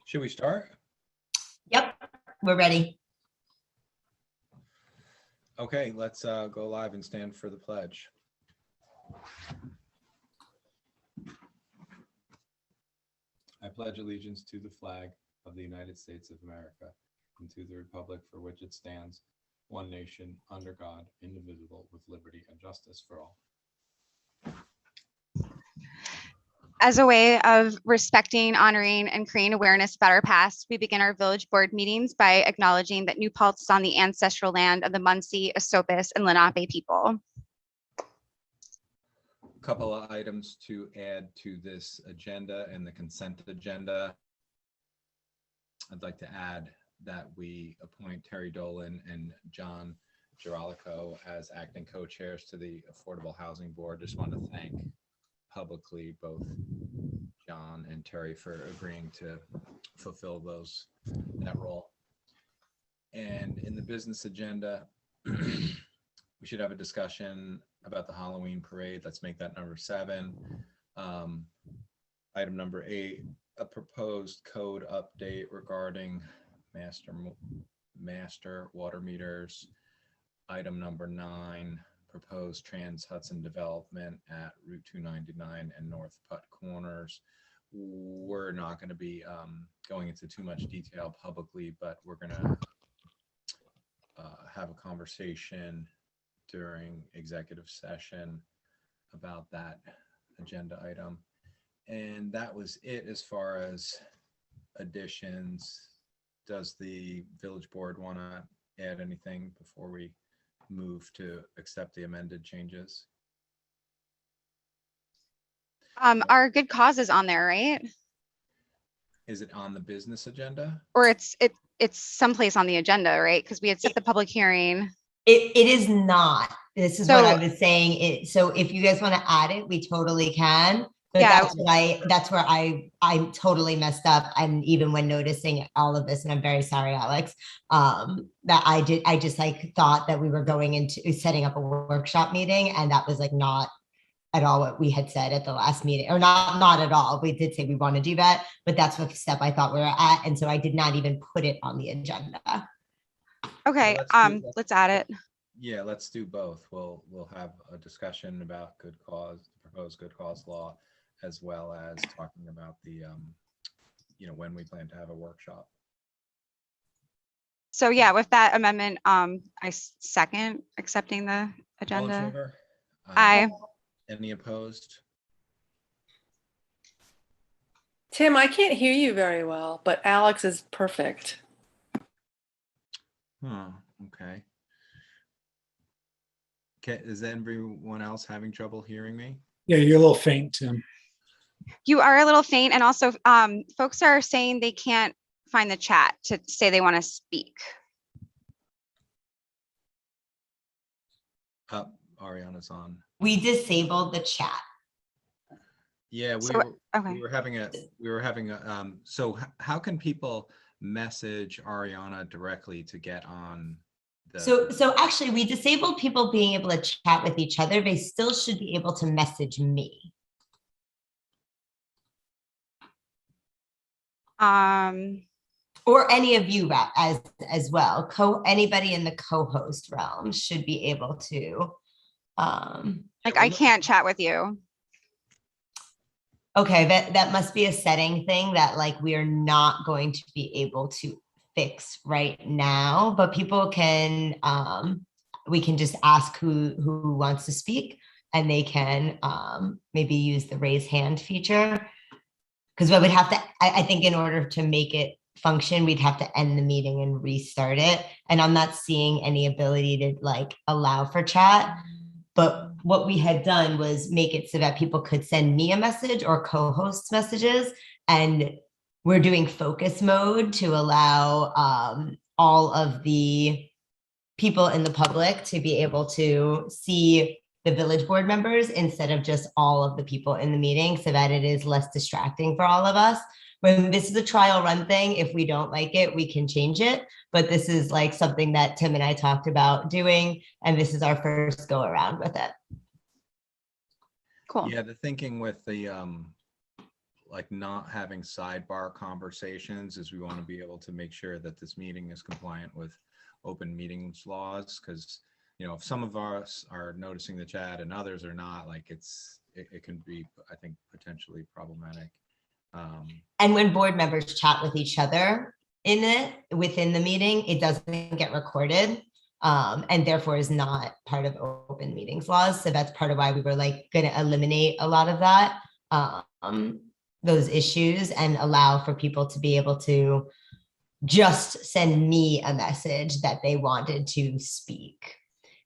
Should we start? Yep, we're ready. Okay, let's go live and stand for the pledge. I pledge allegiance to the flag of the United States of America and to the republic for which it stands, one nation, under God, indivisible, with liberty and justice for all. As a way of respecting, honoring, and creating awareness about our past, we begin our village board meetings by acknowledging that New Paltz is on the ancestral land of the Munsee, Esopus, and Lenape people. A couple of items to add to this agenda and the consent agenda. I'd like to add that we appoint Terry Dolan and John Girolico as acting co-chairs to the Affordable Housing Board. Just want to thank publicly both John and Terry for agreeing to fulfill that role. And in the business agenda, we should have a discussion about the Halloween parade. Let's make that number 7. Item number 8, a proposed code update regarding master water meters. Item number 9, proposed Trans Hudson development at Route 299 and North Putt Corners. We're not going to be going into too much detail publicly, but we're going to have a conversation during executive session about that agenda item. And that was it as far as additions. Does the village board want to add anything before we move to accept the amended changes? Our good cause is on there, right? Is it on the business agenda? Or it's someplace on the agenda, right? Because we had set the public hearing. It is not. This is what I was saying. So if you guys want to add it, we totally can. But yeah, that's where I totally messed up. And even when noticing all of this, and I'm very sorry, Alex, that I just like thought that we were going into setting up a workshop meeting, and that was like not at all what we had said at the last meeting, or not at all. We did say we want to do that, but that's what step I thought we were at, and so I did not even put it on the agenda. Okay, let's add it. Yeah, let's do both. We'll have a discussion about good cause, proposed good cause law, as well as talking about the when we plan to have a workshop. So yeah, with that amendment, I second accepting the agenda. All in favor? Aye. Any opposed? Tim, I can't hear you very well, but Alex is perfect. Okay. Is everyone else having trouble hearing me? Yeah, you're a little faint, Tim. You are a little faint, and also folks are saying they can't find the chat to say they want to speak. Ariana's on. We disabled the chat. Yeah, we were having a so how can people message Ariana directly to get on the so actually we disabled people being able to chat with each other. They still should be able to message me. Or any of you as well. Anybody in the co-host realm should be able to like I can't chat with you. Okay, that must be a setting thing that like we are not going to be able to fix right now, but people can we can just ask who wants to speak, and they can maybe use the raise hand feature, because we would have to I think in order to make it function, we'd have to end the meeting and restart it, and I'm not seeing any ability to like allow for chat. But what we had done was make it so that people could send me a message or co-host messages, and we're doing focus mode to allow all of the people in the public to be able to see the village board members instead of just all of the people in the meeting so that it is less distracting for all of us. When this is a trial run thing, if we don't like it, we can change it. But this is like something that Tim and I talked about doing, and this is our first go around with it. Cool. Yeah, the thinking with the like not having sidebar conversations is we want to be able to make sure that this meeting is compliant with open meetings laws, because you know, if some of us are noticing the chat and others are not, like it can be, I think, potentially problematic. And when board members chat with each other within the meeting, it doesn't get recorded, and therefore is not part of open meetings laws. So that's part of why we were like going to eliminate a lot of that, those issues, and allow for people to be able to just send me a message that they wanted to speak,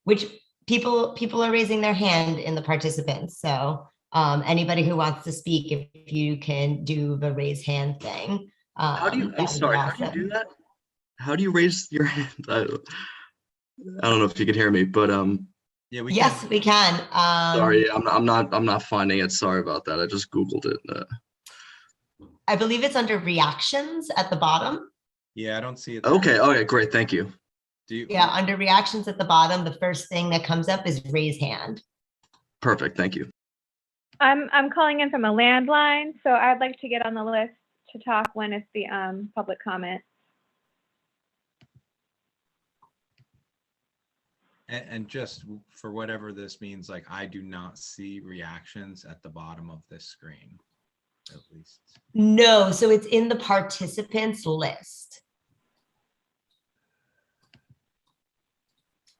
which people are raising their hand in the participants. So anybody who wants to speak, if you can do the raise hand thing. How do you, I'm sorry, how do you do that? How do you raise your hand? I don't know if you can hear me, but Yeah, we yes, can. we can. sorry, I'm not finding it. Sorry about that. I just Googled it. I believe it's under reactions at the bottom. Yeah, I don't see it there. Okay, great, thank you. Do you? Yeah, under reactions at the bottom, the first thing that comes up is raise hand. Perfect, thank you. I'm calling in from a landline, so I'd like to get on the list to talk when it's the public comment. And just for whatever this means, like I do not see reactions at the bottom of this screen, at least. No, so it's in the participants list.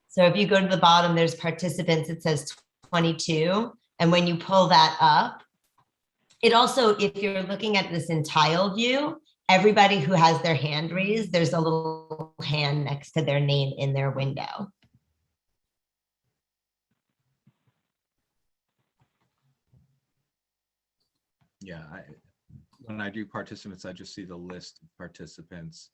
So if you go to the bottom, there's participants, it says 22. And when you pull that up, it also, if you're looking at this in tile view, everybody who has their hand raised, there's a little hand next to their name in their window. Yeah, when I do participants, I just see the list of participants.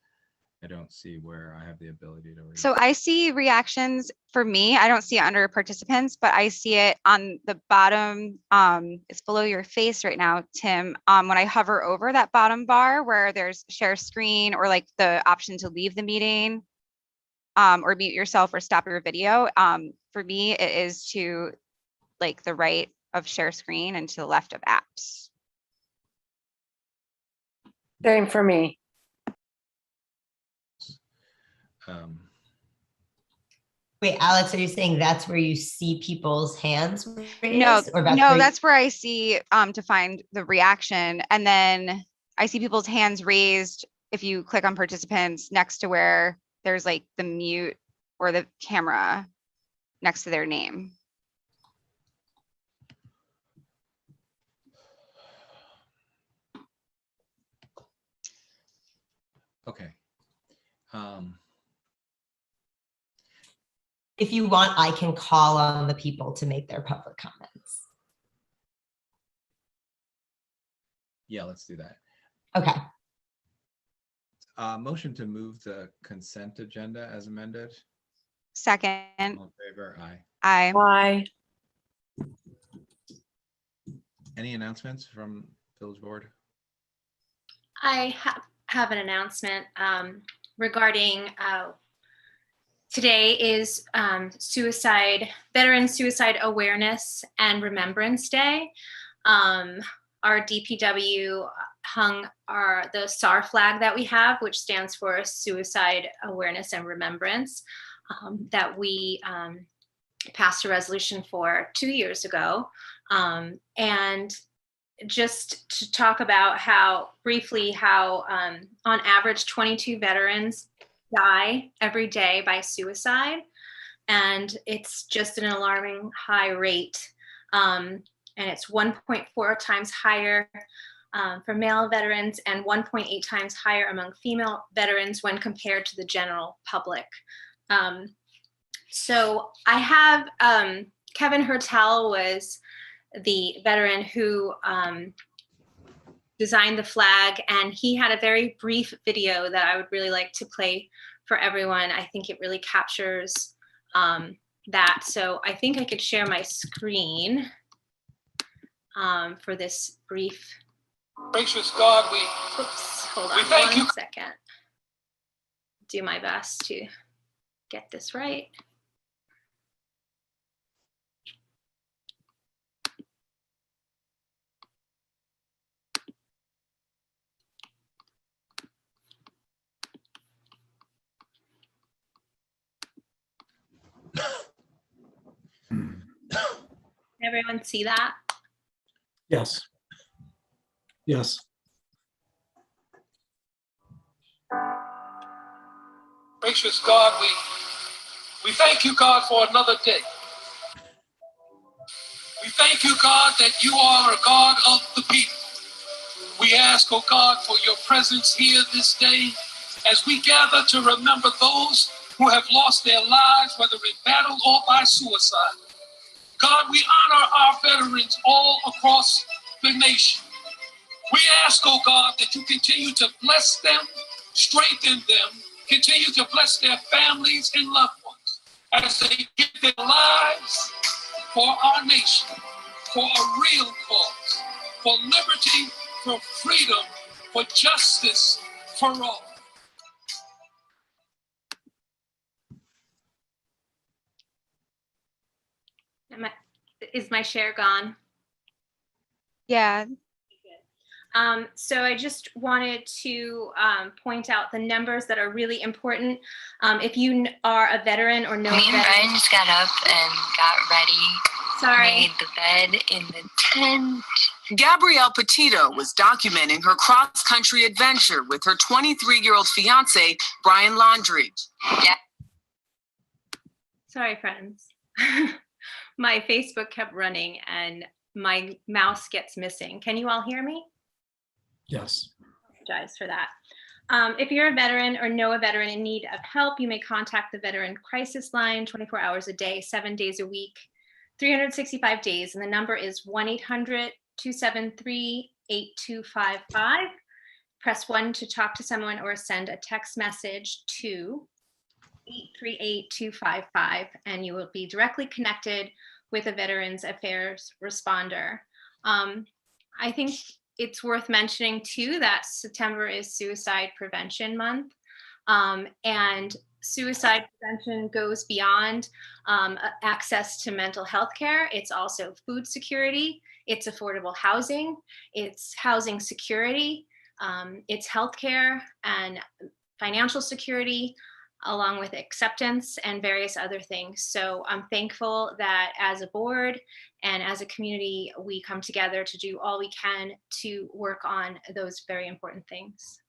I don't see where I have the ability to read. So I see reactions for me. I don't see it under participants, but I see it on the bottom. It's below your face right now, Tim. When I hover over that bottom bar where there's share screen or like the option to leave the meeting or mute yourself or stop your video. For me, it is to like the right of share screen and to the left of apps. Same for me. Wait, Alex, are you saying that's where you see people's hands raised? No, or that's where I see to find the reaction. And then I see people's hands raised if you click on participants next to where there's like the mute or the camera next to their name. Okay. If you want, I can call on the people to make their public comments. Yeah, let's do that. Okay. Motion to move the consent agenda as amended. Second, All in favor? Aye. I. Bye. Any announcements from Village Board? I have an announcement regarding today is Veteran Suicide Awareness and Remembrance Day. Our DPW hung the SAR flag that we have, which stands for Suicide Awareness and Remembrance, that we passed a resolution for 2 years ago. And just to talk about briefly how on average 22 veterans die every day by suicide. And it's just an alarming high rate. And it's 1.4 times higher for male veterans and 1.8 times higher among female veterans when compared to the general public. So I have Kevin Hertel was the veteran who designed the flag, and he had a very brief video that I would really like to play for everyone. I think it really captures that. So I think I could share my screen for this brief. Gracious God, Hold we on thank you. 1 second. Do my best to get this right. Everyone see that? Yes. Yes. Gracious God, we thank you, God, for another day. We thank you, God, that you are a God of the people. We ask, oh God, for your presence here this day as we gather to remember those who have lost their lives, whether in battle or by suicide. God, we honor our veterans all across the nation. We ask, oh God, that you continue to bless them, strengthen them, continue to bless their families and loved ones as they give their lives for our nation, for a real cause, for liberty, for freedom, for justice, for all. Is my share gone? Yeah. So I just wanted to point out the numbers that are really important. If you are a veteran or know Me and Brian just got up and got ready. Sorry. Made the bed in the tent. Gabrielle Petito was documenting her cross-country adventure with her 23-year-old fiance, Brian Laundrie. Yeah. Sorry, friends. My Facebook kept running and my mouse gets missing. Can you all hear me? Yes. Apologize for that. If you're a veteran or know a veteran in need of help, you may contact the Veteran Crisis Line 24 hours a day, 7 days a week, 365 days. And the number is 1-800-273-8255. Press 1 to talk to someone or send a text message to 838-255, and you will be directly connected with a Veterans Affairs responder. I think it's worth mentioning too that September is Suicide Prevention Month, and suicide prevention goes beyond access to mental health care. It's also food security, it's affordable housing, it's housing security, it's healthcare and financial security, along with acceptance and various other things. So I'm thankful that as a board and as a community, we come together to do all we can to work on those very important things.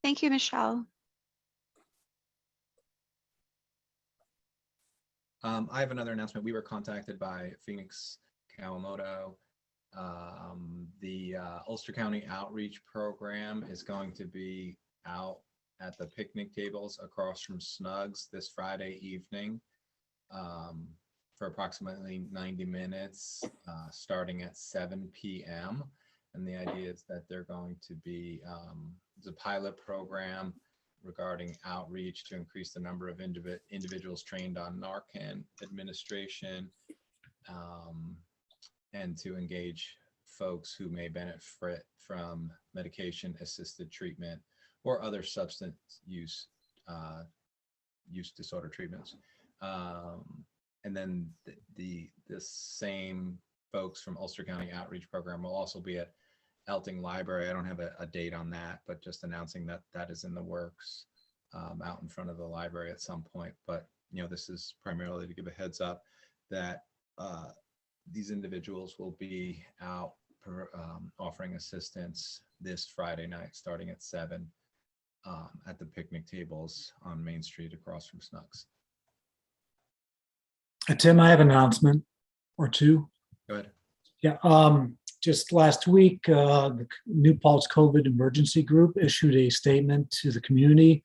Thank you, Michelle. I have another announcement. We were contacted by Phoenix Kawamoto. The Ulster County Outreach Program is going to be out at the picnic tables across from Snugs this Friday evening for approximately 90 minutes, starting at 7 p.m. And the idea is that they're going to be, it's a pilot program regarding outreach to increase the number of individuals trained on Narcan administration, and to engage folks who may benefit from medication-assisted treatment or other substance use disorder treatments. And then the same folks from Ulster County Outreach Program will also be at Elting Library. I don't have a date on that, but just announcing that that is in the works out in front of the library at some point. But you know, this is primarily to give a heads up that these individuals will be out offering assistance this Friday night starting at 7 at the picnic tables on Main Street across from Snugs. Tim, I have an announcement or two. Go ahead. Yeah, just last week, the New Paltz COVID Emergency Group issued a statement to the community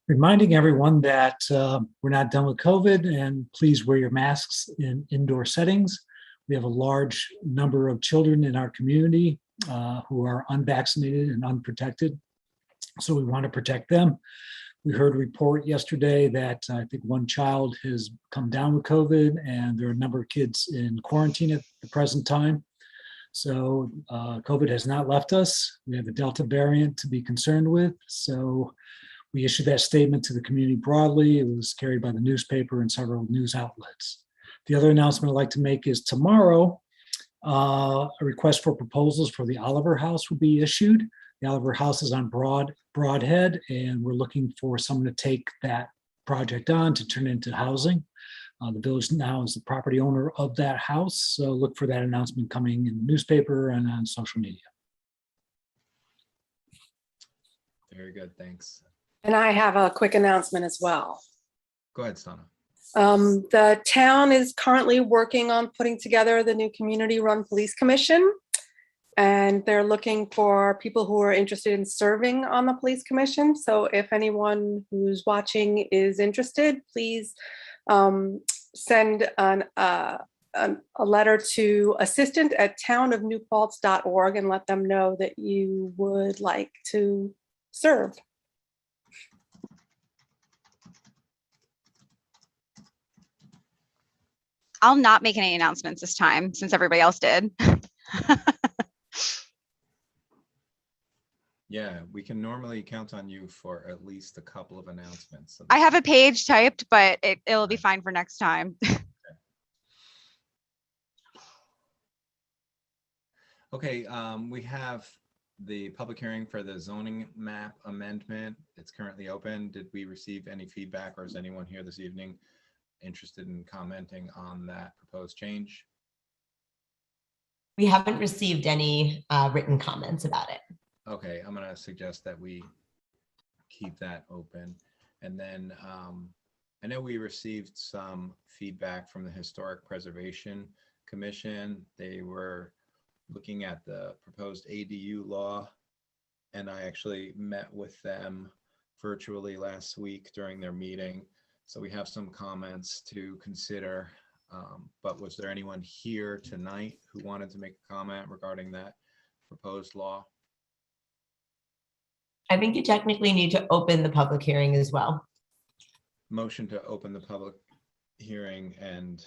reminding everyone that we're not done with COVID and please wear your masks in indoor settings. We have a large number of children in our community who are unvaccinated and unprotected, so we want to protect them. We heard a report yesterday that I think one child has come down with COVID, and there are a number of kids in quarantine at the present time. So COVID has not left us. We have the Delta variant to be concerned with. So we issued that statement to the community broadly. It was carried by the newspaper and several news outlets. The other announcement I'd like to make is tomorrow, a request for proposals for the Oliver House will be issued. The Oliver House is on Broadhead, and we're looking for someone to take that project on to turn it into housing. The village now is the property owner of that house, so look for that announcement coming in the newspaper and on social media. Very good, thanks. And I have a quick announcement as well. Go ahead, Stana. The town is currently working on putting together the new community-run police commission. And they're looking for people who are interested in serving on the police commission. So if anyone who's watching is interested, please send a letter to assistant@townofnewpaltz.org and let them know that you would like to serve. I'll not make any announcements this time since everybody else did. Yeah, we can normally count on you for at least a couple of announcements. So I have a page typed, but it'll be fine for next time. Okay, we have the public hearing for the zoning map amendment. It's currently open. Did we receive any feedback, or is anyone here this evening interested in commenting on that proposed change? We haven't received any written comments about it. Okay, I'm gonna suggest that we keep that open. And then I know we received some feedback from the Historic Preservation Commission. They were looking at the proposed ADU law, and I actually met with them virtually last week during their meeting. So we have some comments to consider, but was there anyone here tonight who wanted to make a comment regarding that proposed law? I think you technically need to open the public hearing as well. Motion to open the public hearing, and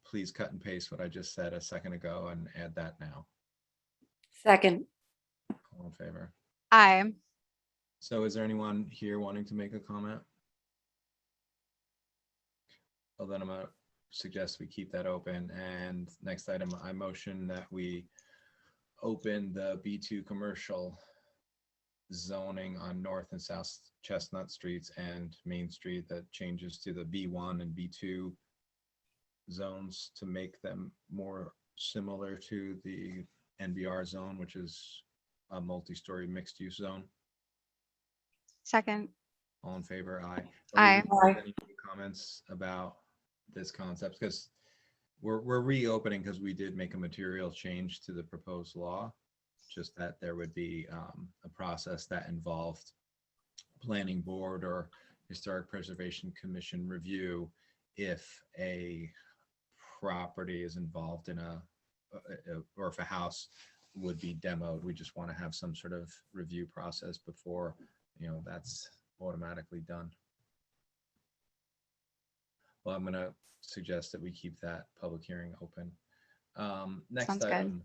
please cut and paste what I just said a second ago and add that now. Second. All in favor? Aye. So is there anyone here wanting to make a comment? Well, then I'm gonna suggest we keep that open. And next item, I motion that we open the B2 commercial zoning on North and South Chestnut Streets and Main Street that changes to the B1 and B2 zones to make them more similar to the NBR zone, which is a multi-story mixed use zone. Second. All in favor? Aye. Aye. Any comments about this concept? Because we're reopening because we did make a material change to the proposed law. Just that there would be a process that involved planning board or Historic Preservation Commission review if a property is involved in or if a house would be demoed. We just want to have some sort of review process before, that's automatically done. Well, I'm going to suggest that we keep that public hearing open. Next Sounds item, good.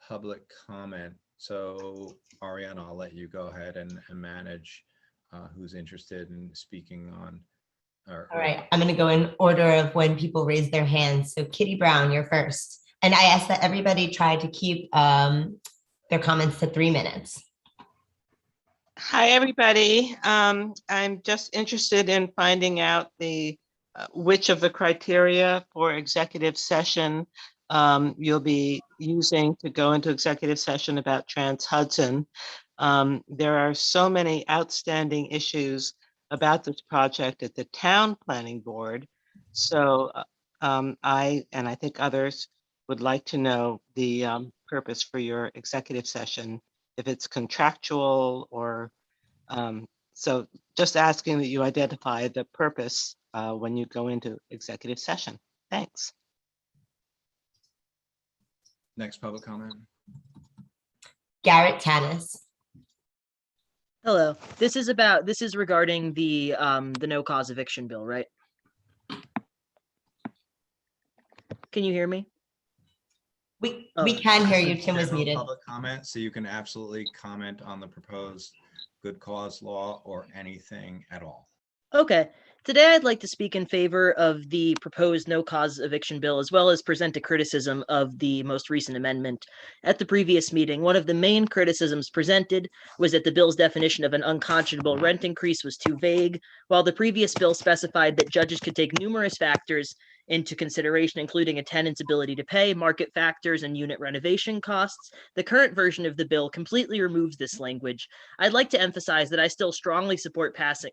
Public comment. So Ariana, I'll let you go ahead and manage who's interested in speaking on. All right, I'm going to go in order of when people raise their hands. So Kitty Brown, you're first. And I ask that everybody try to keep their comments to 3 minutes. Hi, everybody. I'm just interested in finding out which of the criteria for executive session you'll be using to go into executive session about Trans Hudson. There are so many outstanding issues about this project at the town planning board. So I think others would like to know the purpose for your executive session, if it's contractual or so just asking that you identify the purpose when you go into executive session. Thanks. Next public comment. Garrett Tanis. Hello. This is regarding the no cause eviction bill, right? Can you hear me? We can hear you. Tim was General muted. Public comment, so you can absolutely comment on the proposed good cause law or anything at all. Okay. Today I'd like to speak in favor of the proposed no cause eviction bill, as well as present a criticism of the most recent amendment. At the previous meeting, one of the main criticisms presented was that the bill's definition of an unconscionable rent increase was too vague, while the previous bill specified that judges could take numerous factors into consideration, including a tenant's ability to pay, market factors, and unit renovation costs. The current version of the bill completely removes this language. I'd like to emphasize that I still strongly support passing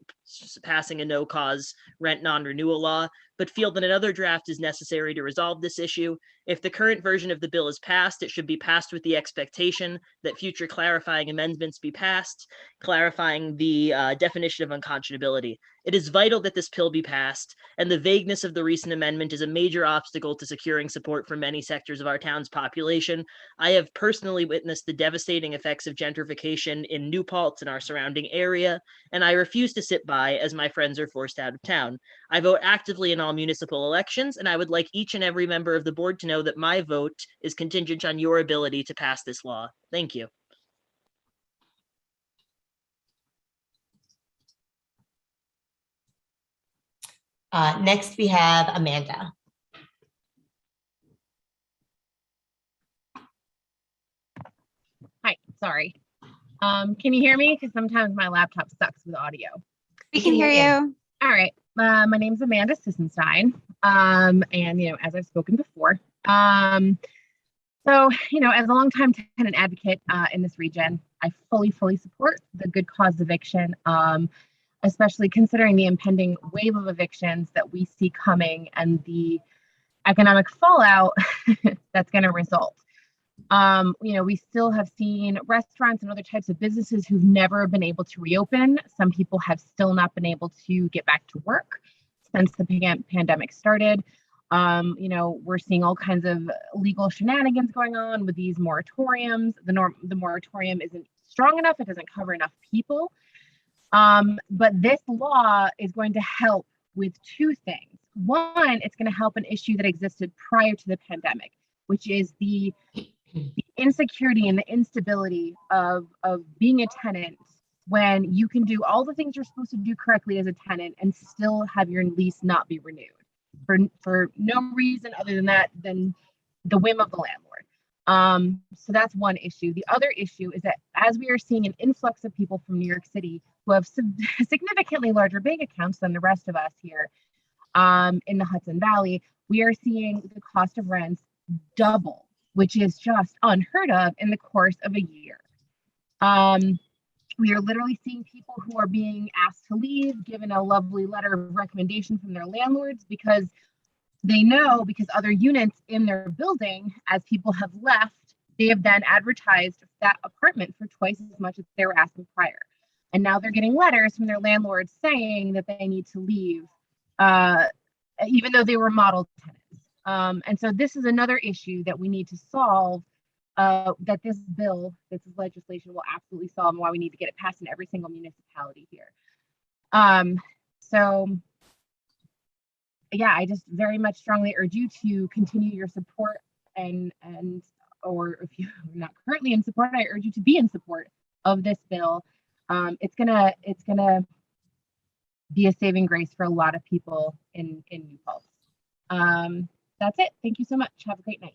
a no-cause rent non-renewal law, but feel that another draft is necessary to resolve this issue. If the current version of the bill is passed, it should be passed with the expectation that future clarifying amendments be passed, clarifying the definition of unconscionability. It is vital that this bill be passed, and the vagueness of the recent amendment is a major obstacle to securing support for many sectors of our town's population. I have personally witnessed the devastating effects of gentrification in New Paltz and our surrounding area, and I refuse to sit by as my friends are forced out of town. I vote actively in all municipal elections, and I would like each and every member of the board to know that my vote is contingent on your ability to pass this law. Thank you. Next, we have Amanda. Hi, sorry. Can you hear me? Because sometimes my laptop sucks with audio. We can hear you. All right. My name's Amanda Sissenstein. And, as I've spoken before, so, as a longtime tenant advocate in this region, I fully support the good cause eviction, especially considering the impending wave of evictions that we see coming and the economic fallout that's going to result. We still have seen restaurants and other types of businesses who've never been able to reopen. Some people have still not been able to get back to work since the pandemic started. We're seeing all kinds of legal shenanigans going on with these moratoriums. The moratorium isn't strong enough. It doesn't cover enough people. But this law is going to help with two things. One, it's going to help an issue that existed prior to the pandemic, which is the insecurity and the instability of being a tenant when you can do all the things you're supposed to do correctly as a tenant and still have your lease not be renewed for no reason other than the whim of the landlord. So that's one issue. The other issue is that as we are seeing an influx of people from New York City who have significantly larger bank accounts than the rest of us here in the Hudson Valley, we are seeing the cost of rents double, which is just unheard of in the course of a year. We are literally seeing people who are being asked to leave, given a lovely letter of recommendation from their landlords because they know because other units in their building, as people have left, they have then advertised that apartment for twice as much as they were asking prior. And now they're getting letters from their landlords saying that they need to leave, even though they were model tenants. And so this is another issue that we need to solve, that this legislation will absolutely solve, and why we need to get it passed in every single municipality here. So yeah, I just very much strongly urge you to continue your support or if you're not currently in support, I urge you to be in support of this bill. It's gonna be a saving grace for a lot of people in New Paltz. That's it. Thank you so much. Have a great night.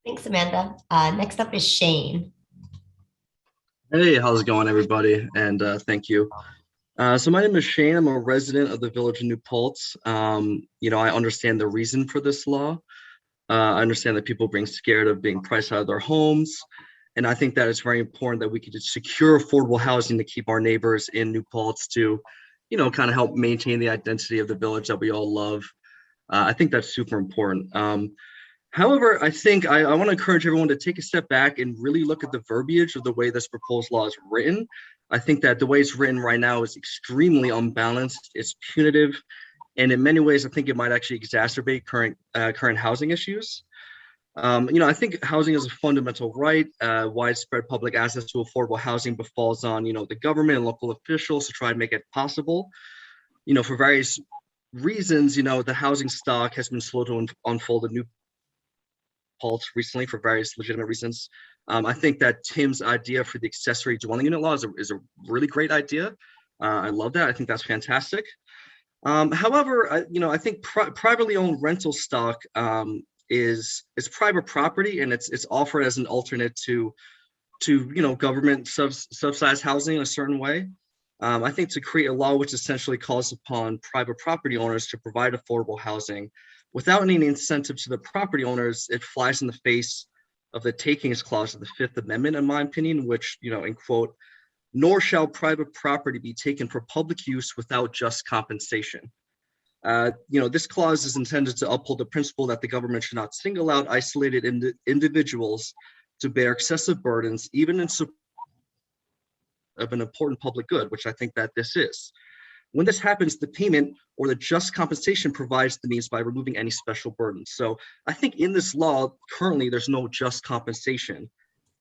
Thanks, Amanda. Next up is Shane. Hey, how's it going, everybody? And thank you. So my name is Shane. I'm a resident of the village of New Paltz. I understand the reason for this law. I understand that people are being scared of being priced out of their homes. And I think that it's very important that we can just secure affordable housing to keep our neighbors in New Paltz to, kind of help maintain the identity of the village that we all love. I think that's super important. However, I think I want to encourage everyone to take a step back and really look at the verbiage of the way this proposed law is written. I think that the way it's written right now is extremely unbalanced. It's punitive. And in many ways, I think it might actually exacerbate current housing issues. I think housing is a fundamental right. Widespread public access to affordable housing befalls on, the government and local officials to try and make it possible. For various reasons, the housing stock has been slow to unfold a new Paltz recently for various legitimate reasons. I think that Tim's idea for the accessory dwelling unit law is a really great idea. I love that. I think that's fantastic. However, I think privately owned rental stock is private property, and it's offered as an alternate to government subsidized housing in a certain way. I think to create a law which essentially calls upon private property owners to provide affordable housing without any incentive to the property owners, it flies in the face of the takings clause of the Fifth Amendment, in my opinion, which, in quote, nor shall private property be taken for public use without just compensation. This clause is intended to uphold the principle that the government should not single out isolated individuals to bear excessive burdens, even in support of an important public good, which I think that this is. When this happens, the payment or the just compensation provides the means by removing any special burdens. So I think in this law, currently, there's no just compensation.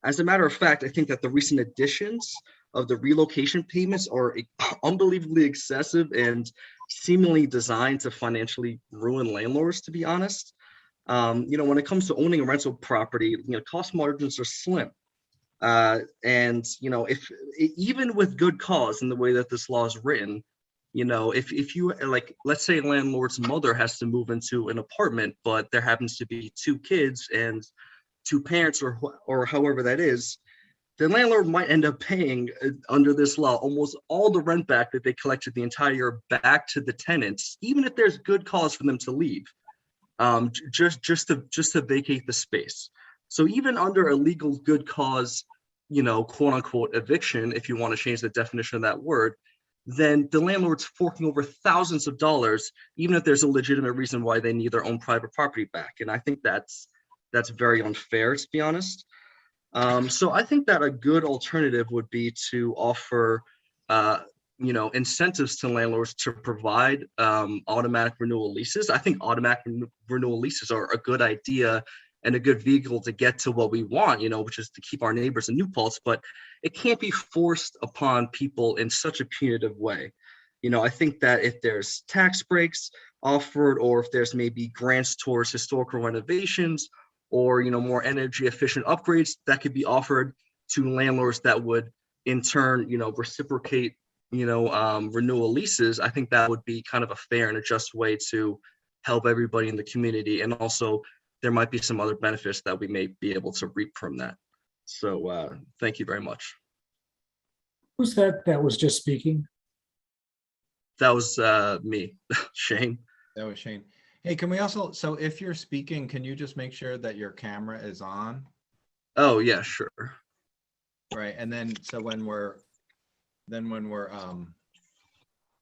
As a matter of fact, I think that the recent additions of the relocation payments are unbelievably excessive and seemingly designed to financially ruin landlords, to be honest. When it comes to owning a rental property, cost margins are slim. If even with good cause in the way that this law is written, if you let's say a landlord's mother has to move into an apartment, but there happens to be 2 kids and 2 parents or however that is, the landlord might end up paying under this law almost all the rent back that they collected the entire year back to the tenants, even if there's good cause for them to leave, just to vacate the space. So even under a legal good cause, quote unquote eviction, if you want to change the definition of that word, then the landlord's forking over thousands of dollars, even if there's a legitimate reason why they need their own private property back. And I think that's very unfair, to be honest. So I think that a good alternative would be to offer, incentives to landlords to provide automatic renewal leases. I think automatic renewal leases are a good idea and a good vehicle to get to what we want, which is to keep our neighbors in New Paltz, but it can't be forced upon people in such a punitive way. I think that if there's tax breaks offered, or if there's maybe grants towards historical renovations, or more energy efficient upgrades that could be offered to landlords that would in turn reciprocate renewal leases, I think that would be kind of a fair and a just way to help everybody in the community. And also there might be some other benefits that we may be able to reap from that. So thank you very much. Who's that was just speaking? That was me, Shane. That was Shane. Hey, can we also, so if you're speaking, can you just make sure that your camera is on? Oh yeah, sure. Right, and then so when we're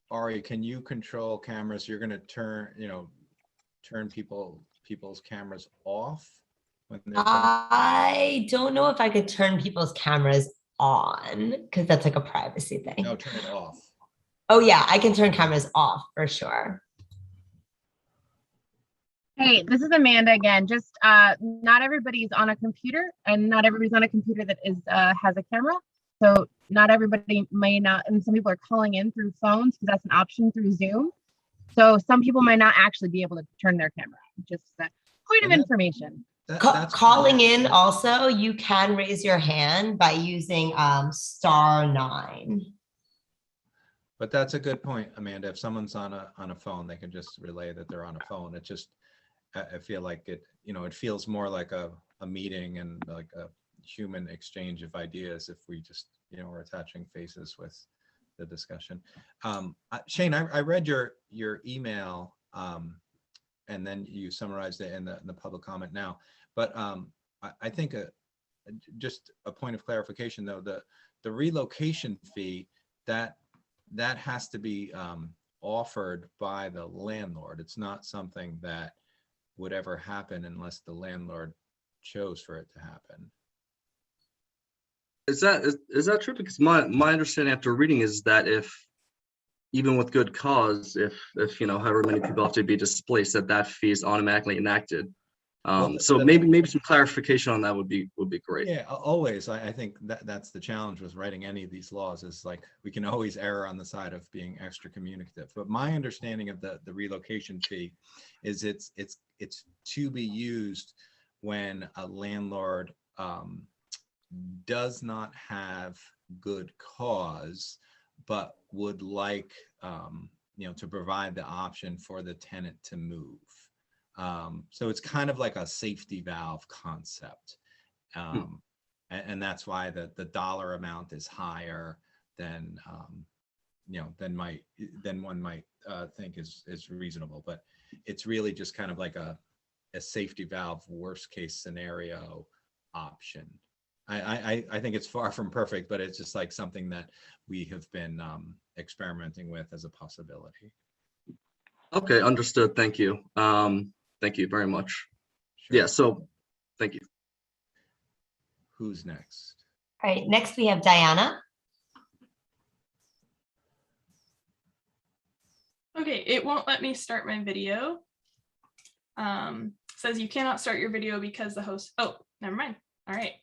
Ari, can you control cameras? You're gonna turn people's cameras off when they're I don't know if I could turn people's cameras on, because that's like a privacy thing. No, turn it off. Oh yeah, I can turn cameras off for sure. Hey, this is Amanda again. Just not everybody's on a computer, and not everybody's on a computer that is has a camera. So not everybody may not, and some people are calling in through phones because that's an option through Zoom. So some people might not actually be able to turn their camera on. Just a point of information. Calling in also, you can raise your hand by using *9. But that's a good point, Amanda. If someone's on a phone, they can just relay that they're on a phone. It just, I feel like it feels more like a meeting and like a human exchange of ideas if we just, we're attaching faces with the discussion. Shane, I read your email and then you summarized it in the public comment now. But I think just a point of clarification though, the relocation fee, that has to be offered by the landlord. It's not something that would ever happen unless the landlord chose for it to happen. Is that true? Because my understanding after reading is that if, even with good cause, if however many people have to be displaced, that fee is automatically enacted. So maybe some clarification on that would be great. Yeah, always. I think that's the challenge with writing any of these laws, is like we can always err on the side of being extra communicative. But my understanding of the relocation fee is it's to be used when a landlord does not have good cause, but would like to provide the option for the tenant to move. So it's kind of like a safety valve concept. And that's why the dollar amount is higher than than one might think is reasonable. But it's really just kind of like a safety valve worst case scenario option. I think it's far from perfect, but it's just like something that we have been experimenting with as a possibility. Okay, understood. Thank you. Thank you very much. Sure. Yeah, so thank you. Who's next? All right, next we have Diana. Okay, it won't let me start my video. Says you cannot start your video because the host, oh, never mind. All right.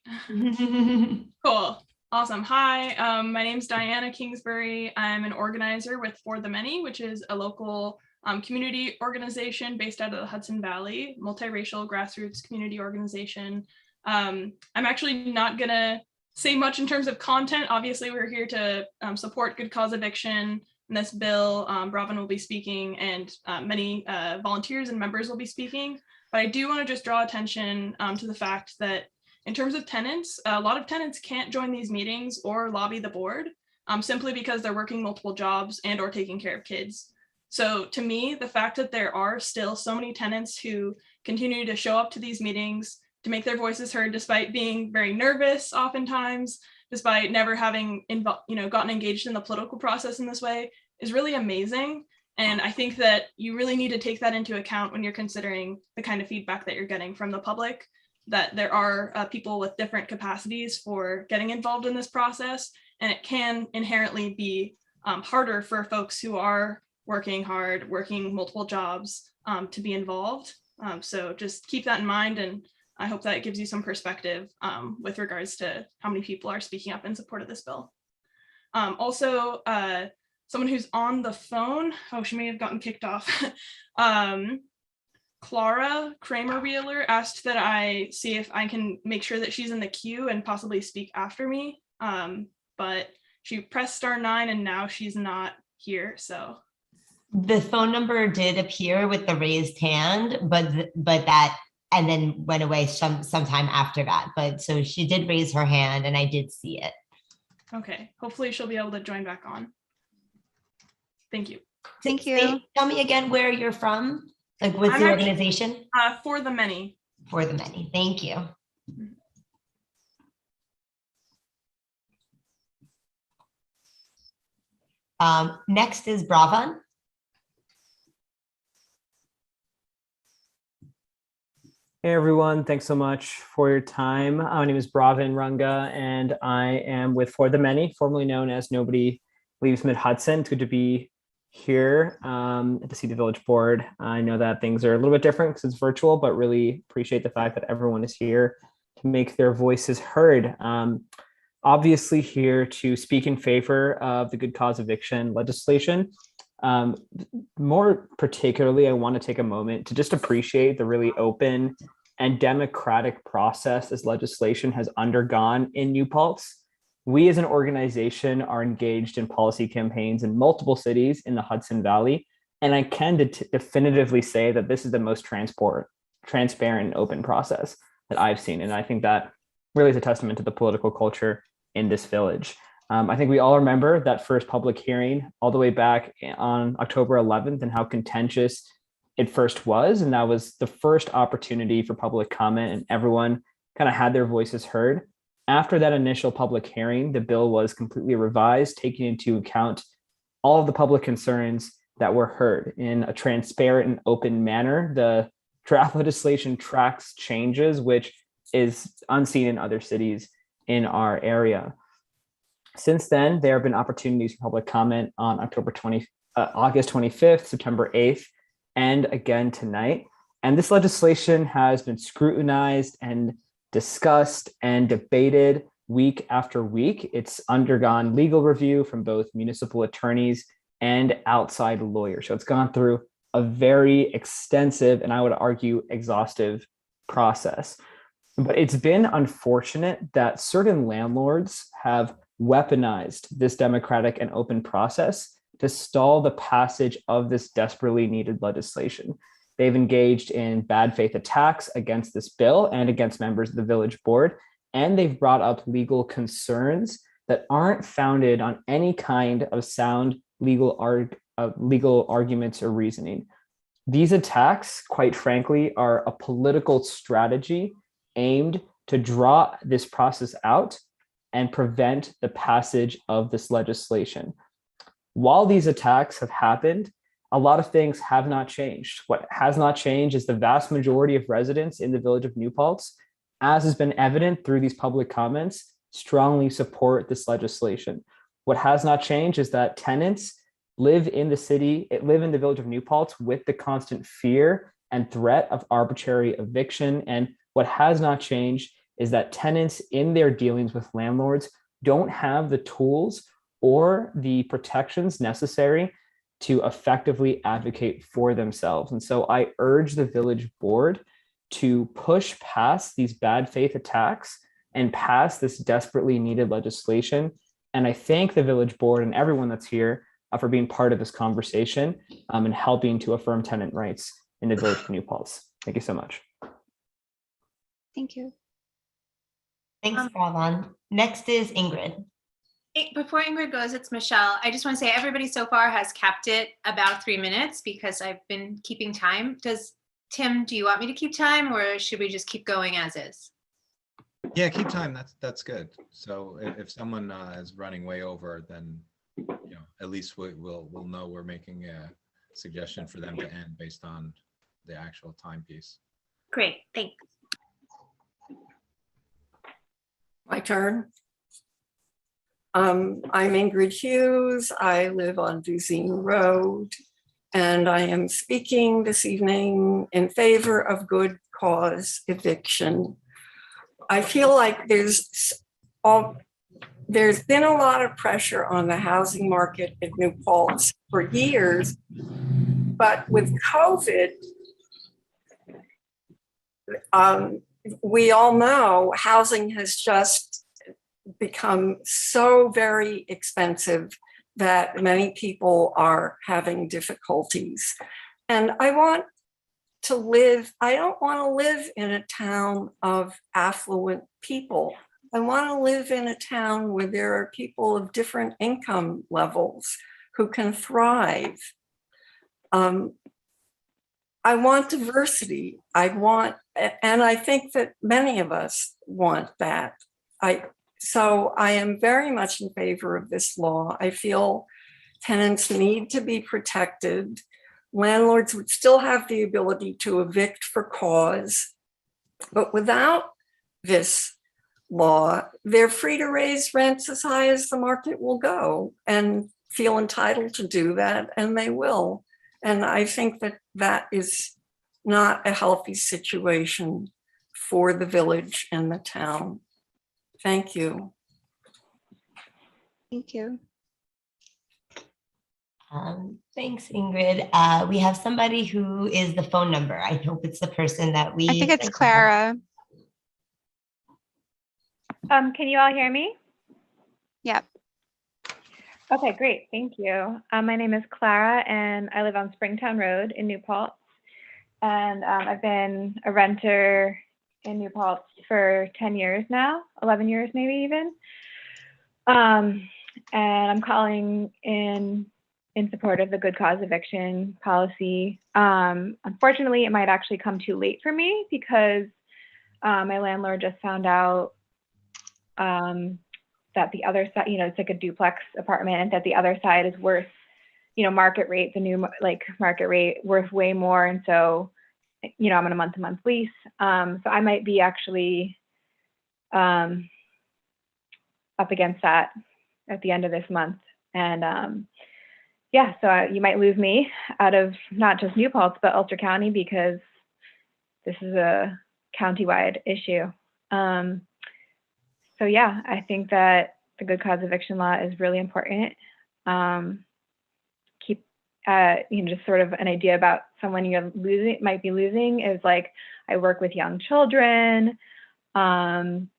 Cool. Awesome. Hi, my name's Diana Kingsbury. I'm an organizer with For the Many, which is a local community organization based out of the Hudson Valley, multiracial grassroots community organization. I'm actually not gonna say much in terms of content. Obviously, we're here to support good cause eviction and this bill. Bravin will be speaking, and many volunteers and members will be speaking. But I do want to just draw attention to the fact that in terms of tenants, a lot of tenants can't join these meetings or lobby the board simply because they're working multiple jobs and or taking care of kids. So to me, the fact that there are still so many tenants who continue to show up to these meetings to make their voices heard, despite being very nervous oftentimes, despite never having gotten engaged in the political process in this way, is really amazing. And I think that you really need to take that into account when you're considering the kind of feedback that you're getting from the public, that there are people with different capacities for getting involved in this process. And it can inherently be harder for folks who are working hard, working multiple jobs to be involved. So just keep that in mind. And I hope that it gives you some perspective with regards to how many people are speaking up in support of this bill. Also, someone who's on the phone, oh, she may have gotten kicked off. Clara Kramer-Wheeler asked that I see if I can make sure that she's in the queue and possibly speak after me. But she pressed *9 and now she's not here, so. The phone number did appear with the raised hand, but that, and then went away sometime after that. But so she did raise her hand and I did see it. Okay, hopefully she'll be able to join back on. Thank you. Thank you. Tell me again where you're from, like what's the organization? For the Many. For the Many, thank you. Next is Bravin. Hey everyone, thanks so much for your time. My name is Bravin Runga and I am with For the Many, formerly known as Nobody Leaves Mid-Hudson. It's good to be here at the City Village Board. I know that things are a little bit different because it's virtual, but really appreciate the fact that everyone is here to make their voices heard. Obviously here to speak in favor of the good cause eviction legislation. More particularly, I want to take a moment to just appreciate the really open and democratic process this legislation has undergone in New Paltz. We as an organization are engaged in policy campaigns in multiple cities in the Hudson Valley, and I can definitively say that this is the most transparent and open process that I've seen. And I think that really is a testament to the political culture in this village. I think we all remember that first public hearing all the way back on October 11th and how contentious it first was. And that was the first opportunity for public comment and everyone kind of had their voices heard. After that initial public hearing, the bill was completely revised, taking into account all of the public concerns that were heard in a transparent and open manner. The draft legislation tracks changes, which is unseen in other cities in our area. Since then, there have been opportunities for public comment on August 25th, September 8th, and again tonight. And this legislation has been scrutinized and discussed and debated week after week. It's undergone legal review from both municipal attorneys and outside lawyers. So it's gone through a very extensive and I would argue exhaustive process. But it's been unfortunate that certain landlords have weaponized this democratic and open process to stall the passage of this desperately needed legislation. They've engaged in bad faith attacks against this bill and against members of the village board, and they've brought up legal concerns that aren't founded on any kind of sound legal arguments or reasoning. These attacks, quite frankly, are a political strategy aimed to draw this process out and prevent the passage of this legislation. While these attacks have happened, a lot of things have not changed. What has not changed is the vast majority of residents in the village of New Paltz, as has been evident through these public comments, strongly support this legislation. What has not changed is that tenants live in the village of New Paltz with the constant fear and threat of arbitrary eviction. And what has not changed is that tenants in their dealings with landlords don't have the tools or the protections necessary to effectively advocate for themselves. And so I urge the village board to push past these bad faith attacks and pass this desperately needed legislation. And I thank the village board and everyone that's here for being part of this conversation and helping to affirm tenant rights in the village of New Paltz. Thank you so much. Thank you. Thanks, Pravon. Next is Ingrid. Before Ingrid goes, it's Michelle. I just want to say everybody so far has kept it about 3 minutes because I've been keeping time. Tim, do you want me to keep time or should we just keep going as is? Yeah, keep time. That's good. So if someone is running way over, then at least we'll know we're making a suggestion for them to end based on the actual timepiece. Great, thanks. My turn. I'm Ingrid Hughes. I live on Duzine Road, and I am speaking this evening in favor of good cause eviction. I feel like there's been a lot of pressure on the housing market in New Paltz for years, but with COVID, we all know housing has just become so very expensive that many people are having difficulties. And I don't want to live in a town of affluent people. I want to live in a town where there are people of different income levels who can thrive. I want diversity. And I think that many of us want that. So I am very much in favor of this law. I feel tenants need to be protected. Landlords would still have the ability to evict for cause, but without this law, they're free to raise rents as high as the market will go and feel entitled to do that, and they will. And I think that that is not a healthy situation for the village and the town. Thank you. Thank you. Thanks, Ingrid. We have somebody who is the phone number. I hope it's the person that we. I think it's Clara. Can you all hear me? Yep. Okay, great. Thank you. My name is Clara, and I live on Springtown Road in New Paltz. And I've been a renter in New Paltz for 10 years now, 11 years maybe even. And I'm calling in support of the good cause eviction policy. Unfortunately, it might actually come too late for me because my landlord just found out that the other side, it's like a duplex apartment, and that the other side is worth, market rate, the new market rate worth way more. And so, I'm on a month-to-month lease. So I might be actually up against that at the end of this month. And so you might lose me out of not just New Paltz, but Ulster County, because this is a countywide issue. So yeah, I think that the good cause eviction law is really important. Keep, just sort of an idea about someone you're might be losing is like, I work with young children. I'm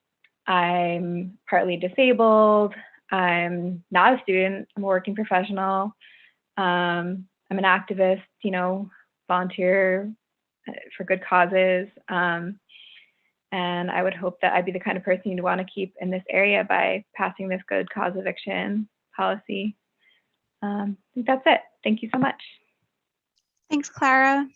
partly disabled. I'm not a student. I'm a working professional. I'm an activist, volunteer for good causes. And I would hope that I'd be the kind of person you'd want to keep in this area by passing this good cause eviction policy. I think that's it. Thank you so much. Thanks, Clara.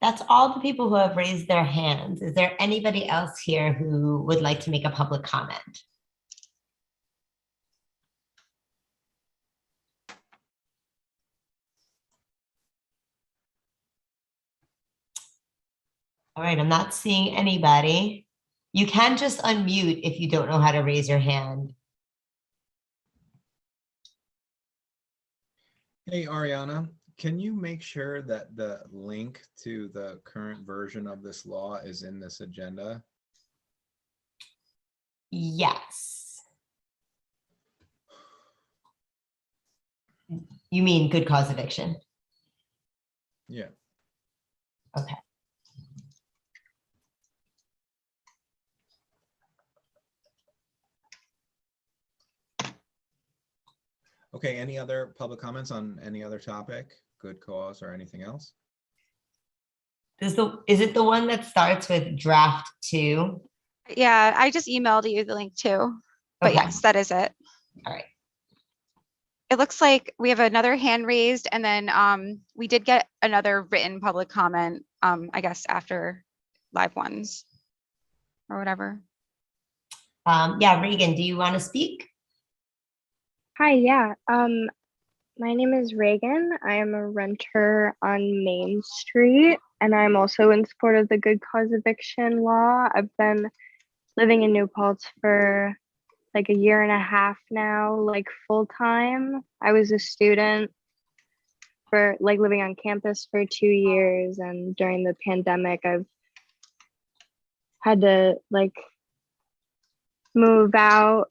That's all the people who have raised their hands. Is there anybody else here who would like to make a public comment? All right, I'm not seeing anybody. You can just unmute if you don't know how to raise your hand. Hey, Ariana, can you make sure that the link to the current version of this law is in this agenda? Yes. You mean good cause eviction? Yeah. Okay. Okay, any other public comments on any other topic, good cause or anything else? Is it the one that starts with draft 2? Yeah, I just emailed you the link too. But Okay. yes, that is it. All right. It looks like we have another hand raised, and then we did get another written public comment, I guess after live ones or whatever. Yeah, Regan, do you want to speak? Hi, yeah. My name is Reagan. I am a renter on Main Street, and I'm also in support of the good cause eviction law. I've been living in New Paltz for like a year and a half now, like full time. I was a student for like living on campus for 2 years, and during the pandemic, I've had to like move out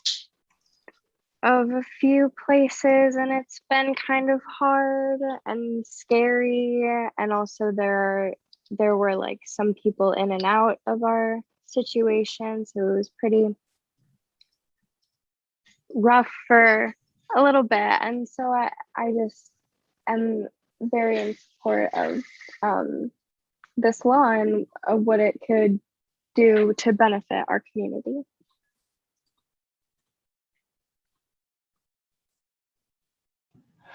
of a few places, and it's been kind of hard and scary. And also there were like some people in and out of our situation, so it was pretty rough for a little bit. And so I just am very in support of this law and of what it could do to benefit our community.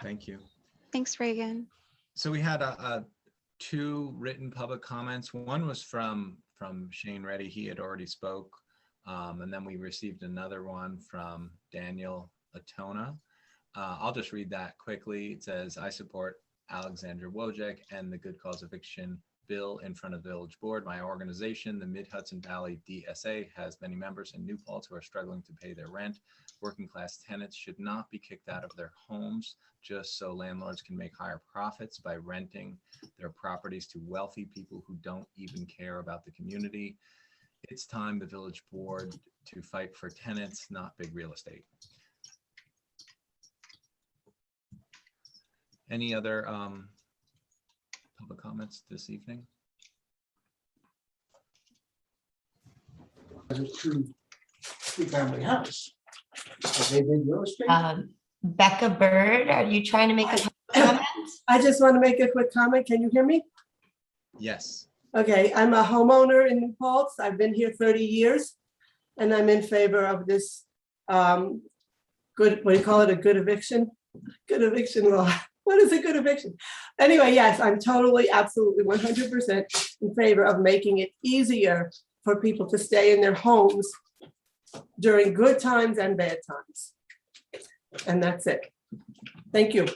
Thank you. Thanks, Reagan. So we had 2 written public comments. One was from Shane Reddy. He had already spoke. And then we received another one from Daniel Atona. I'll just read that quickly. It says, I support Alexandra Wojcik and the good cause eviction bill in front of Village Board. My organization, the Mid-Hudson Valley DSA, has many members in New Paltz who are struggling to pay their rent. Working class tenants should not be kicked out of their homes just so landlords can make higher profits by renting their properties to wealthy people who don't even care about the community. It's time the Village Board to fight for tenants, not big real estate. Any other public comments this evening? As a two-family house. Are they big real estate? Becca Bird, are you trying to make a comment? I just want to make a quick comment. Can you hear me? Yes. Okay, I'm a homeowner in New Paltz. I've been here 30 years, and I'm in favor of this good, what do you call it, a good eviction? Good eviction law. What is a good eviction? Anyway, yes, I'm totally, absolutely 100% in favor of making it easier for people to stay in their homes during good times and bad times. And that's it. Thank you.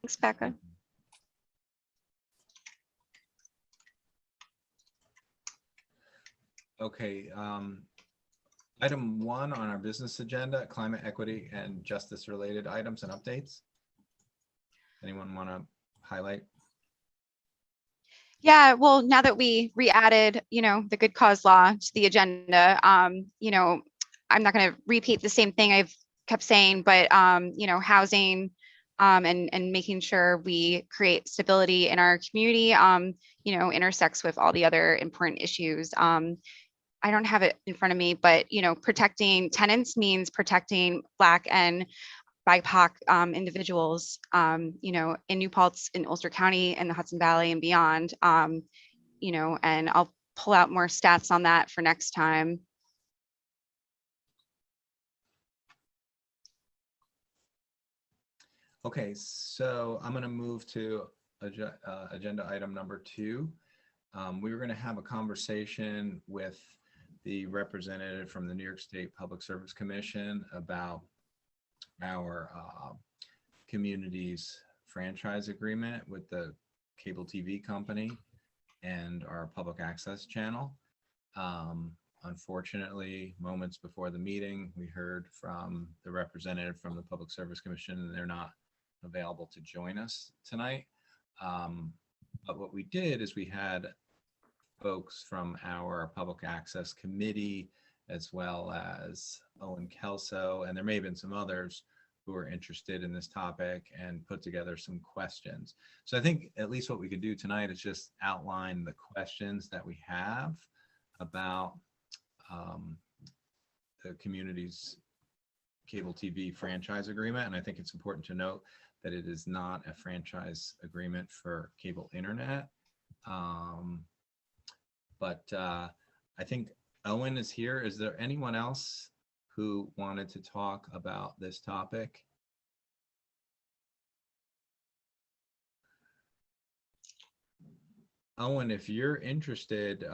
Thanks, Becca. Okay, item 1 on our business agenda, climate equity and justice related items and updates. Anyone want to highlight? Yeah, well, now that we re-added, the good cause law to the agenda, I'm not going to repeat the same thing I've kept saying, but housing, and making sure we create stability in our community, intersects with all the other important issues. I don't have it in front of me, but protecting tenants means protecting Black and BIPOC individuals, in New Paltz, in Ulster County, and the Hudson Valley and beyond, and I'll pull out more stats on that for next time. Okay, so I'm going to move to agenda item number 2. We were going to have a conversation with the representative from the New York State Public Service Commission about our community's franchise agreement with the cable TV company and our public access channel. Unfortunately, moments before the meeting, we heard from the representative from the Public Service Commission, and they're not available to join us tonight. But what we did is we had folks from our public access committee, as well as Owen Kelso, and there may have been some others who are interested in this topic, and put together some questions. So I think at least what we could do tonight is just outline the questions that we have about the community's cable TV franchise agreement. And I think it's important to note that it is not a franchise agreement for cable internet. But I think Owen is here. Is there anyone else who wanted to talk about this topic? Owen, if you're interested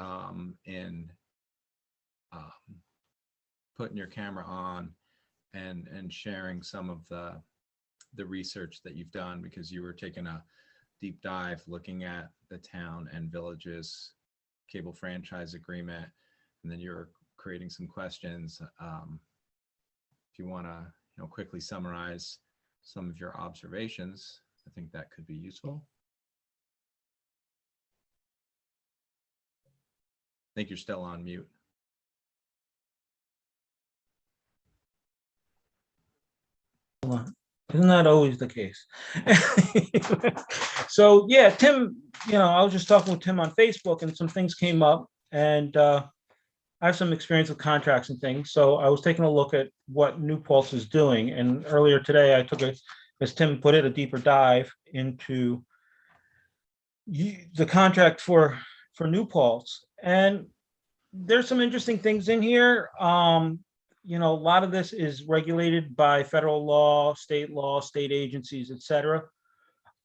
in putting your camera on and sharing some of the research that you've done, because you were taking a deep dive looking at the town and villages cable franchise agreement, and then you're creating some questions. If you want to quickly summarize some of your observations, I think that could be useful. I think you're still on mute. Isn't that always the case? So yeah, Tim, I was just talking with Tim on Facebook, and some things came up, and I have some experience with contracts and things. So I was taking a look at what New Paltz is doing. And earlier today, I took as Tim put it, a deeper dive into the contract for New Paltz. And there's some interesting things in here. A lot of this is regulated by federal law, state agencies, etc.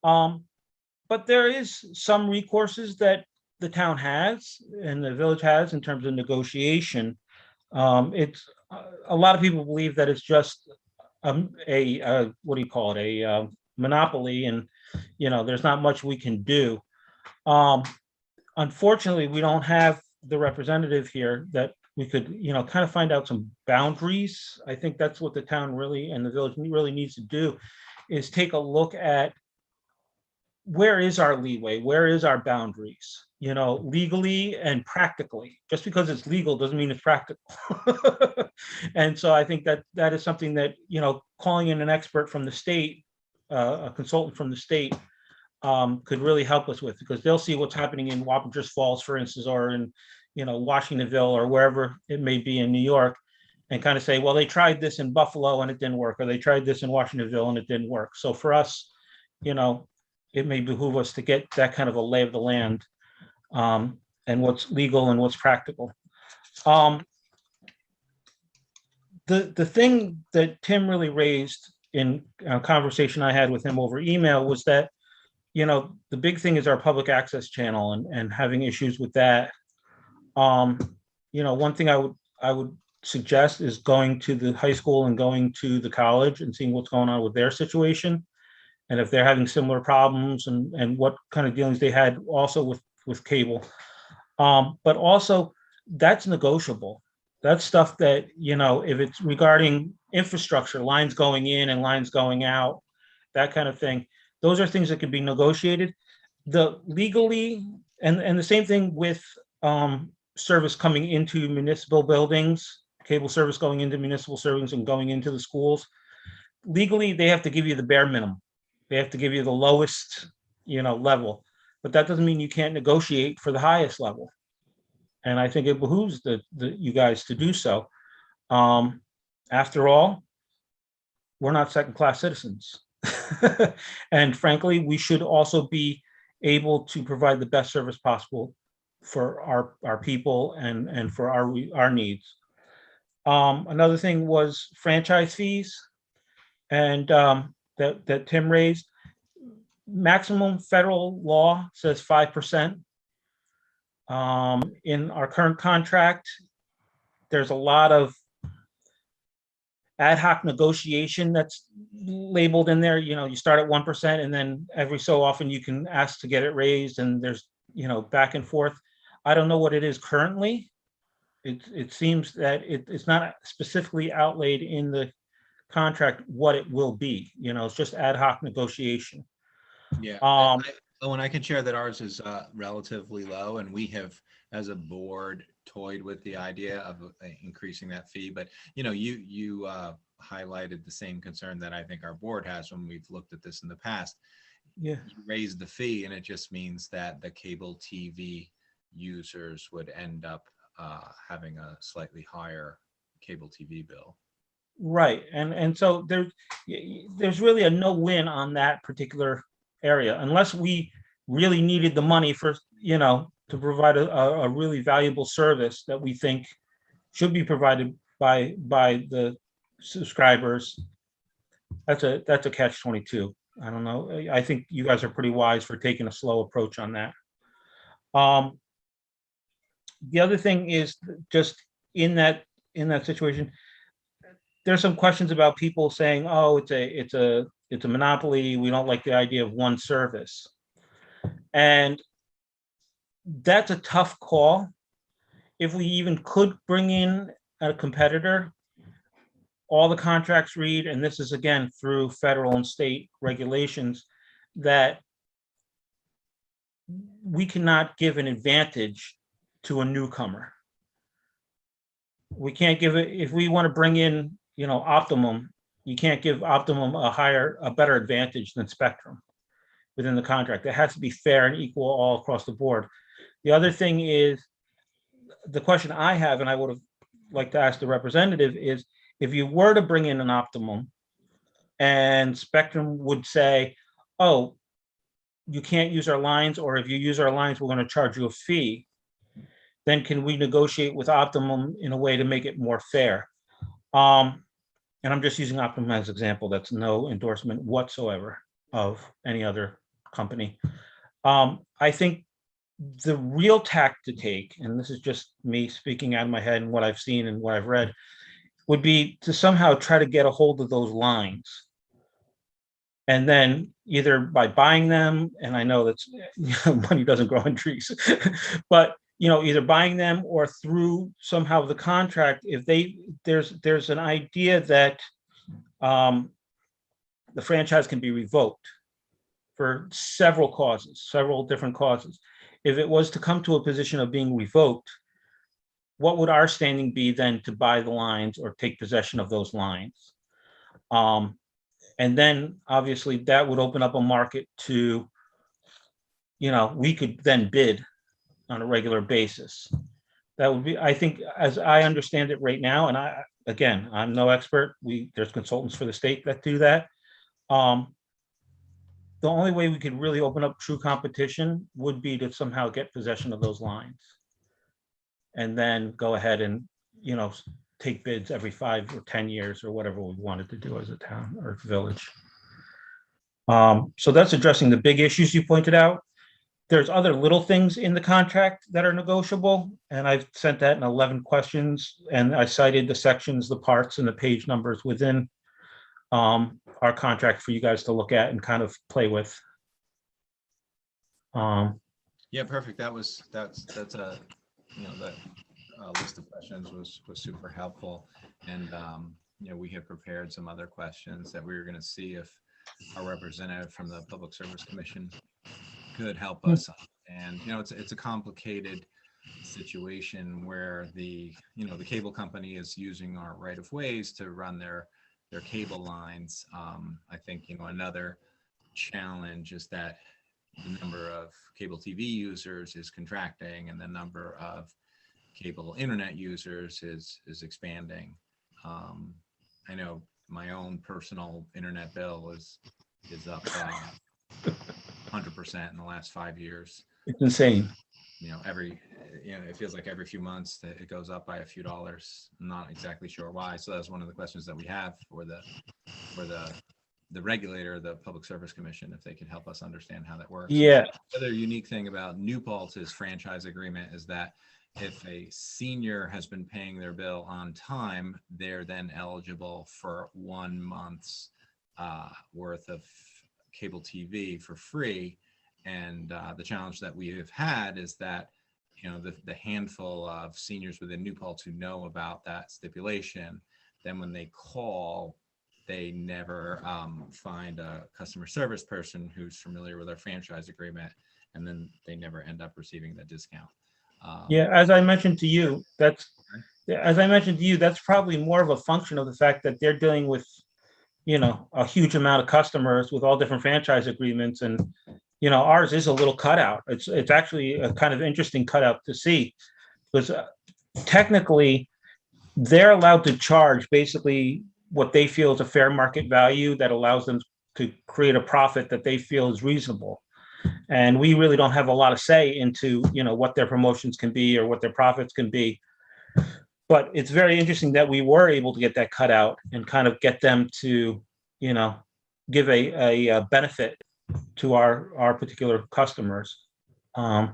But there is some recourses that the town has and the village has in terms of negotiation. It's a lot of people believe that it's just a what do you call it, a monopoly, and there's not much we can do. Unfortunately, we don't have the representative here that we could kind of find out some boundaries. I think that's what the town really and the village really needs to do, is take a look at where is our leeway, where is our boundaries, legally and practically. Just because it's legal doesn't mean it's practical. And so I think that is something that, calling in an expert from the state, a consultant from the state, could really help us with, because they'll see what's happening in Wappingers Falls, for instance, or in, Washingtonville, or wherever it may be in New York, and kind of say, well, they tried this in Buffalo and it didn't work, or they tried this in Washingtonville and it didn't work. So for us, it may behoove us to get that kind of a lay of the land, and what's legal and what's practical. The thing that Tim really raised in a conversation I had with him over email was that, the big thing is our public access channel and having issues with that. One thing I would suggest is going to the high school and going to the college and seeing what's going on with their situation, and if they're having similar problems, and what kind of dealings they had also with cable. But also, that's negotiable. That's stuff that, if it's regarding infrastructure, lines going in and lines going out, that kind of thing, those are things that can be negotiated. The legally, and the same thing with service coming into municipal buildings, cable service going into municipal service and going into the schools. Legally, they have to give you the bare minimum. They have to give you the lowest, level, but that doesn't mean you can't negotiate for the highest level. And I think it behooves you guys to do so. After all, we're not second-class citizens. And frankly, we should also be able to provide the best service possible for our people and for our needs. Another thing was franchise fees, and that Tim raised. Maximum federal law says 5%. In our current contract, there's a lot of ad hoc negotiation that's labeled in there. You start at 1%, and then every so often you can ask to get it raised, and there's back and forth. I don't know what it is currently. It seems that it's not specifically outlaid in the contract what it will be. It's just ad hoc negotiation. Yeah. Owen, I can share that ours is relatively low, and we have, as a board, toyed with the idea of increasing that fee. But you highlighted the same concern that I think our board has when we've looked at this in the past. Yeah. You raise the fee, and it just means that the cable TV users would end up having a slightly higher cable TV bill. Right, and so there's really a no-win on that particular area, unless we really needed the money for to provide a really valuable service that we think should be provided by the subscribers. That's a catch-22. I don't know. I think you guys are pretty wise for taking a slow approach on that. The other thing is just in that situation, there's some questions about people saying, "Oh, it's a monopoly. We don't like the idea of one service," and that's a tough call. If we even could bring in a competitor, all the contracts read, and this is again through federal and state regulations, that we cannot give an advantage to a newcomer. We can't give it, if we want to bring in, Optimum, you can't give Optimum a better advantage than Spectrum within the contract. It has to be fair and equal all across the board. The other thing is, the question I have, and I would have liked to ask the representative, is if you were to bring in an Optimum and Spectrum would say, "Oh, you can't use our lines, or if you use our lines, we're going to charge you a fee," then can we negotiate with Optimum in a way to make it more fair? And I'm just using Optimum as an example. That's no endorsement whatsoever of any other company. I think the real tack to take, and this is just me speaking out of my head and what I've seen and what I've read, would be to somehow try to get a hold of those lines. And then either by buying them, and I know that's money doesn't grow on trees, but either buying them or through somehow the contract, if there's an idea that the franchise can be revoked for several different causes. If it was to come to a position of being revoked, what would our standing be then to buy the lines or take possession of those lines? And then obviously that would open up a market to, we could then bid on a regular basis. That would be, I think, as I understand it right now, and I'm no expert. There's consultants for the state that do that. The only way we could really open up true competition would be to somehow get possession of those lines, and then go ahead and take bids every 5 or 10 years or whatever we wanted to do as a town or village. So that's addressing the big issues you pointed out. There's other little things in the contract that are negotiable, and I've sent that in 11 questions, and I cited the sections, the parts, and the page numbers within our contract for you guys to look at and kind of play with. Yeah, perfect. That's a that list of questions was super helpful, and we had prepared some other questions that we were going to see if our representative from the Public Service Commission could help us. And, it's a complicated situation where the cable company is using our right of ways to run their cable lines. I think, another challenge is that the number of cable TV users is contracting and the number of cable internet users is expanding. I know my own personal internet bill is up 100% in the last 5 years. It's insane. It feels like every few months that it goes up by a few dollars. I'm not exactly sure why. So that's one of the questions that we have for the regulator, the Public Service Commission, if they could help us understand how that works. Yeah. The other unique thing about New Paltz's franchise agreement is that if a senior has been paying their bill on time, they're then eligible for 1 month's worth of cable TV for free. And the challenge that we have had is that, the handful of seniors within New Paltz who know about that stipulation, then when they call, they never find a customer service person who's familiar with our franchise agreement, and then they never end up receiving the discount. Yeah, as I mentioned to you, that's probably more of a function of the fact that they're dealing with, a huge amount of customers with all different franchise agreements, and ours is a little cutout. It's actually a kind of interesting cutout to see, because technically they're allowed to charge basically what they feel is a fair market value that allows them to create a profit that they feel is reasonable. And we really don't have a lot of say into, what their promotions can be or what their profits can be. But it's very interesting that we were able to get that cut out and kind of get them to, give a benefit to our particular customers. My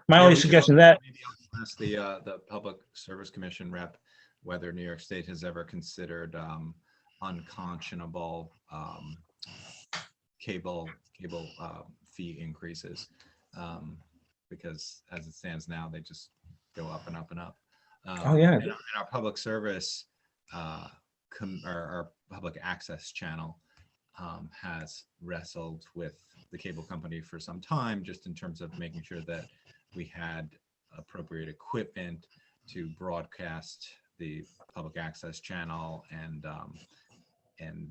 only suggestion that maybe I'll ask the Public Service Commission rep whether New York State has ever considered unconscionable cable fee increases, because as it stands now, they just go up and up and up. Oh yeah. And our public service, our public access channel has wrestled with the cable company for some time, just in terms of making sure that we had appropriate equipment to broadcast the public access channel, and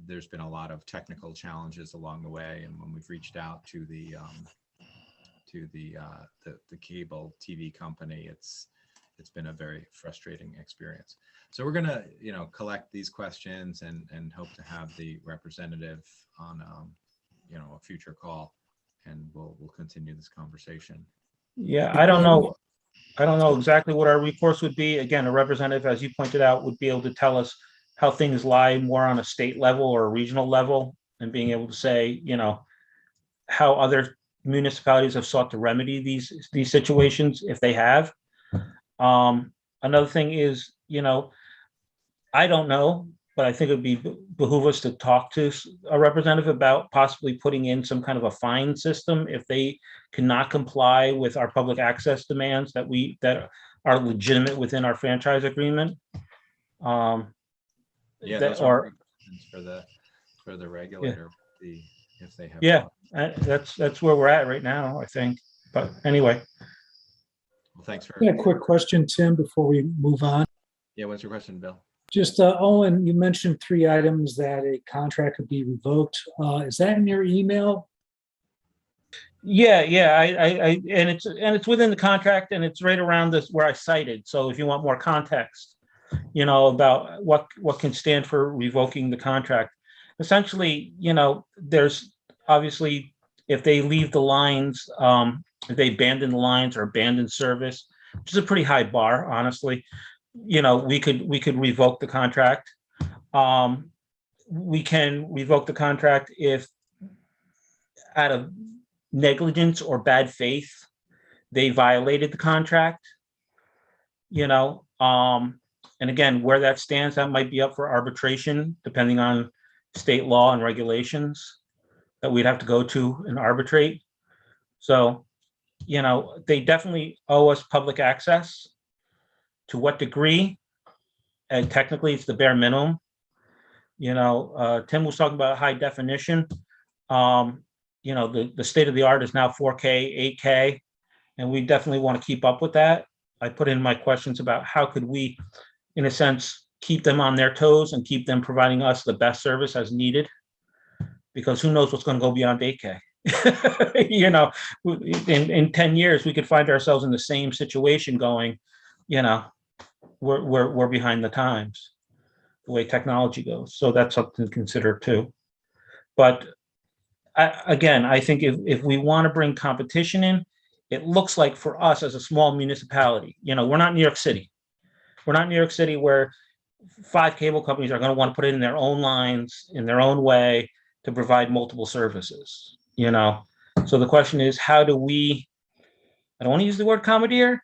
there's been a lot of technical challenges along the way. And when we've reached out to the cable TV company, it's been a very frustrating experience. So we're gonna, collect these questions and hope to have the representative on, a future call, and we'll continue this conversation. Yeah, I don't know exactly what our recourse would be. Again, a representative, as you pointed out, would be able to tell us how things lie more on a state level or a regional level, and being able to say, how other municipalities have sought to remedy these situations if they have. Another thing is, I don't know, but I think it would behoove us to talk to a representative about possibly putting in some kind of a fine system if they cannot comply with our public access demands that are legitimate within our franchise agreement. Yeah, those are questions for the regulator, if they have. Yeah, that's where we're at right now, I think. But anyway. Well, thanks for. A quick question, Tim, before we move on. Yeah, what's your question, Bill? Just Owen, you mentioned 3 items that a contract could be revoked. Is that in your email? Yeah, I and it's within the contract, and it's right around this where I cited. So if you want more context, about what can stand for revoking the contract, essentially, there's obviously, if they leave the lines, if they abandon the lines or abandon service, which is a pretty high bar, honestly, we could revoke the contract. We can revoke the contract if, out of negligence or bad faith, they violated the contract. And again, where that stands, that might be up for arbitration, depending on state law and regulations that we'd have to go to and arbitrate. So, they definitely owe us public access. To what degree? And technically, it's the bare minimum. Tim was talking about high definition. You know, the state of the art is now 4K, 8K, and we definitely want to keep up with that. I put in my questions about how could we, in a sense, keep them on their toes and keep them providing us the best service as needed, because who knows what's going to go beyond 8K. You know, in 10 years, we could find ourselves in the same situation going, you know, we're behind the times, the way technology goes. So that's something to consider too. But again, I think if we want to bring competition in, it looks like for us as a small municipality, you know, we're not New York City. We're not New York City where 5 cable companies are going to want to put it in their own lines, in their own way to provide multiple services, you know? So the question is, how do we, I don't want to use the word commandeer,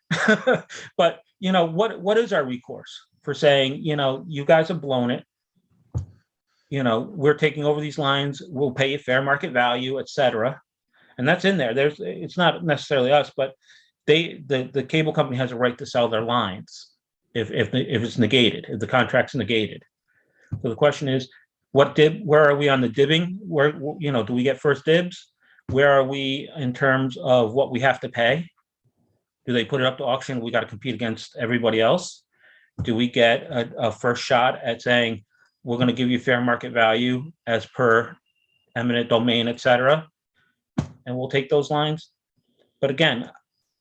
but, you know, what is our recourse for saying, you know, you guys have blown it. You know, we're taking over these lines, we'll pay you fair market value, et cetera. And that's in there. It's not necessarily us, but the cable company has a right to sell their lines if it's negated, if the contract's negated. So the question is, where are we on the dibbing? Where, you know, do we get first dibs? Where are we in terms of what we have to pay? Do they put it up to auction? We got to compete against everybody else. Do we get a first shot at saying, we're going to give you fair market value as per eminent domain, et cetera, and we'll take those lines? But again,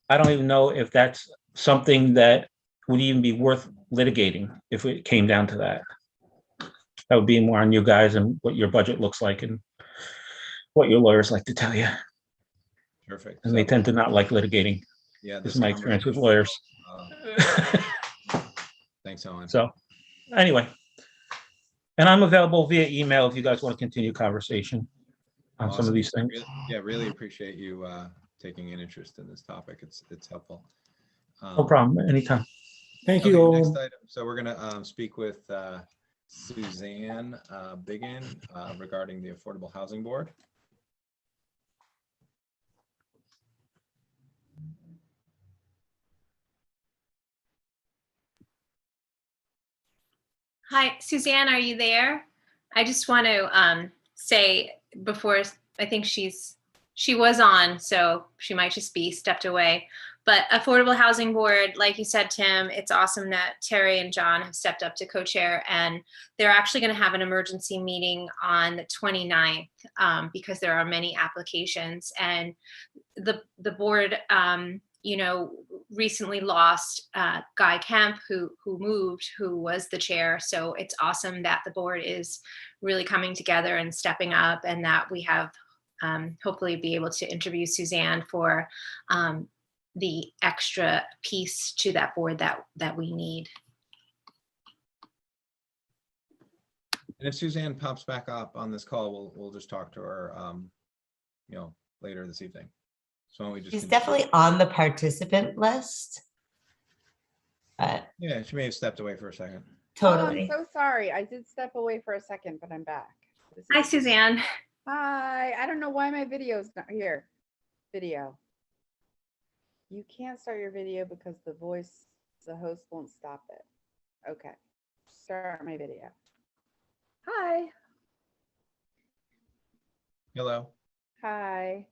I don't even know if that's something that would even be worth litigating if it came down to that. That would be more on you guys and what your budget looks like and what your lawyers like to tell you. Perfect. And they tend to not like litigating. Yeah, this is my experience with conversation, lawyers. Thanks, Owen. So anyway, and I'm available via email if you guys want to continue conversation on some of Awesome. these things. Really appreciate you taking an interest in this topic. It's helpful. No problem. Anytime. Thank you. Okay, next item. So we're going to speak with Suzanne Biggin regarding the Affordable Housing Board. Hi, Suzanne, are you there? I just want to say before, I think she was on, so she might just be stepped away. But Affordable Housing Board, like you said, Tim, it's awesome that Terry and John have stepped up to co-chair, and they're actually going to have an emergency meeting on the 29th because there are many applications, and the board, you know, recently lost Guy Kemp, who moved, who was the chair. So it's awesome that the board is really coming together and stepping up, and that we have hopefully be able to interview Suzanne for the extra piece to that board that we need. And if Suzanne pops back up on this call, we'll just talk to her, you know, later this evening. So why don't we just She's continue? definitely on the participant list. But Yeah, she may have stepped away for a second. totally. Oh, I'm so sorry. I did step away for a second, but I'm back. Hi, Suzanne. Hi. I don't know why my video's not here. Video. You can't start your video because the host won't stop it. Okay. Start my video. Hi. Hello. Hi.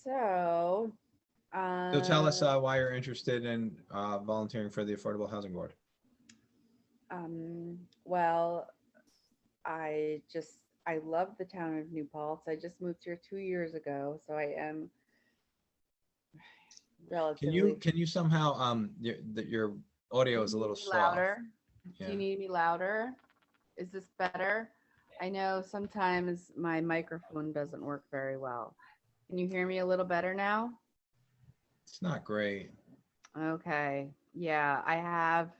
So Tell us why you're interested in volunteering for the Affordable Housing Board. Well, I love the town of New Paltz. I just moved here 2 years ago, so I am relatively. Can you somehow your audio is a little soft. Louder? Yeah. Do you need me louder? Is this better? I know sometimes my microphone doesn't work very well. Can you hear me a little better now? It's not great. Okay. Yeah, I have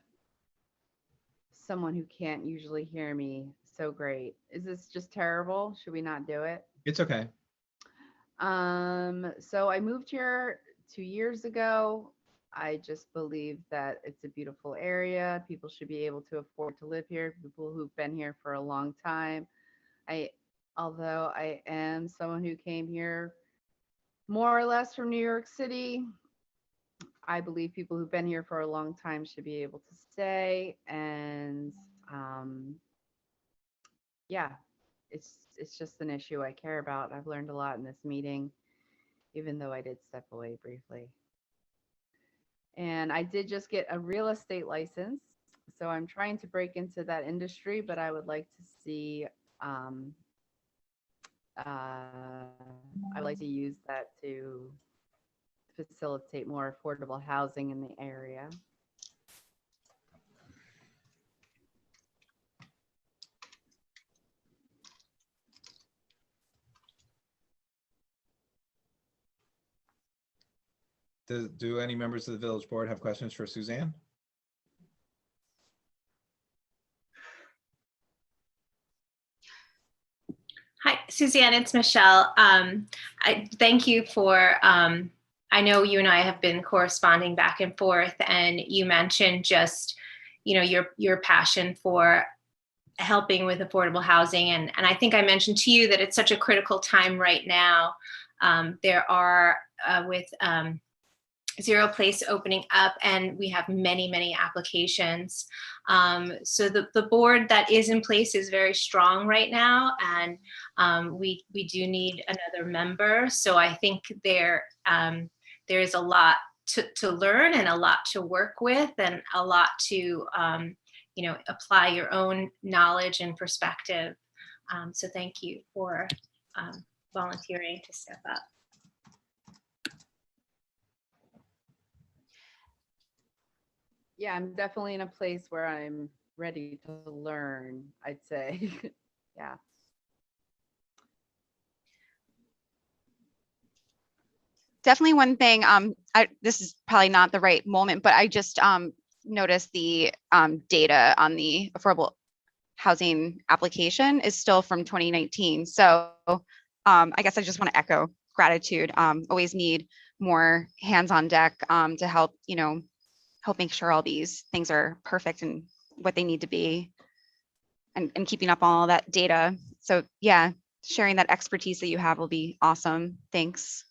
someone who can't usually hear me so great. Is this just terrible? Should we not do it? It's okay. So I moved here 2 years ago. I just believe that it's a beautiful area. People should be able to afford to live here. People who've been here for a long time. Although I am someone who came here more or less from New York City, I believe people who've been here for a long time should be able to stay. And yeah, it's just an issue I care about. I've learned a lot in this meeting, even though I did step away briefly. And I did just get a real estate license, so I'm trying to break into that industry, but I would like to see, I would like to use that to facilitate more affordable housing in the area. Do any members of the village board have questions for Suzanne? Hi, Suzanne, it's Michelle. I thank you for, I know you and I have been corresponding back and forth, and you mentioned just, your passion for helping with affordable housing. And I think I mentioned to you that it's such a critical time right now. There are, with Zero Place opening up, and we have many, many applications. So the board that is in place is very strong right now, and we do need another member. So I think there is a lot to learn and a lot to work with, and a lot to apply your own knowledge and perspective. So thank you for volunteering to step up. Yeah, I'm definitely in a place where I'm ready to learn, I'd say. Yeah. Definitely one thing, this is probably not the right moment, but I just noticed the data on the affordable housing application is still from 2019. So I guess I just want to echo gratitude. Always need more hands on deck to help, help make sure all these things are perfect and what they need to be, and keeping up on all that data. So yeah, sharing that expertise that you have will be awesome. Thanks.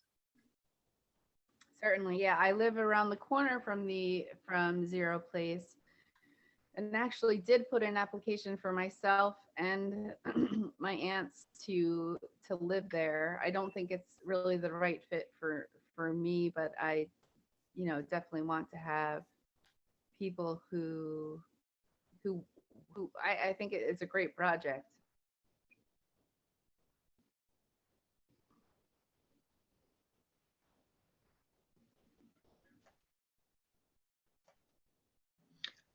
Certainly, yeah. I live around the corner from Zero Place, and actually did put an application for myself and my aunts to live there. I don't think it's really the right fit for me, but I, definitely want to have people who I think it's a great project.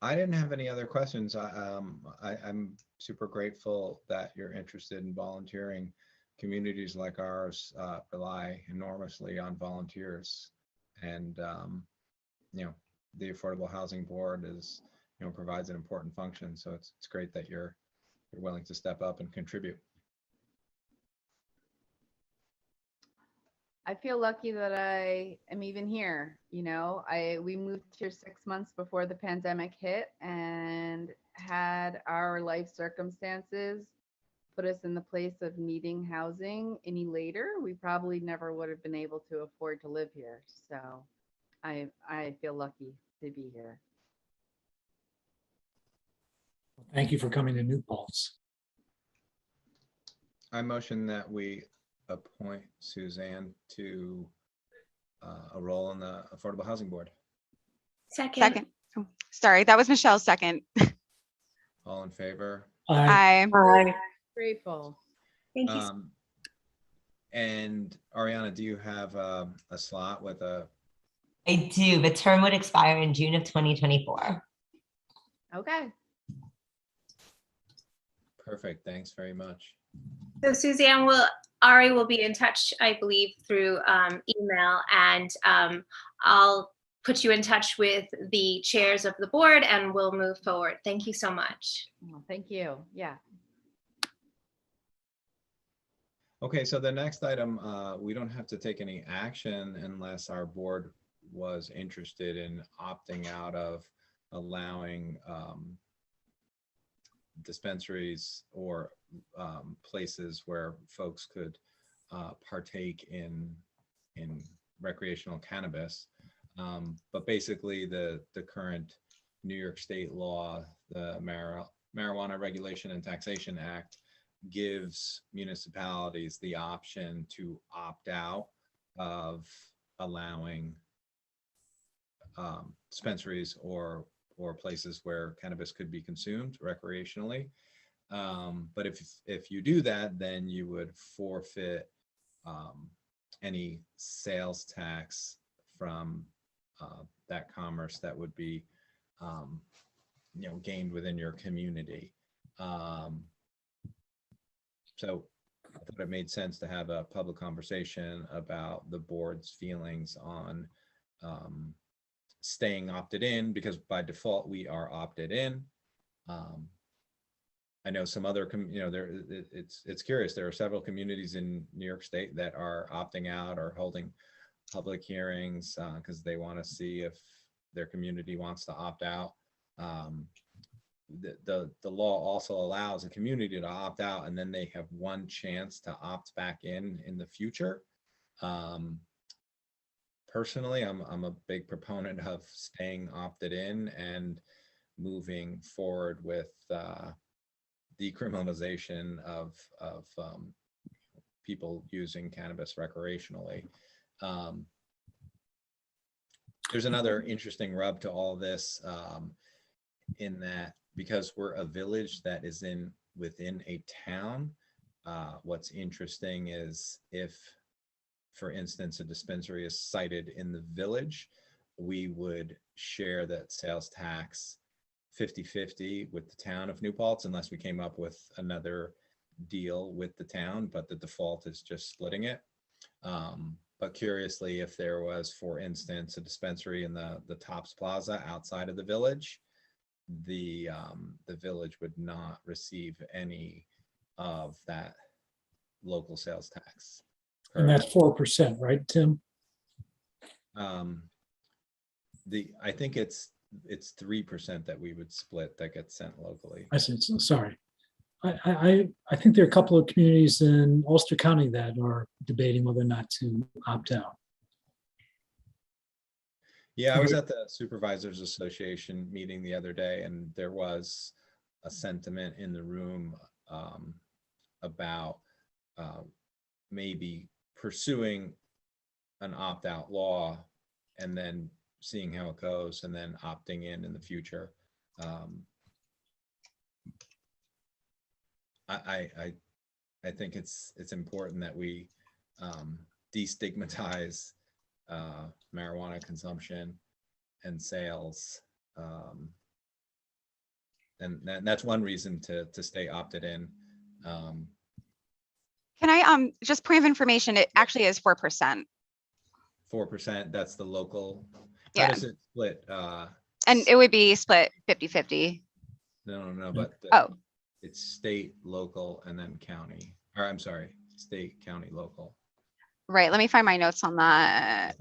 I didn't have any other questions. I'm super grateful that you're interested in volunteering. Communities like ours rely enormously on volunteers, and the Affordable Housing Board is, provides an important function. So it's great that you're willing to step up and contribute. I feel lucky that I am even here. We moved here 6 months before the pandemic hit, and had our life circumstances put us in the place of needing housing any later, we probably never would have been able to afford to live here. So I feel lucky to be here. Thank you for coming to New Paltz. I motion that we appoint Suzanne to a role on the Affordable Housing Board. Second. Oh, sorry, that was Michelle's second. All in favor? Aye. Aye. Grateful. Thank you. And Ariana, do you have a slot with a? I do. The term would expire in June of 2024. Okay. Perfect. Thanks very much. So Suzanne, Ari will be in touch, I believe, through email, and I'll put you in touch with the chairs of the board, and we'll move forward. Thank you so much. Well, thank you. Yeah. Okay, so the next item, we don't have to take any action unless our board was interested in opting out of allowing dispensaries or places where folks could partake in recreational cannabis. But basically the current New York State law, the Marijuana Regulation and Taxation Act, gives municipalities the option to opt out of allowing dispensaries or places where cannabis could be consumed recreationally. But if you do that, then you would forfeit any sales tax from that commerce that would be gained within your community. So I thought it made sense to have a public conversation about the board's feelings on staying opted in, because by default we are opted in. I know some other, it's curious. There are several communities in New York State that are opting out or holding public hearings because they want to see if their community wants to opt out. The law also allows a community to opt out, and then they have one chance to opt back in the future. Personally, I'm a big proponent of staying opted in and moving forward with decriminalization of people using cannabis recreationally. There's another interesting rub to all this, in that because we're a village that is within a town, what's interesting is if, for instance, a dispensary is sited in the village, we would share that sales tax 50-50 with the town of New Paltz, unless we came up with another deal with the town, but the default is just splitting it. But curiously, if there was, for instance, a dispensary in the Tops Plaza outside of the village, the village would not receive any of that local sales tax. And that's 4%, right, Tim? I think it's 3% that we would split that gets sent locally. I said, so sorry. I think there are a couple of communities in Ulster County that are debating whether or not to opt out. Yeah, I was at the Supervisors Association meeting the other day, and there was a sentiment in the room about maybe pursuing an opt-out law and then seeing how it goes and then opting in the future. I think it's important that we destigmatize marijuana consumption and sales, and that's one reason to stay opted in. Can I just point of information? It actually is 4%. 4%. That's the local. Yeah. How does it split? And it would be split 50-50. No, but it's state, local, and then county. Or I'm sorry, state, county, local. Right. Let me find my notes on that.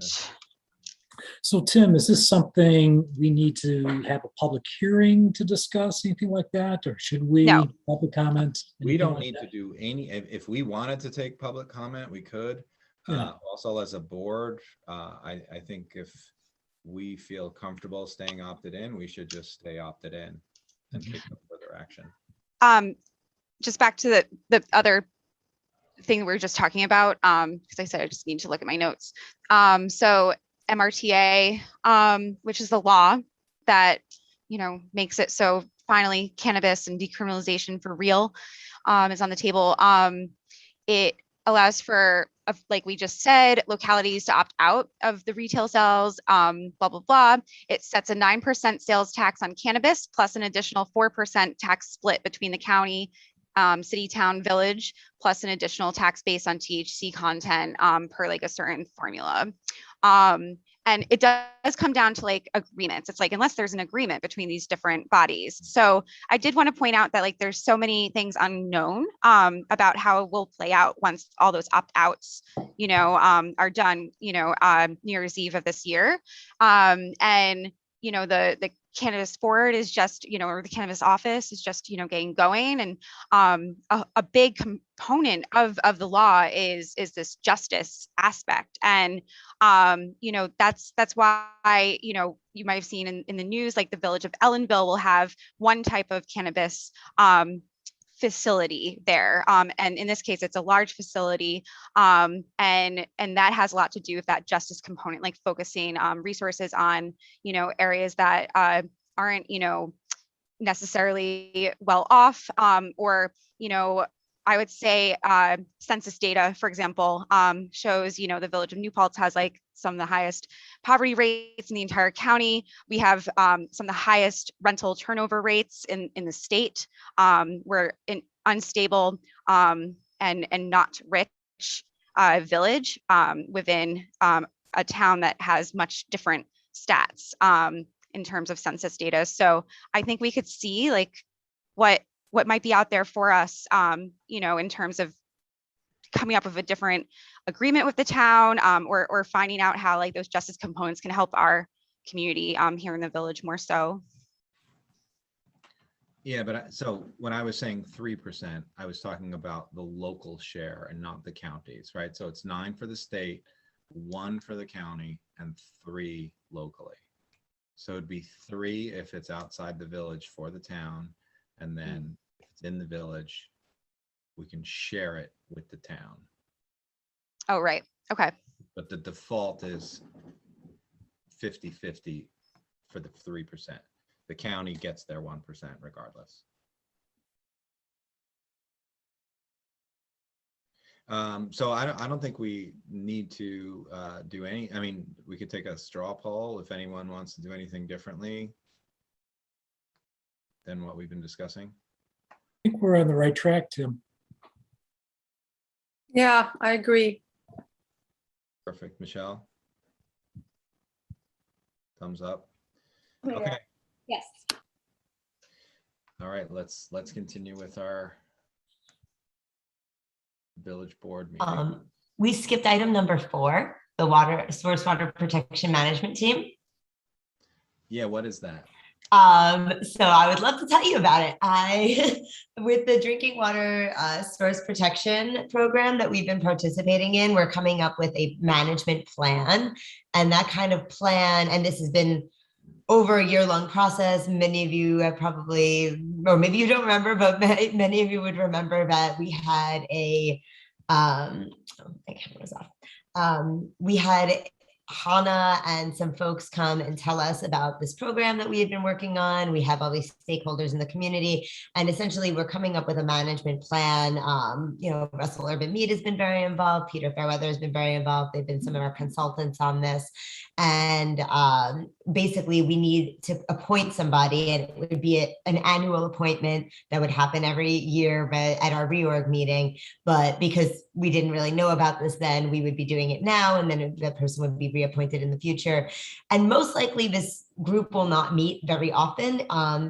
So Tim, is this something we need to have a public hearing to discuss, anything like that? Or should we public comment? We don't need to do any, if we wanted to take public comment, we could. Yeah. Also as a board, I think if we feel comfortable staying opted in, we should just stay opted in and take no further action. Just back to the other thing we were just talking about, because I said I just need to look at my notes. So MRTA, which is the law that, makes it so finally cannabis and decriminalization for real is on the table. It allows for, like we just said, localities to opt out of the retail sales, blah, blah, blah. It sets a 9% sales tax on cannabis plus an additional 4% tax split between the county, city, town, village, plus an additional tax base on THC content per like a certain formula. And it does come down to like agreements. It's like, unless there's an agreement between these different bodies. So I did want to point out that like, there's so many things unknown about how it will play out once all those opt-outs, are done, New Year's Eve of this year. And, the cannabis board is just, or the cannabis office is just, getting going. And a big component of the law is this justice aspect. And, that's why, you might have seen in the news, like the village of Ellenville will have one type of cannabis facility there. And in this case, it's a large facility. And that has a lot to do with that justice component, like focusing resources on, areas that aren't, necessarily well off, or, I would say census data, for example, shows, the village of New Paltz has like some of the highest poverty rates in the entire county. We have some of the highest rental turnover rates in the state. We're an unstable and not rich village within a town that has much different stats in terms of census data. So I think we could see like what might be out there for us, in terms of coming up with a different agreement with the town, or finding out how like those justice components can help our community here in the village more so. Yeah, but so when I was saying 3%, I was talking about the local share and not the counties, right? So it's 9 for the state, 1 for the county, and 3 locally. So it'd be 3 if it's outside the village for the town, and then if it's in the village, we can share it with the town. Oh, right. Okay. But the default is 50-50 for the 3%. The county gets their 1% regardless. So I don't think we need to do any, I mean, we could take a straw poll if anyone wants to do anything differently than what we've been discussing. I think we're on the right track, Tim. Yeah, I agree. Perfect. Michelle? Thumbs up. Okay. Yes. All right, let's continue with our village board meeting. We skipped item number 4, the source water protection management team. Yeah, what is that? So I would love to tell you about it. With the drinking water source protection program that we've been participating in, we're coming up with a management plan, and that kind of plan, and this has been over a year-long process. Many of you have probably, or maybe you don't remember, but many of you would remember that we had a, my camera's off. We had Hannah and some folks come and tell us about this program that we had been working on. We have all these stakeholders in the community, and essentially we're coming up with a management plan. Russell Urban Mead has been very involved. Peter Fairweather has been very involved. They've been some of our consultants on this. And basically we need to appoint somebody, and it would be an annual appointment that would happen every year at our reorg meeting. But because we didn't really know about this then, we would be doing it now, and then that person would be reappointed in the future. And most likely this group will not meet very often.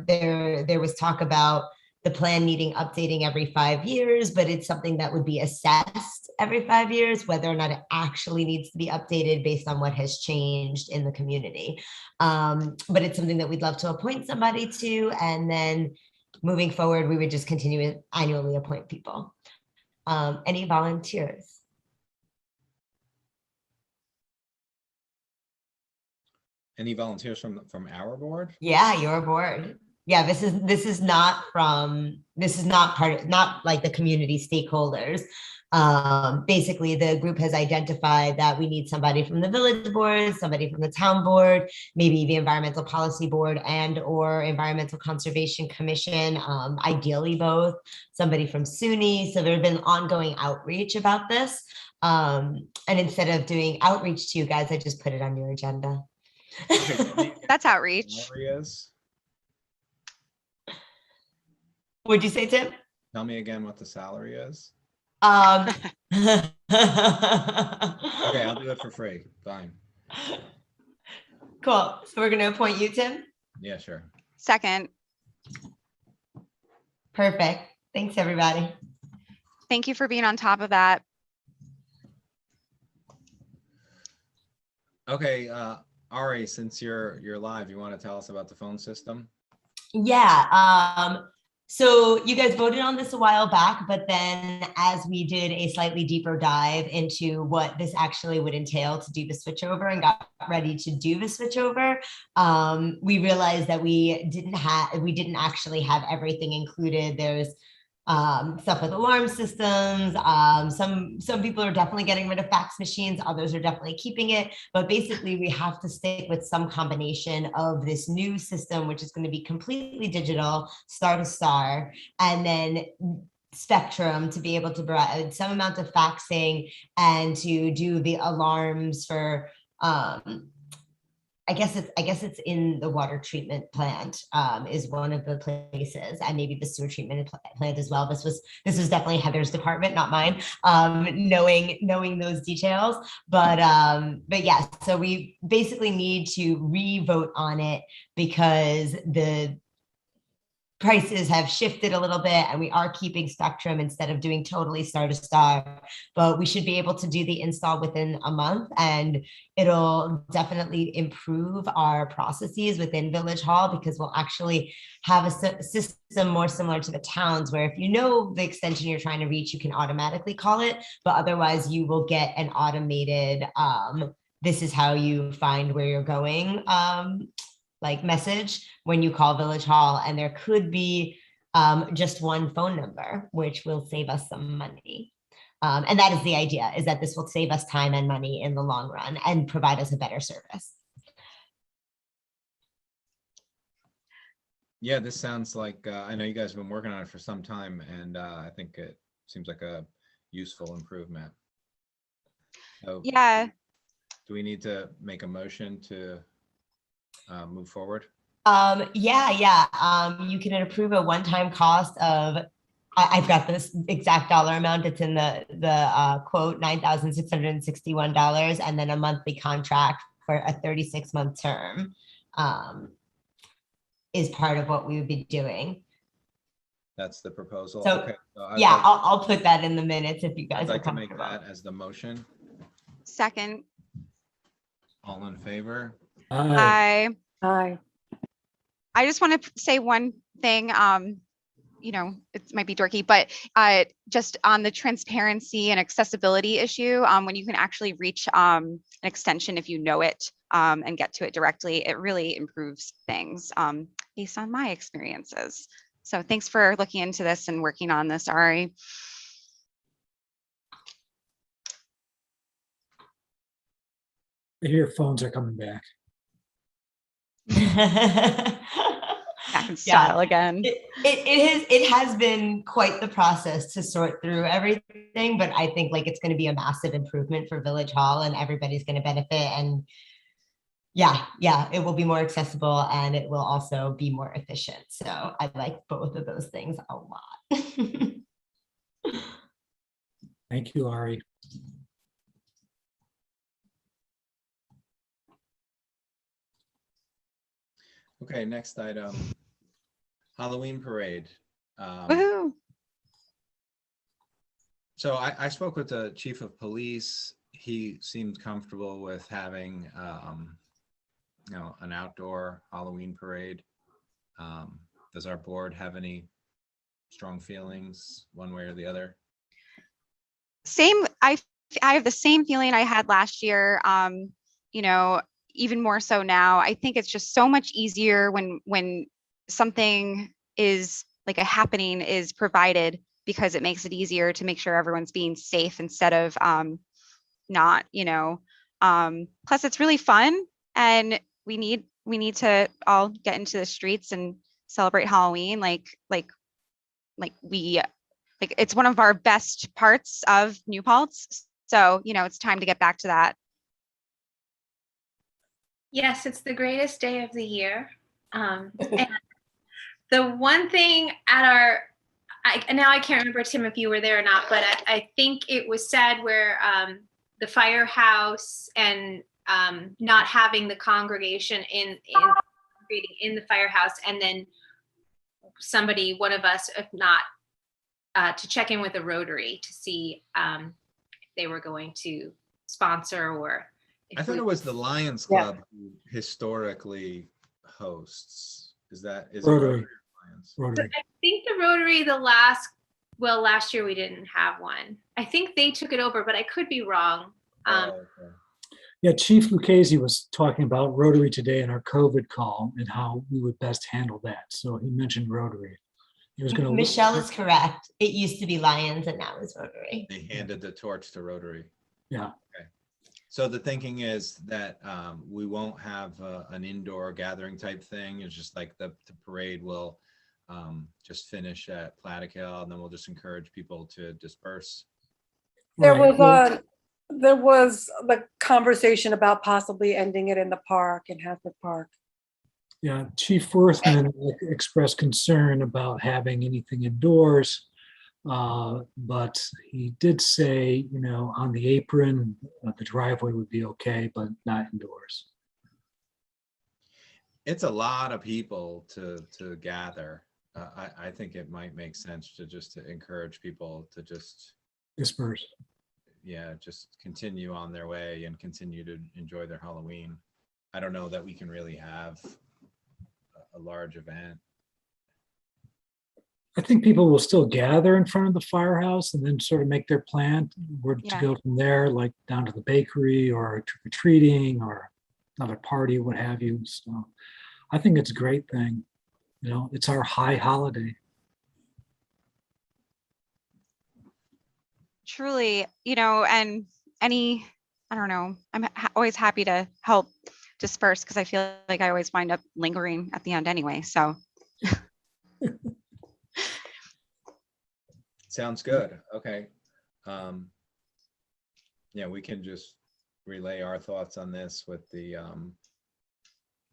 There was talk about the plan needing updating every 5 years, but it's something that would be assessed every 5 years, whether or not it actually needs to be updated based on what has changed in the community. But it's something that we'd love to appoint somebody to, and then moving forward, we would just continue to annually appoint people. Any volunteers? Any volunteers from our board? Yeah, your board. Yeah, this is not like the community stakeholders. Basically, the group has identified that we need somebody from the village board, somebody from the town board, maybe the environmental policy board and or environmental conservation commission, ideally both, somebody from SUNY. So there have been ongoing outreach about this. And instead of doing outreach to you guys, I just put it on your agenda. That's outreach. What'd you say, Tim? Tell me again what the salary is. Okay, I'll do it for free. Fine. Cool. So we're going to appoint you, Tim? Yeah, sure. Second. Perfect. Thanks, everybody. Thank you for being on top of that. Okay, Ari, since you're live, you want to tell us about the phone system? Yeah. So you guys voted on this a while back, but then as we did a slightly deeper dive into what this actually would entail to do the switchover and got ready to do the switchover, we realized that we didn't actually have everything included. There's stuff with alarm systems. Some people are definitely getting rid of fax machines. Others are definitely keeping it. But basically, we have to stick with some combination of this new system, which is going to be completely digital, star to star, and then spectrum to be able to provide some amount of faxing and to do the alarms for I guess it's in the water treatment plant is one of the places, and maybe the sewer treatment plant as well. This was definitely Heather's department, not mine. Knowing those details, but yeah. So we basically need to re-vote on it because the prices have shifted a little bit, and we are keeping spectrum instead of doing totally star to star, but we should be able to do the install within a month, and it'll definitely improve our processes within Village Hall because we'll actually have a system more similar to the towns where if you know the extension you're trying to reach, you can automatically call it, but otherwise you will get an automated this is how you find where you're going like message when you call Village Hall, and there could be just one phone number, which will save us some money. And that is the idea, is that this will save us time and money in the long run and provide us a better service. Yeah, this sounds like, I know you guys have been working on it for some time, and I think it seems like a useful improvement. So, Yeah. do we need to make a motion to move forward? Yeah. You can approve a one-time cost of, I've got this exact dollar amount. It's in the quote, $9,661, and then a monthly contract for a 36-month term is part of what we would be doing. That's the proposal. So, okay. So yeah, I'll put that in the minutes if you guys I'd like are to make comfortable. that as the motion. Second. All in favor? Aye. Aye. I just want to say one thing. You know, it might be dorky, but just on the transparency and accessibility issue, when you can actually reach an extension if you know it and get to it directly, it really improves things based on my experiences. So thanks for looking into this and working on this, Ari. I hear phones are coming back. Back in style again. It has been quite the process to sort through everything, but I think like it's going to be a massive improvement for Village Hall, and everybody's going to benefit. And yeah, it will be more accessible, and it will also be more efficient. So I like both of those things a lot. Thank you, Ari. Okay, next item, Halloween parade. Woohoo! So I spoke with the chief of police. He seemed comfortable with having, an outdoor Halloween parade. Does our board have any strong feelings one way or the other? Same. I have the same feeling I had last year. Even more so now. I think it's just so much easier when something is like a happening is provided, because it makes it easier to make sure everyone's being safe instead of not, plus it's really fun, and we need to all get into the streets and celebrate Halloween it's one of our best parts of New Paltz. So, it's time to get back to that. Yes, it's the greatest day of the year. And the one thing at now I can't remember, Tim, if you were there or not, but I think it was said where the firehouse and not having the congregation in the firehouse, and then one of us, if not, to check in with the Rotary to see if they were going to sponsor or. I thought it was the Lions Club who historically hosts. Is Rotary? Rotary. I think the Rotary last year we didn't have one. I think they took it over, but I could be wrong. Okay. Yeah, Chief Lucchese was talking about Rotary today in our COVID call and how we would best handle that. So he mentioned Rotary. He was going to. Michelle is correct. It used to be Lions and now it's Rotary. They handed the torch to Rotary. Yeah. Okay. So the thinking is that we won't have an indoor gathering type thing. It's just like the parade will just finish at Plattekill, and then we'll just encourage people to disperse. There Right. was the conversation about possibly ending it in the park, in Hasbrook Park. Yeah, Chief Worthman expressed concern about having anything indoors, but he did say, on the apron, the driveway would be okay, but not indoors. It's a lot of people to gather. I think it might make sense to encourage people to just disperse. Yeah, just continue on their way and continue to enjoy their Halloween. I don't know that we can really have a large event. I think people will still gather in front of the firehouse and then sort of make their plan where to go from there, like down to the bakery or trick-or-treating or another party, what have you. So I think it's a great thing. It's our high holiday. Truly, and I don't know, I'm always happy to help disperse because I feel like I always wind up lingering at the end anyway. So. Sounds good. Okay. Yeah, we can just relay our thoughts on this with the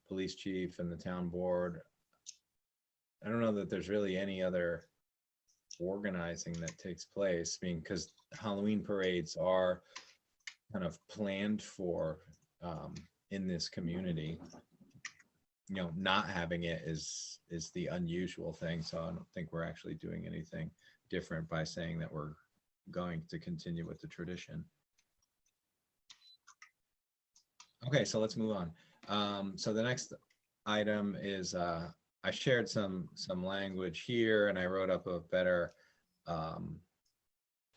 police chief and the town board. I don't know that there's really any other organizing that takes place. I mean, because Halloween parades are kind of planned for in this community. Not having it is the unusual thing. So I don't think we're actually doing anything different by saying that we're going to continue with the tradition. Okay, so let's move on. So the next item is I shared some language here, and I wrote up a better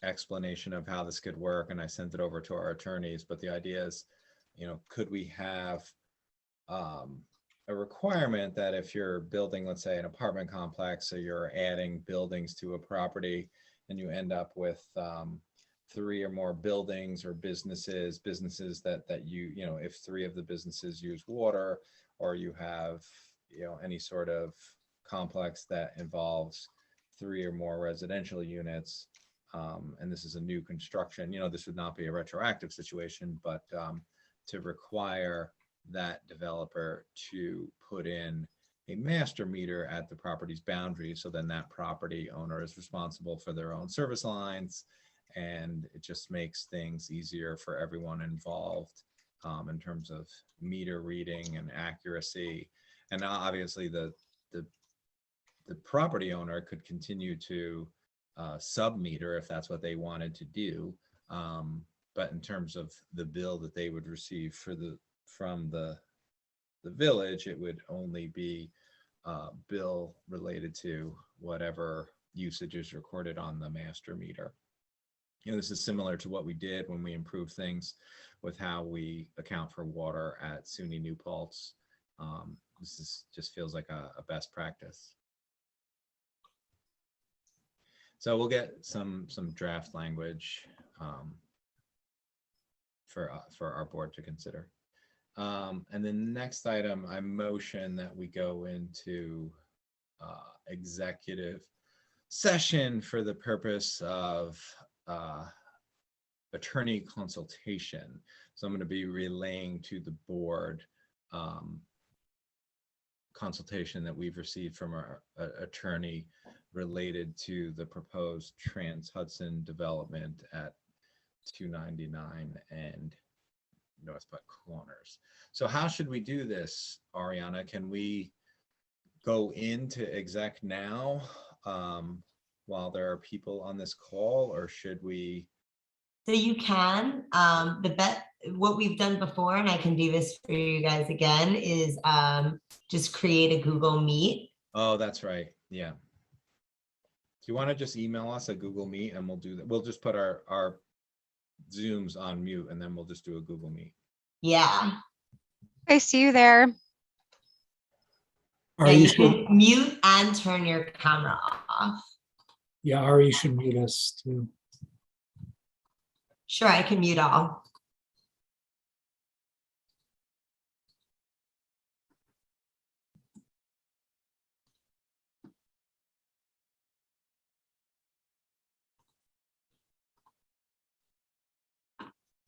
explanation of how this could work, and I sent it over to our attorneys. But the idea is, could we have a requirement that if you're building, let's say, an apartment complex, so you're adding buildings to a property, and you end up with 3 or more buildings or businesses that if 3 of the businesses use water, or you have any sort of complex that involves 3 or more residential units, and this is a new construction, this would not be a retroactive situation, but to require that developer to put in a master meter at the property's boundary, so then that property owner is responsible for their own service lines, and it just makes things easier for everyone involved in terms of meter reading and accuracy. And obviously the property owner could continue to sub-meter if that's what they wanted to do, but in terms of the bill that they would receive from the village, it would only be bill related to whatever usage is recorded on the master meter. This is similar to what we did when we improved things with how we account for water at SUNY New Paltz. This just feels like a best practice. So we'll get some draft language for our board to consider. And the next item, I motion that we go into executive session for the purpose of attorney consultation. So I'm going to be relaying to the board consultation that we've received from our attorney related to the proposed Trans-Hudson development at 299 and North Buck Corners. So how should we do this, Ariana? Can we go into exec now while there are people on this call, or should we? So you can, what we've done before, and I can do this for you guys again, is just create a Google Meet. Oh, that's right. Yeah. Do you want to just email us a Google Meet and we'll do that? We'll just put our Zooms on mute and then we'll just do a Google Meet. Yeah. I see you there. Ari, you should, can mute and turn your camera off. yeah, Ari should mute us too. Sure, I can mute all.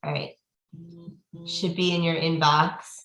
All right, should be in your inbox.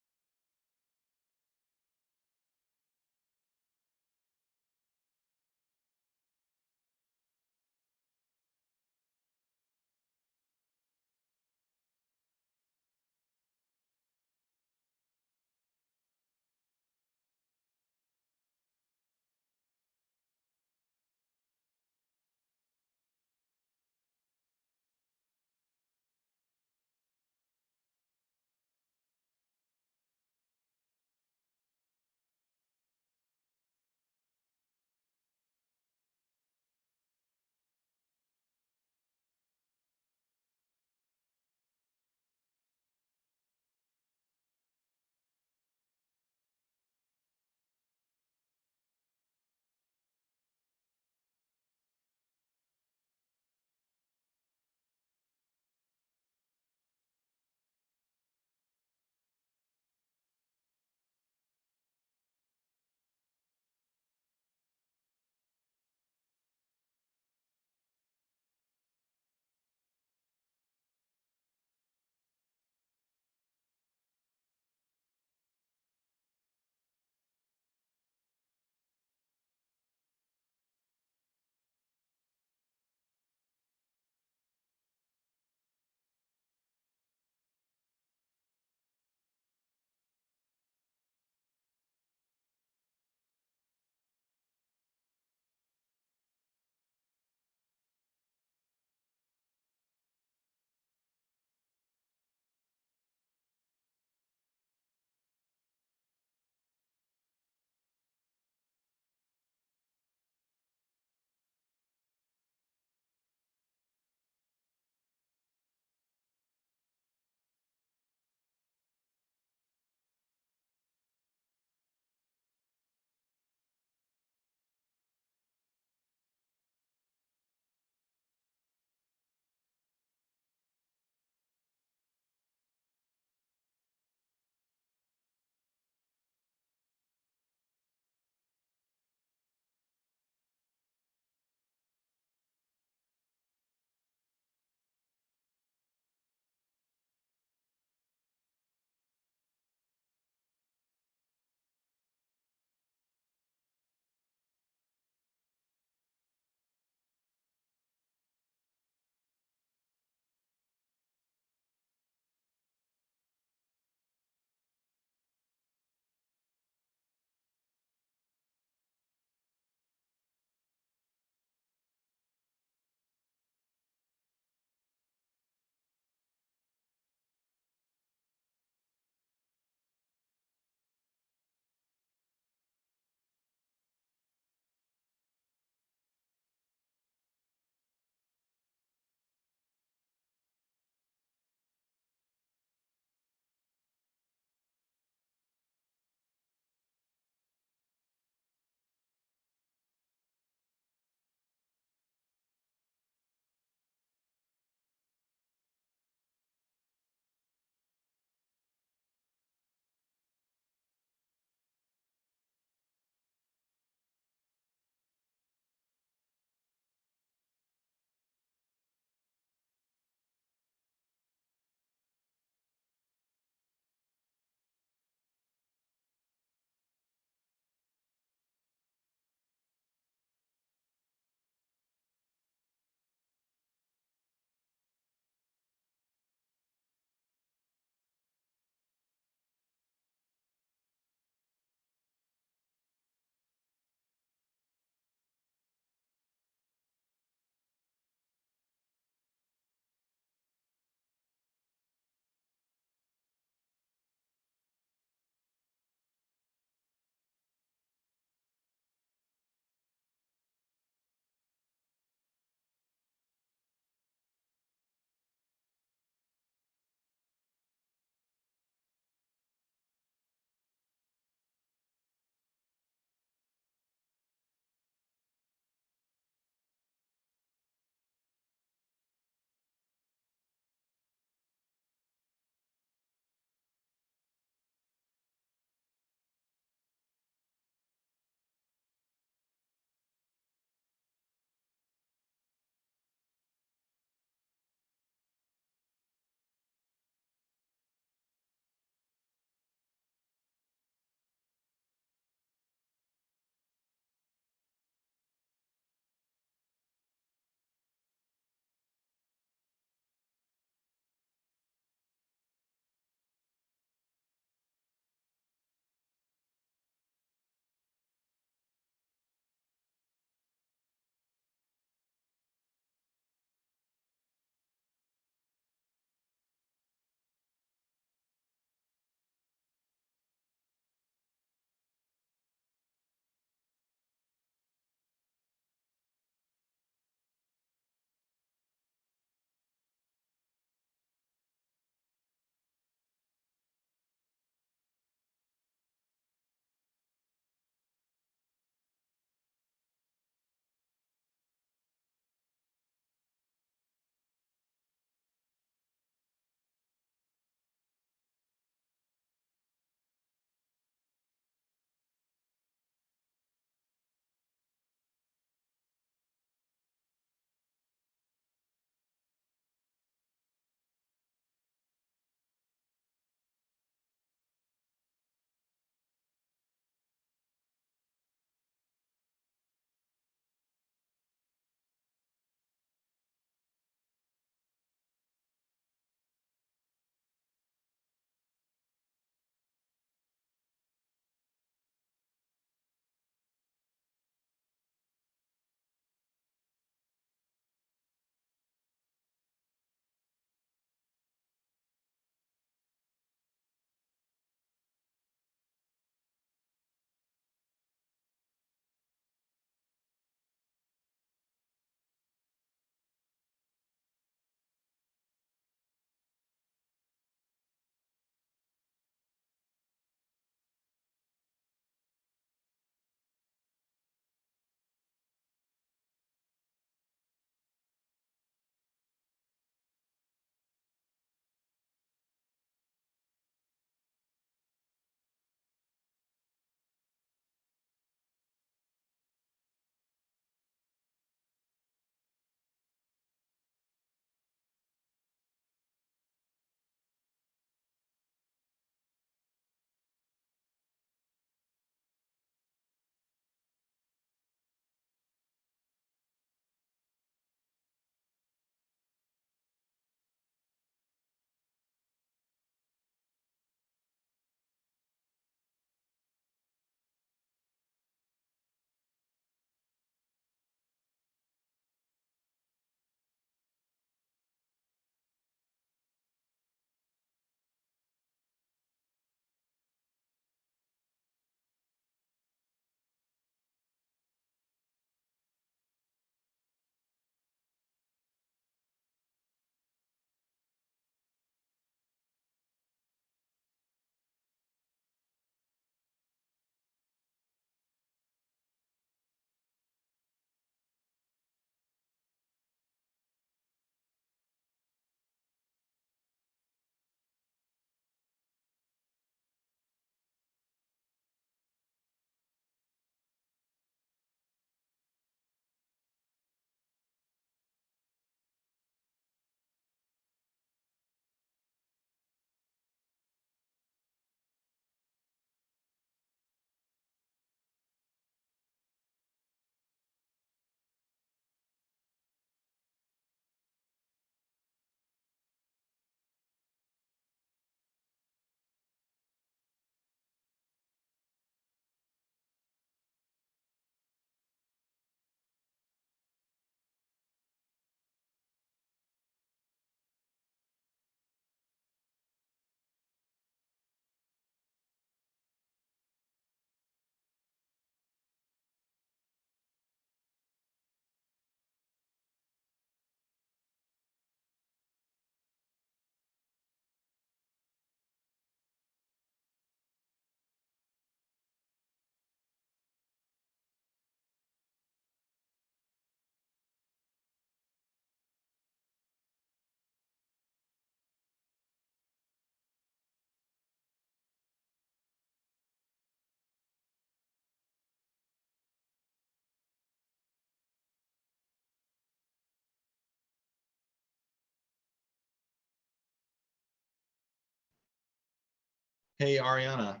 Hey, Ariana.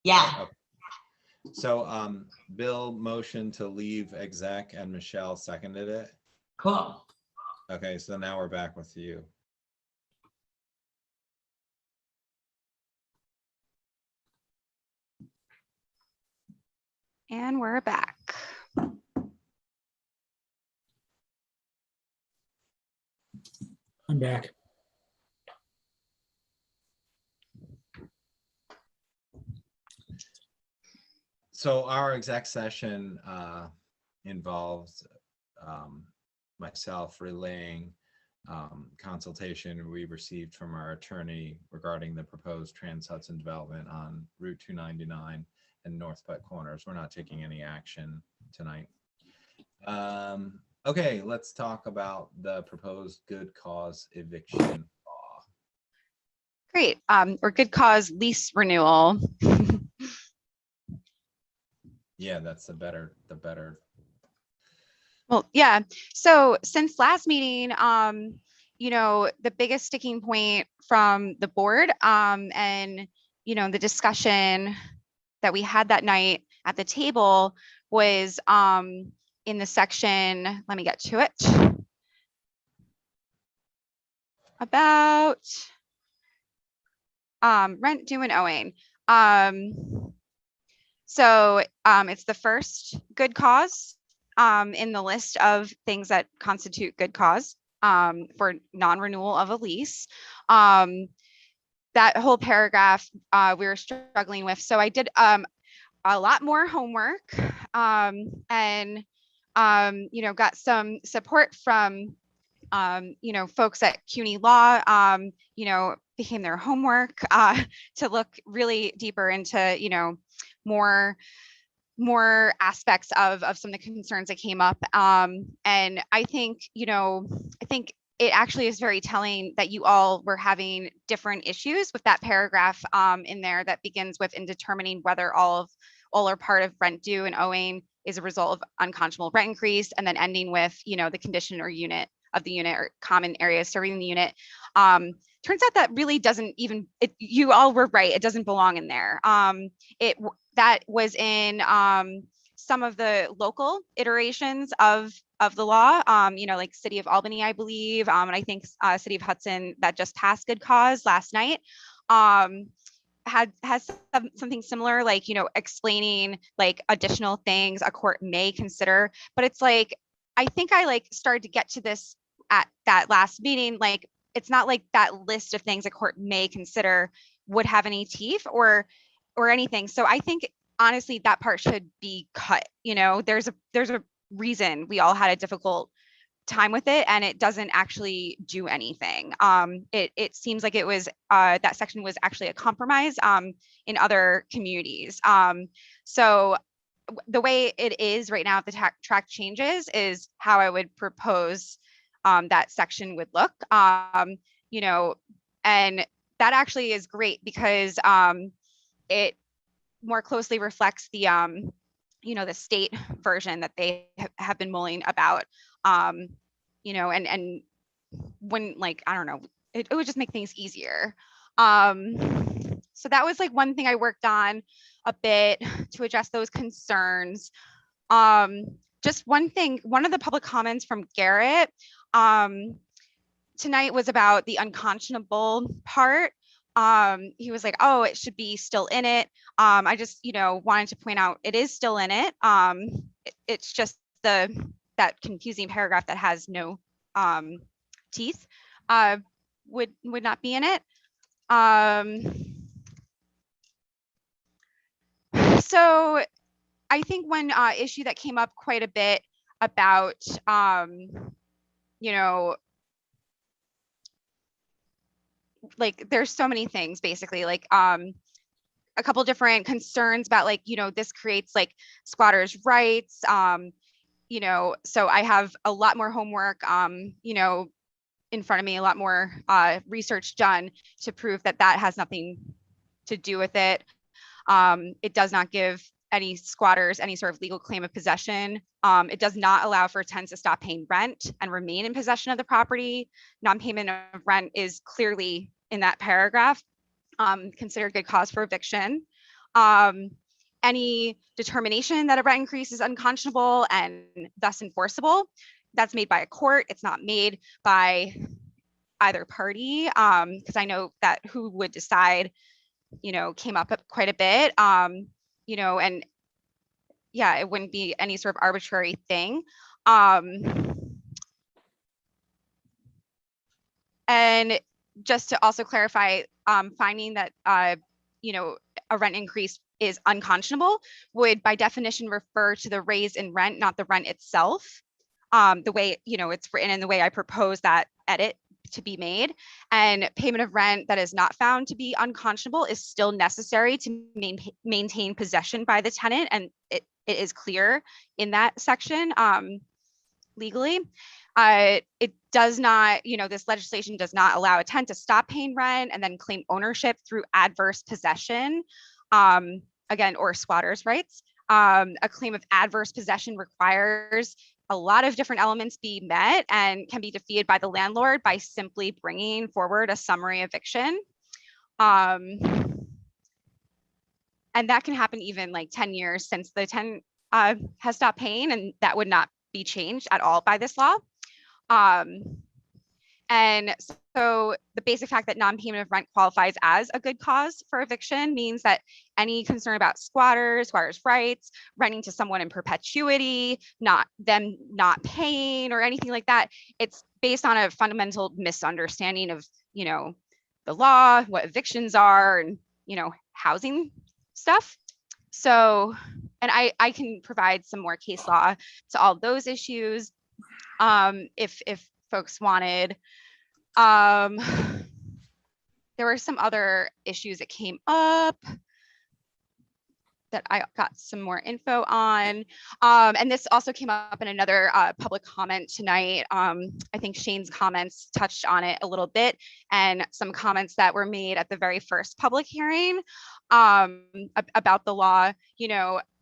Yeah. Okay. So Bill motioned to leave exec and Michelle seconded it. Cool. Okay, so now we're back with you. And we're back. I'm back. So our exec session involves myself relaying consultation we received from our attorney regarding the proposed Trans-Hudson development on Route 299 and North Putt Corners. We're not taking any action tonight. Okay, let's talk about the proposed good cause eviction law. Great. Or good cause lease renewal. Yeah, that's the better. Well, yeah. So since last meeting, you know, the biggest sticking point from the board and, you know, the discussion that we had that night at the table was in the section, let me get to it, about rent due and owing. So it's the first good cause in the list of things that constitute good cause for non-renewal of a lease. That whole paragraph we were struggling with. So I did a lot more homework and you know, got some support from you know, folks at CUNY Law, you know, became their homework to look really deeper into, you know, more aspects of some of the concerns that came up. And I think, you know, I think it actually is very telling that you all were having different issues with that paragraph in there that begins with in determining whether all or part of rent due and owing is a result of unconscionable rent increase, and then ending with, you know, the condition or unit of the unit or common areas serving the unit. Turns out that really doesn't even, you all were right, it doesn't belong in there. That was in some of the local iterations of the law, you know, like City of Albany, I believe, and I think City of Hudson that just passed good cause last night. Has something similar, like, you know, explaining like additional things a court may consider, but it's like, I think I like started to get to this at that last meeting, like, it's not like that list of things a court may consider would have any teeth or anything. So I think honestly that part should be cut. You know, there's a reason we all had a difficult time with it, and it doesn't actually do anything. It seems like it was that section was actually a compromise in other communities. So the way it is right now, if the track changes, is how I would propose that section would look. You know, and that actually is great because it more closely reflects the you know, the state version that they have been mulling about. You know, and when, like, I don't know, it would just make things easier. So that was like one thing I worked on a bit to address those concerns. Just one thing, one of the public comments from Garrett tonight was about the unconscionable part. He was like, oh, it should be still in it. I just, you know, wanted to point out it is still in it. It's just that confusing paragraph that has no teeth would not be in it. So I think one issue that came up quite a bit about, you know, like there's so many things basically, like a couple different concerns about, like, you know, this creates like squatters' rights. You know, so I have a lot more homework, you know, in front of me, a lot more research done to prove that that has nothing to do with it. It does not give any squatters any sort of legal claim of possession. It does not allow for tenants to stop paying rent and remain in possession of the property. Non-payment of rent is clearly in that paragraph, considered good cause for eviction. Any determination that a rent increase is unconscionable and thus enforceable, that's made by a court. It's not made by either party, because I know that who would decide, came up quite a bit, and yeah, it wouldn't be any sort of arbitrary thing. And just to also clarify, finding that, a rent increase is unconscionable would by definition refer to the raise in rent, not the rent itself. The way, it's written in the way I propose that edit to be made, and payment of rent that is not found to be unconscionable is still necessary to maintain possession by the tenant. And it is clear in that section, legally. It does not, this legislation does not allow a tenant to stop paying rent and then claim ownership through adverse possession, again, or squatters' rights. A claim of adverse possession requires a lot of different elements be met and can be defeated by the landlord by simply bringing forward a summary eviction. And that can happen even like 10 years since the tenant has stopped paying, and that would not be changed at all by this law. And so the basic fact that non-payment of rent qualifies as a good cause for eviction means that any concern about squatters' rights, renting to someone in perpetuity, not paying or anything like that, it's based on a fundamental misunderstanding of, the law, what evictions are, and, housing stuff. So, and I can provide some more case law to all those issues, if folks wanted. There were some other issues that came up that I got some more info on. And this also came up in another public comment tonight. I think Shane's comments touched on it a little bit, and some comments that were made at the very first public hearing about the law,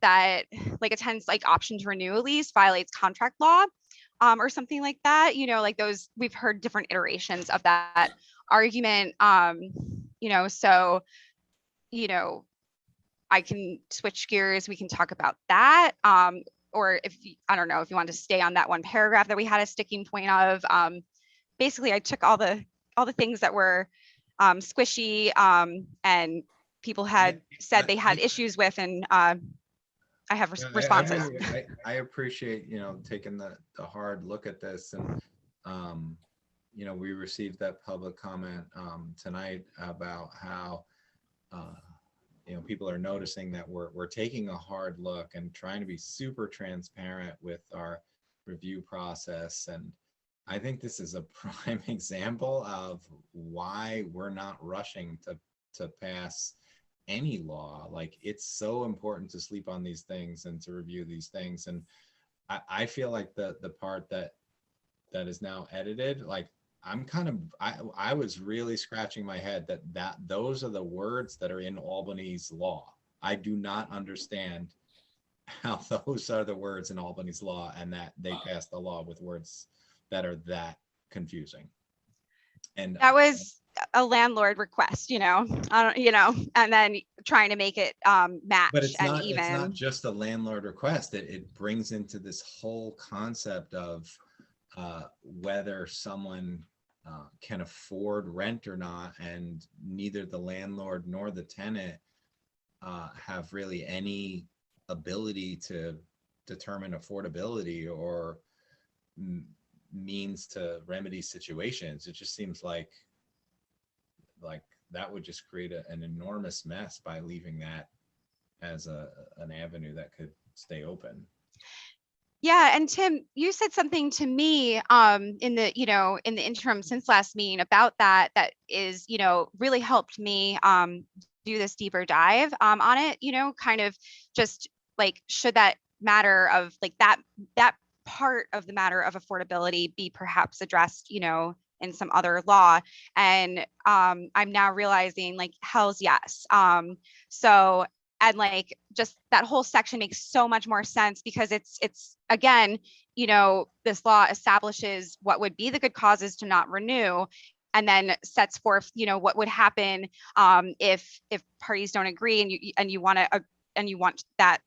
that like a tenant's option to renew a lease violates contract law, or something like that. Like those, we've heard different iterations of that argument. So, I can switch gears. We can talk about that. Or I don't know if you want to stay on that one paragraph that we had a sticking point of. Basically, I took all the things that were squishy, and people had said they had issues with, and I have responses. I appreciate, taking the hard look at this, and we received that public comment tonight about how people are noticing that we're taking a hard look and trying to be super transparent with our review process. And I think this is a prime example of why we're not rushing to pass any law. Like, it's so important to sleep on these things and to review these things. And I feel like the part that is now edited, like, I was really scratching my head that those are the words that are in Albany's law. I do not understand how those are the words in Albany's law, and that they passed the law with words that are that confusing. And that was a landlord request, and then trying to make it match. But it's and not, even. It's not just a landlord request. It brings into this whole concept of whether someone can afford rent or not, and neither the landlord nor the tenant have really any ability to determine affordability or means to remedy situations. It just seems like that would just create an enormous mess by leaving that as an avenue that could stay open. Yeah, and Tim, you said something to me in the interim since last meeting about that is really helped me do this deeper dive on it. Kind of just like, should that matter of like that part of the matter of affordability be perhaps addressed in some other law? And I'm now realizing like, hell's yes. So, and like, just that whole section makes so much more sense, because it's again, this law establishes what would be the good causes to not renew. and then sets forth, what would happen if parties don't agree, and you want that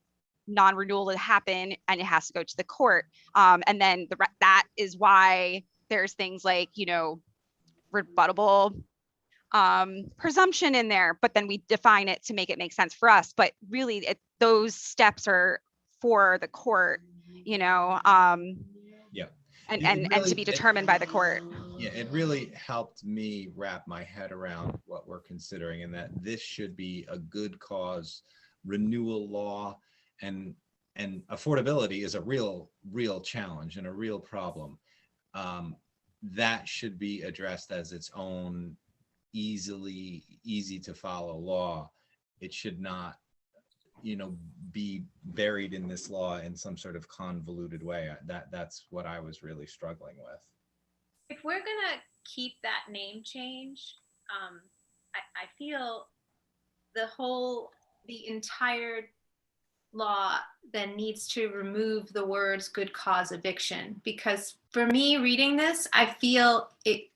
non-renewal to happen, and it has to go to the court. And then that is why there's things like, rebuttable presumption in there, but then we define it to make it make sense for us. But really, those steps are for the court, Yeah. and to be determined by the court. Yeah, it really helped me wrap my head around what we're considering, and that this should be a good cause renewal law, and affordability is a real challenge and a real problem. That should be addressed as its own easy to follow law. It should not, be buried in this law in some sort of convoluted way. That's what I was really struggling with. If we're gonna keep that name change, I feel the entire law then needs to remove the words good cause eviction, because for me reading this, I feel it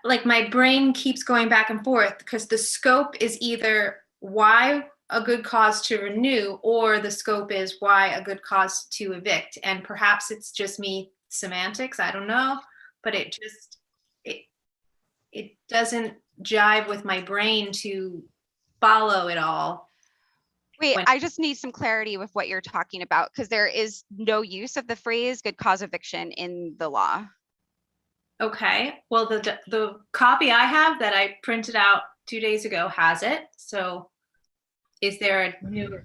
like my brain keeps going back and forth, because the scope is either why a good cause to renew, or the scope is why a good cause to evict. And perhaps it's just me semantics, I don't know, but it doesn't jive with my brain to follow it all. Wait, I just need some clarity with what you're talking about, because there is no use of the phrase good cause eviction in the law. Okay, well, the copy I have that I printed out 2 days ago has it. So is there a new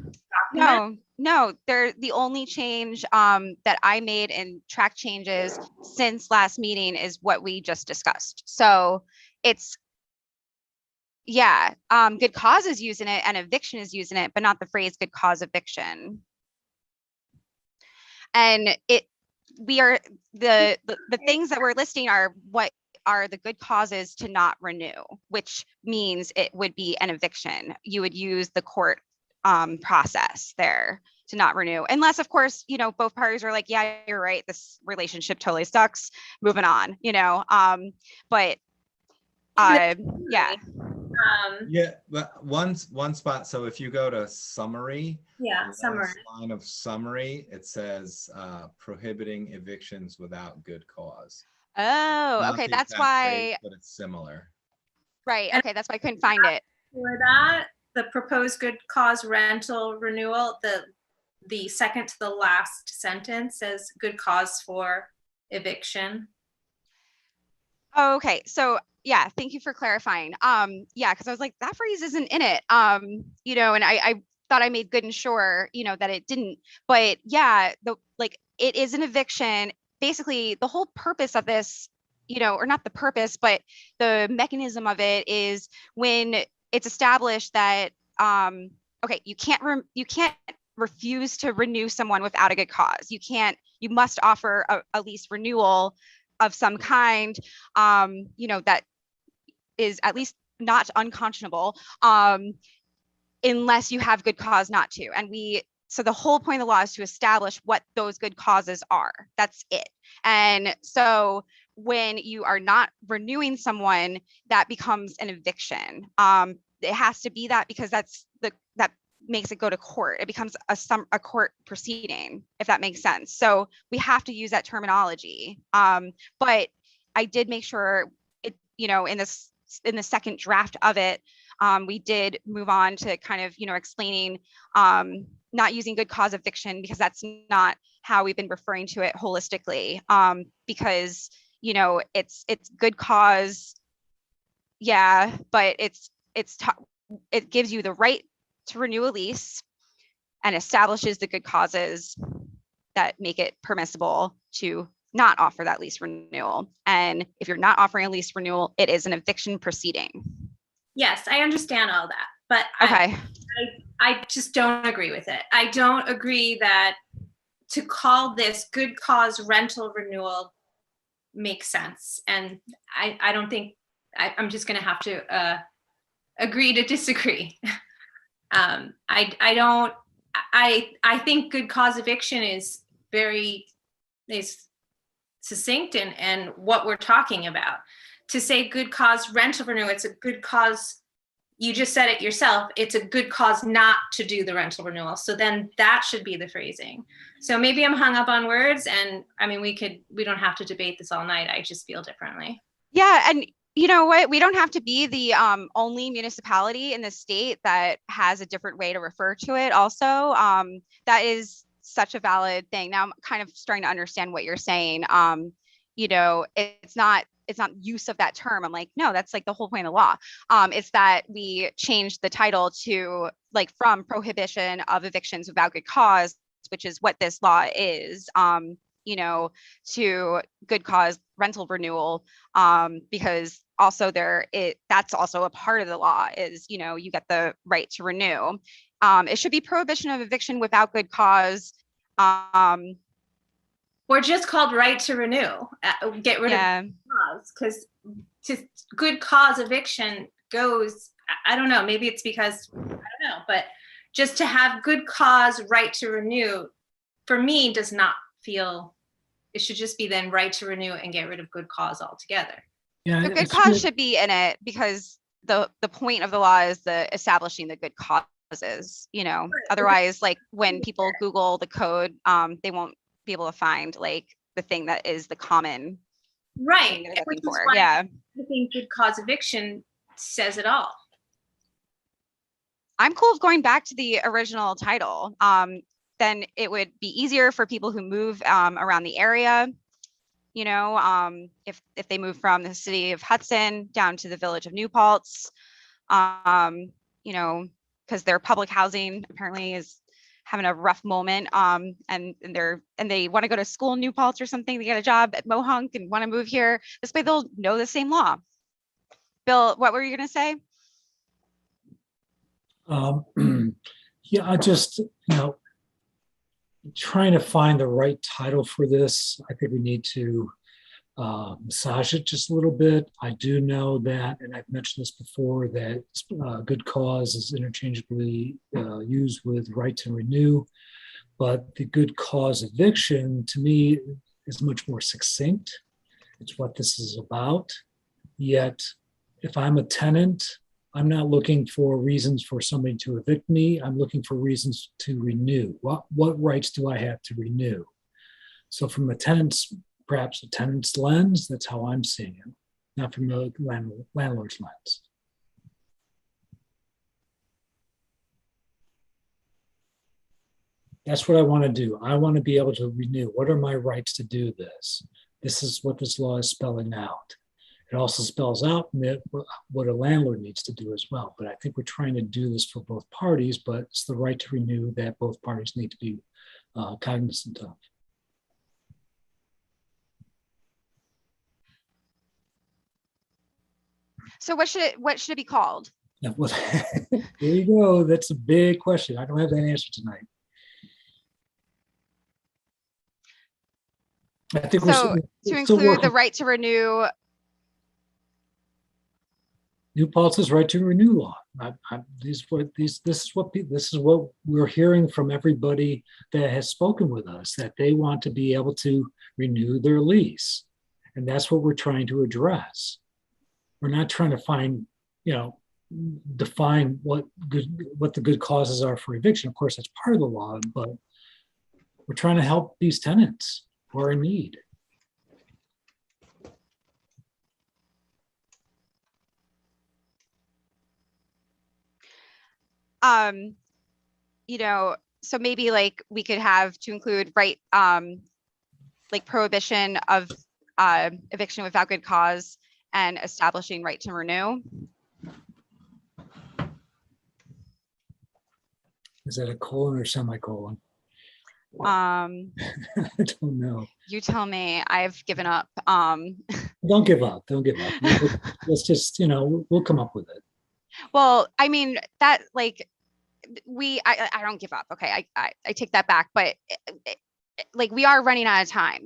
document? No, the only change that I made in track changes since last meeting is what we just discussed. So it's, good cause is using it and eviction is using it, but not the phrase good cause eviction. And the things that we're listing are what are the good causes to not renew, which means it would be an eviction. You would use the court process there to not renew, unless of course, both parties are like, yeah, you're right, this relationship totally sucks, moving on, but but one spot. So if you go to summary, summary line of summary, it says prohibiting evictions without good cause. Oh, Not okay, the that's exact why. phrase, but it's similar. Right. Okay, that's why I couldn't find it. For that, the proposed good cause rental renewal, the second to the last sentence says good cause for eviction. Oh, okay, so yeah, thank you for clarifying. Because I was like, that phrase isn't in it. And I thought I made good and sure, that it didn't. But yeah, it is an eviction. Basically, the whole purpose of this, or not the purpose, but the mechanism of it is when it's established that you can't refuse to renew someone without a good cause. You must offer a lease renewal of some kind, that is at least not unconscionable, unless you have good cause not to. So the whole point of the law is to establish what those good causes are. That's it. And so when you are not renewing someone, that becomes an eviction. It has to be that, because that makes it go to court. It becomes a court proceeding, if that makes sense. So we have to use that terminology. But I did make sure it, in the second draft of it, we did move on to kind of, explaining not using good cause eviction, because that's not how we've been referring to it holistically. Because, it's good cause. Yeah, but it gives you the right to renew a lease and establishes the good causes that make it permissible to not offer that lease renewal. And if you're not offering a lease renewal, it is an eviction proceeding. Yes, I understand all that, but okay. I just don't agree with it. I don't agree that to call this good cause rental renewal makes sense. And I don't think, I'm just going to have to agree to disagree. I think good cause eviction is very succinct and what we're talking about. to say good cause rental renewal, it's a good cause. You just said it yourself. It's a good cause not to do the rental renewal. So then that should be the phrasing. So maybe I'm hung up on words, and I mean, we don't have to debate this all night. I just feel differently. Yeah, and you know what? We don't have to be the only municipality in the state that has a different way to refer to it. Also, that is such a valid thing. Now I'm kind of starting to understand what you're saying. You know, it's not use of that term. I'm like, no, that's like the whole point of the law. It's that we changed the title to like from prohibition of evictions without good cause, which is what this law is. You know, to good cause rental renewal, because also that's also a part of the law is, you know, you get the right to renew. It should be prohibition of eviction without good cause. Or just called right to renew. Get rid of cause, because to good cause eviction goes, I don't know, maybe it's because, I don't know, but just to have good cause right to renew, for me, does not feel, it should just be then right to renew and get rid of good cause altogether. Yeah, The good cause should be in it because the point of the law is the establishing the good causes, you know, otherwise like when people Google the code, they won't be able to find like the thing that is the common right thing they're looking for. why Yeah. I think good cause eviction says it all. I'm cool with going back to the original title. Then it would be easier for people who move around the area. You know, if they move from the city of Hudson down to the village of New Paltz, you know, because their public housing apparently is having a rough moment, and they want to go to school in New Paltz or something. They get a job at Mohunk and want to move here. This way they'll know the same law. Bill, what were you going to say? Yeah, I just, you know, trying to find the right title for this. I think we need to massage it just a little bit. I do know that, and I've mentioned this before, that good cause is interchangeably used with right to renew, but the good cause eviction to me is much more succinct. It's what this is about. Yet, if I'm a tenant, I'm not looking for reasons for somebody to evict me. I'm looking for reasons to renew. What rights do I have to renew? So from perhaps a tenant's lens, that's how I'm seeing it, not from the landlord's lens. That's what I want to do. I want to be able to renew. What are my rights to do this? This is what this law is spelling out. It also spells out what a landlord needs to do as well. But I think we're trying to do this for both parties, but it's the right to renew that both parties need to be cognizant of. So what should it be called? Now, there you go. That's a big question. I don't have that answer tonight. I think so to include the right to renew. New Paltz's right to renew law. This is what we're hearing from everybody that has spoken with us, that they want to be able to renew their lease, and that's what we're trying to address. We're not trying to find, define what the good causes are for eviction. Of course, that's part of the law, but we're trying to help these tenants who are in need. So maybe like we could have to include like prohibition of eviction without good cause and establishing right to renew. Is that a colon or semicolon? I don't know. You tell me. I've given up. Don't give up. Don't give up. Let's just, we'll come up with it. Well, I mean, that like I don't give up. Okay. I take that back, but like we are running out of time,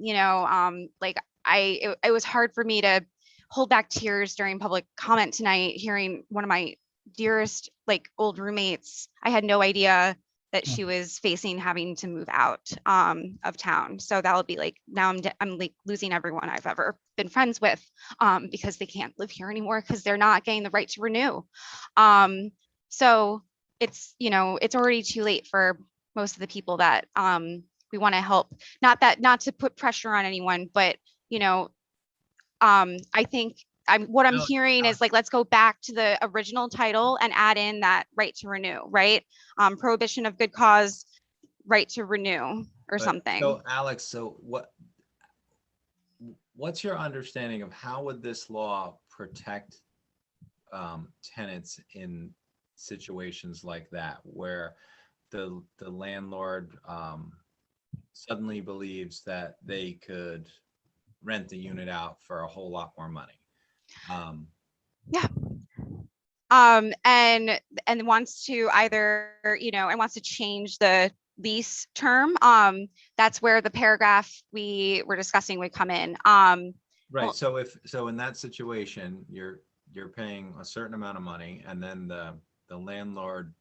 like it was hard for me to hold back tears during public comment tonight, hearing one of my dearest like old roommates. I had no idea that she was facing having to move out of town. So that'll be like, now I'm like losing everyone I've ever been friends with because they can't live here anymore because they're not getting the right to renew. So it's, you know, it's already too late for most of the people that we want to help. Not to put pressure on anyone, but, you know, I think what I'm hearing is like, let's go back to the original title and add in that right to renew, right? Prohibition of good cause, right to renew or something. So Alex, so what's your understanding of how would this law protect tenants in situations like that, where the landlord suddenly believes that they could rent the unit out for a whole lot more money? Yeah. And wants to either, you know, and wants to change the lease term. That's where the paragraph we were discussing would come in. Right. Well, So in that situation, you're paying a certain amount of money, and then the landlord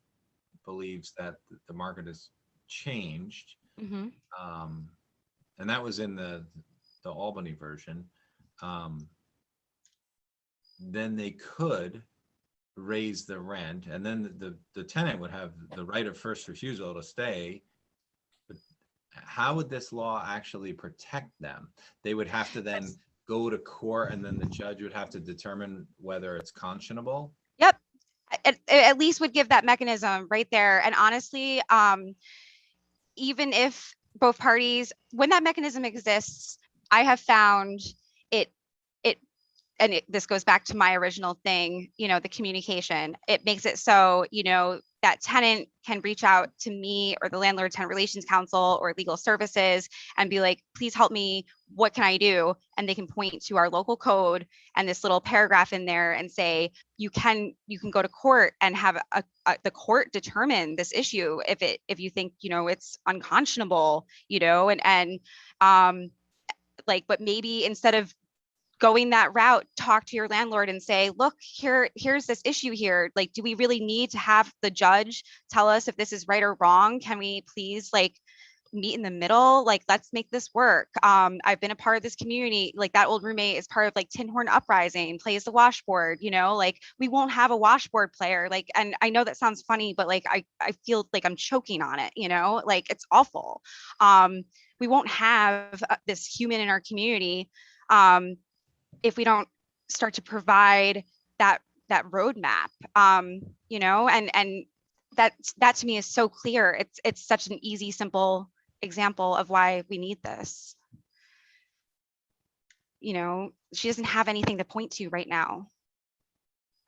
believes that the market has changed. mhm. And that was in the Albany version. Then they could raise the rent, and then the tenant would have the right of first refusal to stay. But how would this law actually protect them? They would have to then go to court, and then the judge would have to determine whether it's conscionable. Yep. It at least would give that mechanism right there. And honestly, even if both parties, when that mechanism exists, I have found this goes back to my original thing, you know, the communication. It makes it so, you know, that tenant can reach out to me or the landlord tenant relations counsel or legal services and be like, please help me. What can I do? And they can point to our local code and this little paragraph in there and say, you can go to court and have the court determine this issue if you think, you know, it's unconscionable, you know, and like, but maybe instead of going that route, talk to your landlord and say, look, here's this issue here. Like, do we really need to have the judge tell us if this is right or wrong? Can we please like meet in the middle? Like, let's make this work. I've been a part of this community. Like, that old roommate is part of like Tin Horn Uprising, plays the washboard, you know, like we won't have a washboard player. Like, and I know that sounds funny, but like, I feel like I'm choking on it, you know, like it's awful. We won't have this human in our community if we don't start to provide that roadmap, you know, and that to me is so clear. It's such an easy, simple example of why we need this. You know, she doesn't have anything to point to right now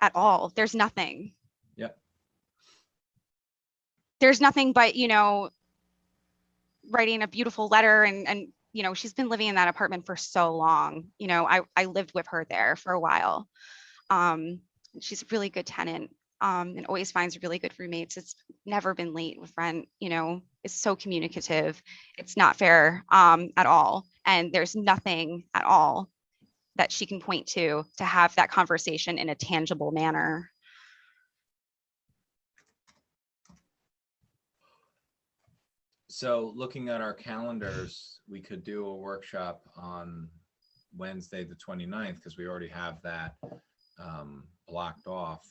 at all. There's nothing. Yep. There's nothing but, you know, writing a beautiful letter and you know, she's been living in that apartment for so long. You know, I lived with her there for a while. She's a really good tenant and always finds really good roommates. It's never been late with rent, you know, is so communicative. It's not fair at all. And there's nothing at all that she can point to have that conversation in a tangible manner. So looking at our calendars, we could do a workshop on Wednesday, the 29th, because we already have that blocked off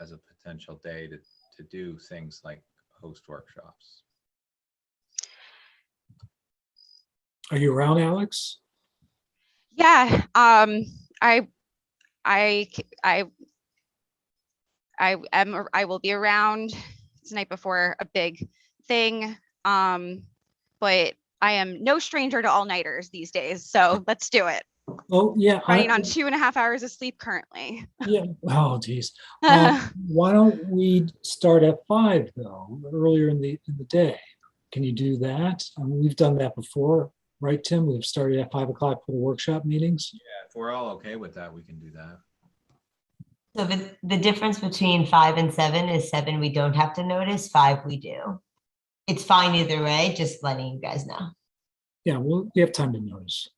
as a potential day to do things like host workshops. Are you around, Alex? Yeah, I will be around tonight before a big thing. But I am no stranger to all-nighters these days, so let's do it. Oh yeah, Running on 2.5 hours of sleep currently. Yeah. Oh geez. Why don't we start at 5 though, earlier in the day? Can you do that? I mean, we've done that before, right, Tim? We've started at 5 o'clock for the workshop meetings. Yeah, if we're all okay with that, we can do that. So the difference between 5 and 7 is 7 we don't have to notice, 5 we do. It's fine either way, just letting you guys know. Yeah, well, we have time to notice.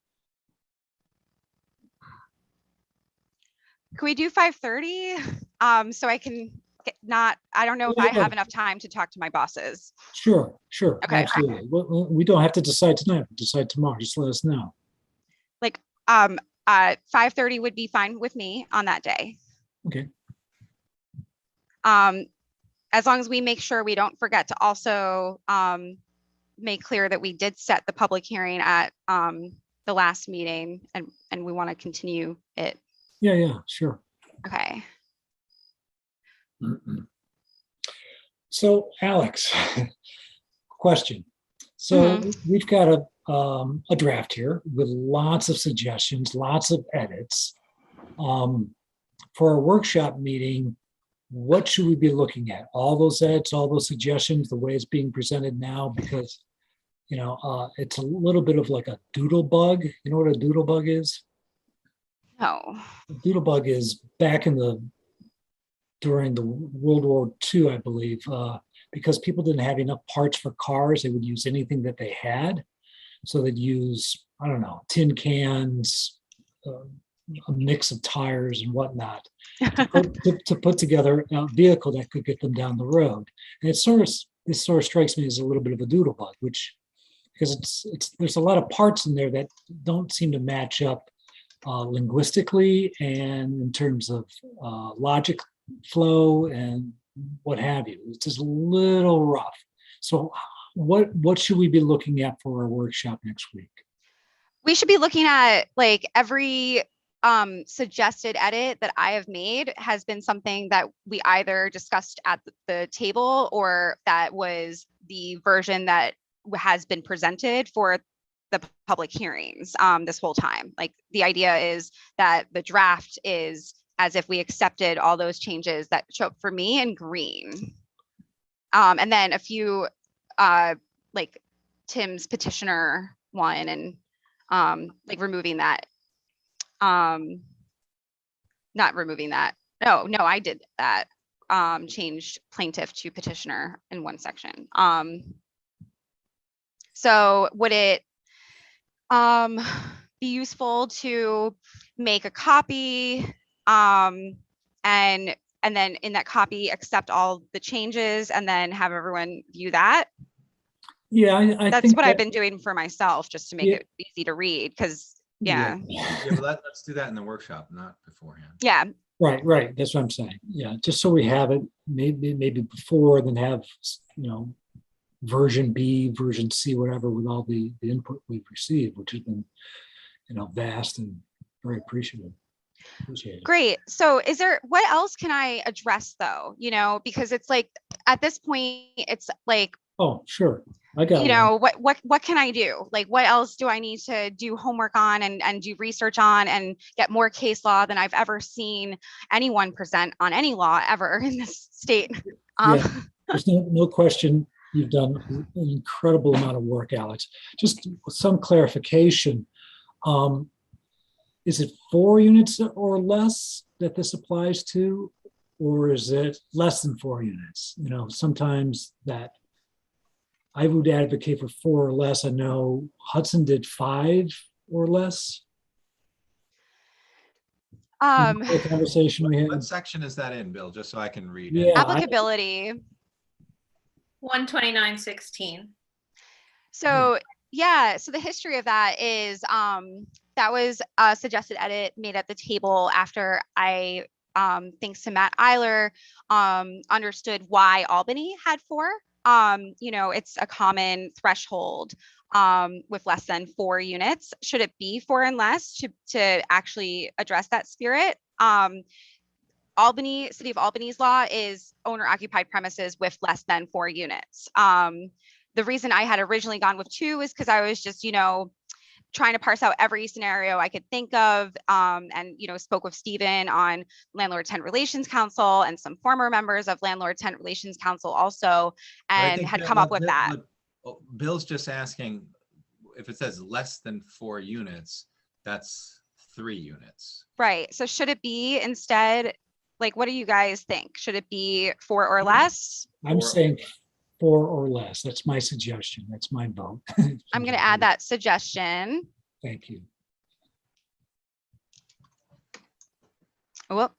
Can we do 5:30? So I can I don't know if I have enough time to talk to my bosses. Sure, Okay. absolutely. We don't have to decide tonight, we'll decide tomorrow, just let us know. Like 5:30 would be fine with me on that day. Okay. As long as we make sure we don't forget to also make clear that we did set the public hearing at the last meeting and we want to continue it. Yeah, sure. Okay. So Alex, question. So we've got a draft here with lots of suggestions, lots of edits. For a workshop meeting, what should we be looking at? All those edits, all those suggestions, the way it's being presented now, because it's a little bit of like a doodle bug. You know what a doodle bug is? No. A doodle bug is back during the World War II, I believe, because people didn't have enough parts for cars, they would use anything that they had. So they'd use, I don't know, tin cans, a mix of tires and whatnot to put together a vehicle that could get them down the road. And this sort of strikes me as a little bit of a doodle bug, which, because there's a lot of parts in there that don't seem to match up linguistically and in terms of logic flow and what have you. It's just a little rough. So what should we be looking at for our workshop next week? We should be looking at like every suggested edit that I have made has been something that we either discussed at the table or that was the version that has been presented for the public hearings this whole time. Like the idea is that the draft is as if we accepted all those changes that show up for me in green. And then a few like Tim's petitioner one and like removing that. Not removing that. No, I did that. Changed plaintiff to petitioner in one section. So would it be useful to make a copy and then in that copy accept all the changes and then have everyone view that? Yeah, I that's think what I've been doing for myself, just to make it easy to read, because Yeah, but let's do that in the workshop, not beforehand. Yeah. Right. That's what I'm saying. Yeah, just so we have it maybe before, then have version B, version C, whatever, with all the input we've received, which has been vast and very appreciative. Appreciate it. Great. So what else can I address though? Because it's like at this point, it's like, oh, sure. I got it. What can I do? Like, what else do I need to do homework on and do research on and get more case law than I've ever seen anyone present on any law ever in this state? Yeah, there's no question. You've done an incredible amount of work, Alex. Just some clarification. Is it 4 units or less that this applies to, or is it less than 4 units? Sometimes that I would advocate for 4 or less. I know Hudson did 5 or less. The conversation we had. What section is that in, Bill? Just so I can read Yeah, it. Applicability. 129.16. So yeah, so the history of that is that was a suggested edit made at the table after I, thanks to Matt Eiler, understood why Albany had 4. It's a common threshold with less than 4 units. Should it be 4 and less to actually address that spirit? City of Albany's law is owner occupied premises with less than 4 units. The reason I had originally gone with 2 is because I was just, trying to parse out every scenario I could think of, and spoke with Stephen on Landlord-Tenant Relations Council and some former members of Landlord-Tenant Relations Council also, and had come up with that. Bill's just asking if it says less than 4 units, that's 3 units. Right. So should it be instead, like, what do you guys think? Should it be 4 or less? I'm saying 4 or less. That's my suggestion. That's my vote. I'm going to add that suggestion. Thank you. Whoop.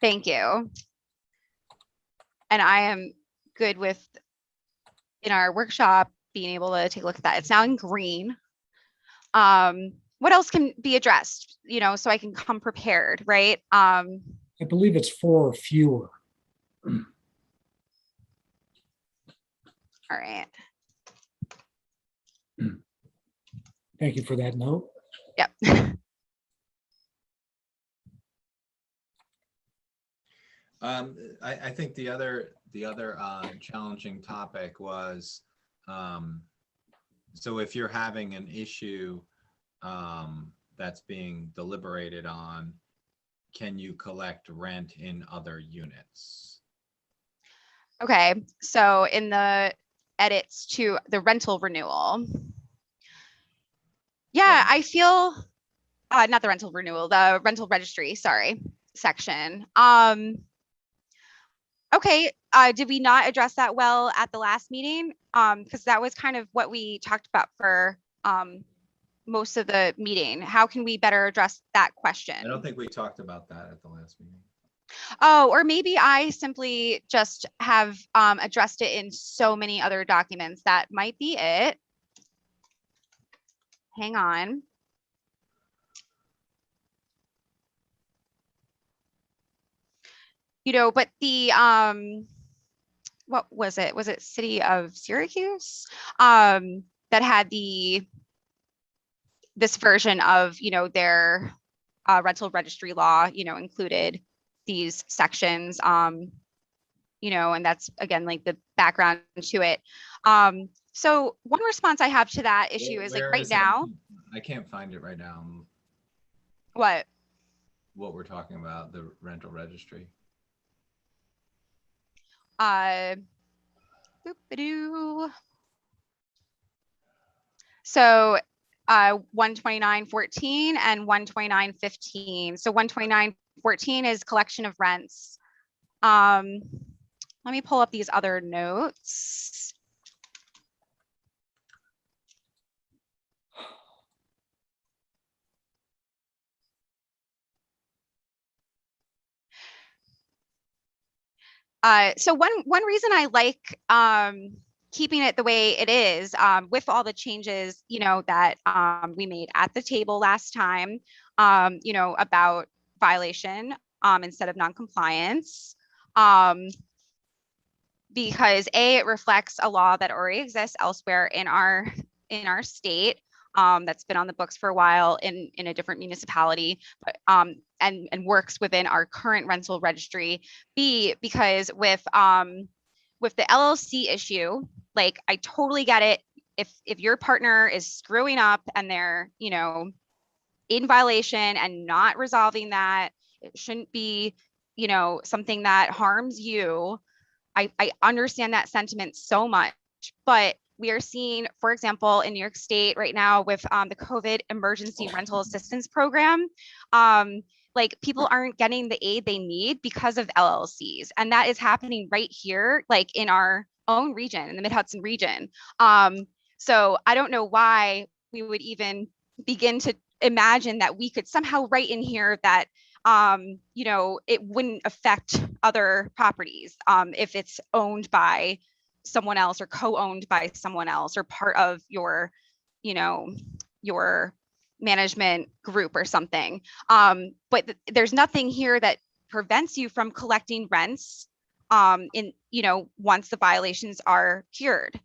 Thank you. And I am good with, in our workshop, being able to take a look at that. It's now in green. What else can be addressed, so I can come prepared, right? I believe it's 4 or fewer. All right. Thank you for that note. Yep. I think the other challenging topic was, so if you're having an issue that's being deliberated on, can you collect rent in other units? Okay, so in the edits to the rental renewal. Yeah, I feel, not the rental renewal, the rental registry, sorry, section. Okay, did we not address that well at the last meeting? Because that was kind of what we talked about for most of the meeting. How can we better address that question? I don't think we talked about that at the last meeting. Oh, or maybe I simply just have addressed it in so many other documents. That might be it. Hang on. But the what was it? Was it City of Syracuse that had this version of their rental registry law, included these sections, and that's again like the background to it. So one response I have to that issue is like right now. I can't find it right now. What we're talking about, the rental registry. So 129.14 and 129.15. So 129.14 is collection of rents. Let me pull up these other notes. So one reason I like keeping it the way it is, with all the changes, that we made at the table last time, about violation instead of noncompliance, because it reflects a law that already exists elsewhere in our state, that's been on the books for a while in a different municipality, but and works within our current rental registry. B, because with the LLC issue, like I totally get it. If your partner is screwing up and they're in violation and not resolving that, it shouldn't be something that harms you. I understand that sentiment so much, but we are seeing, for example, in New York State right now with the COVID emergency rental assistance program, like people aren't getting the aid they need because of LLCs. And that is happening right here, like in our own region, in the Mid-Hudson region. So I don't know why we would even begin to imagine that we could somehow write in here that it wouldn't affect other properties if it's owned by someone else or co-owned by someone else or part of your management group or something. But there's nothing here that prevents you from collecting rents once the violations are cured.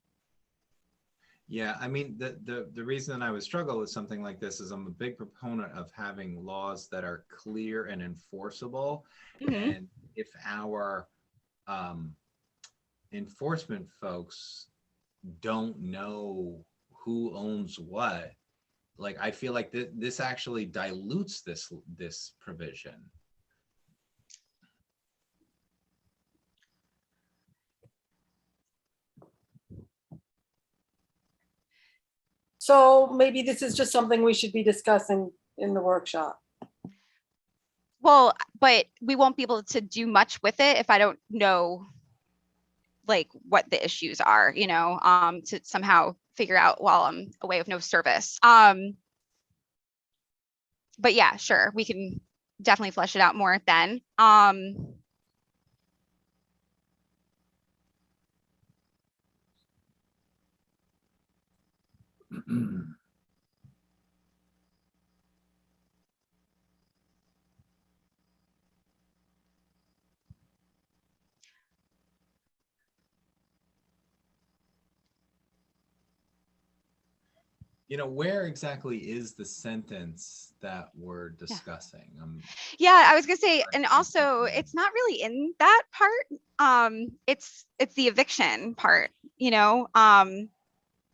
Yeah, I mean, the reason I would struggle with something like this is I'm a big proponent of having laws that are clear and enforceable. Mm-hmm. And if our enforcement folks don't know who owns what, like I feel like this actually dilutes this provision. So maybe this is just something we should be discussing in the workshop. Well, but we won't be able to do much with it if I don't know like what the issues are, to somehow figure out while I'm away with no service. But yeah, sure, we can definitely flesh it out more then. You know, where exactly is the sentence that we're discussing? Yeah, I was gonna say, and also it's not really in that part. It's the eviction part, you know.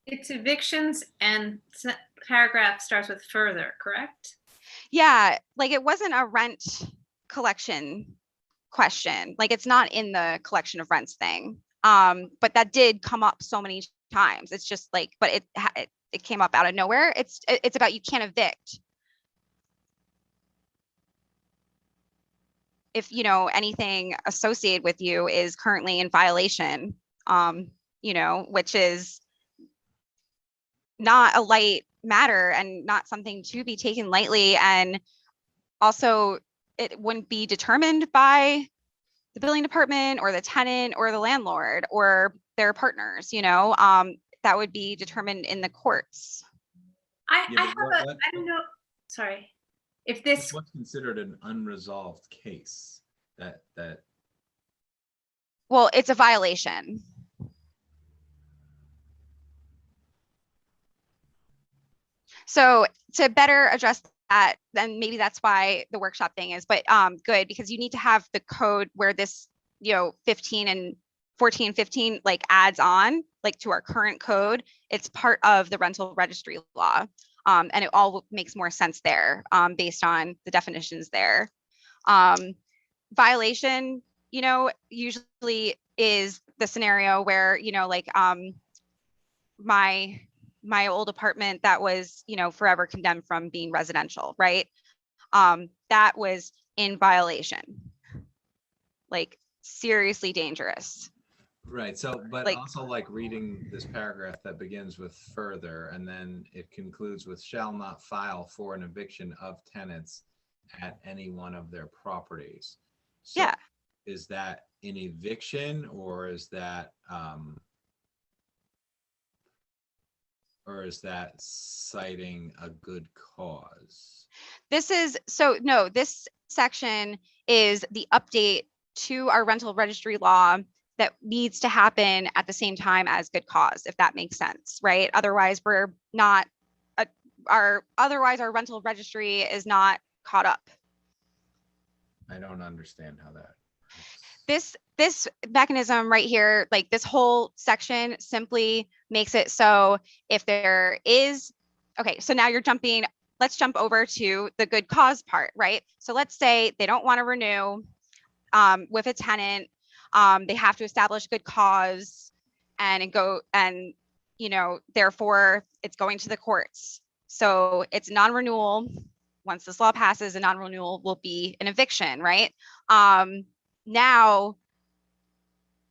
It's evictions and paragraph starts with further, correct? Yeah, like it wasn't a rent collection question. Like it's not in the collection of rents thing. But that did come up so many times. It's just like, but it came up out of nowhere. It's about you can't evict if, you know, anything associated with you is currently in violation, you know, which is not a light matter and not something to be taken lightly. And also it wouldn't be determined by the building department or the tenant or the landlord or their partners, you know, that would be determined in the courts. I don't know. Sorry. If this, what's considered an unresolved case that well, it's a violation. So to better address that, then maybe that's why the workshop thing is, but good, because you need to have the code where this, you know, 15 and 14, 15 like adds on like to our current code. It's part of the rental registry law. And it all makes more sense there based on the definitions there. Violation, you know, usually is the scenario where, you know, like my old apartment that was, you know, forever condemned from being residential, right? That was in violation, like seriously dangerous. Right. So, but Like, also like reading this paragraph that begins with further, and then it concludes with shall not file for an eviction of tenants at any one of their properties. So yeah. Is that an eviction or is that citing a good cause? This is, so no, this section is the update to our rental registry law that needs to happen at the same time as good cause, if that makes sense, right? Otherwise, we're not, otherwise our rental registry is not caught up. I don't understand how that. This mechanism right here, like this whole section simply makes it so if there is, okay, so now you're jumping, let's jump over to the good cause part, right? So let's say they don't want to renew with a tenant, they have to establish good cause and you know, therefore it's going to the courts. So it's non-renewal. Once this law passes, a non-renewal will be an eviction, right? Now,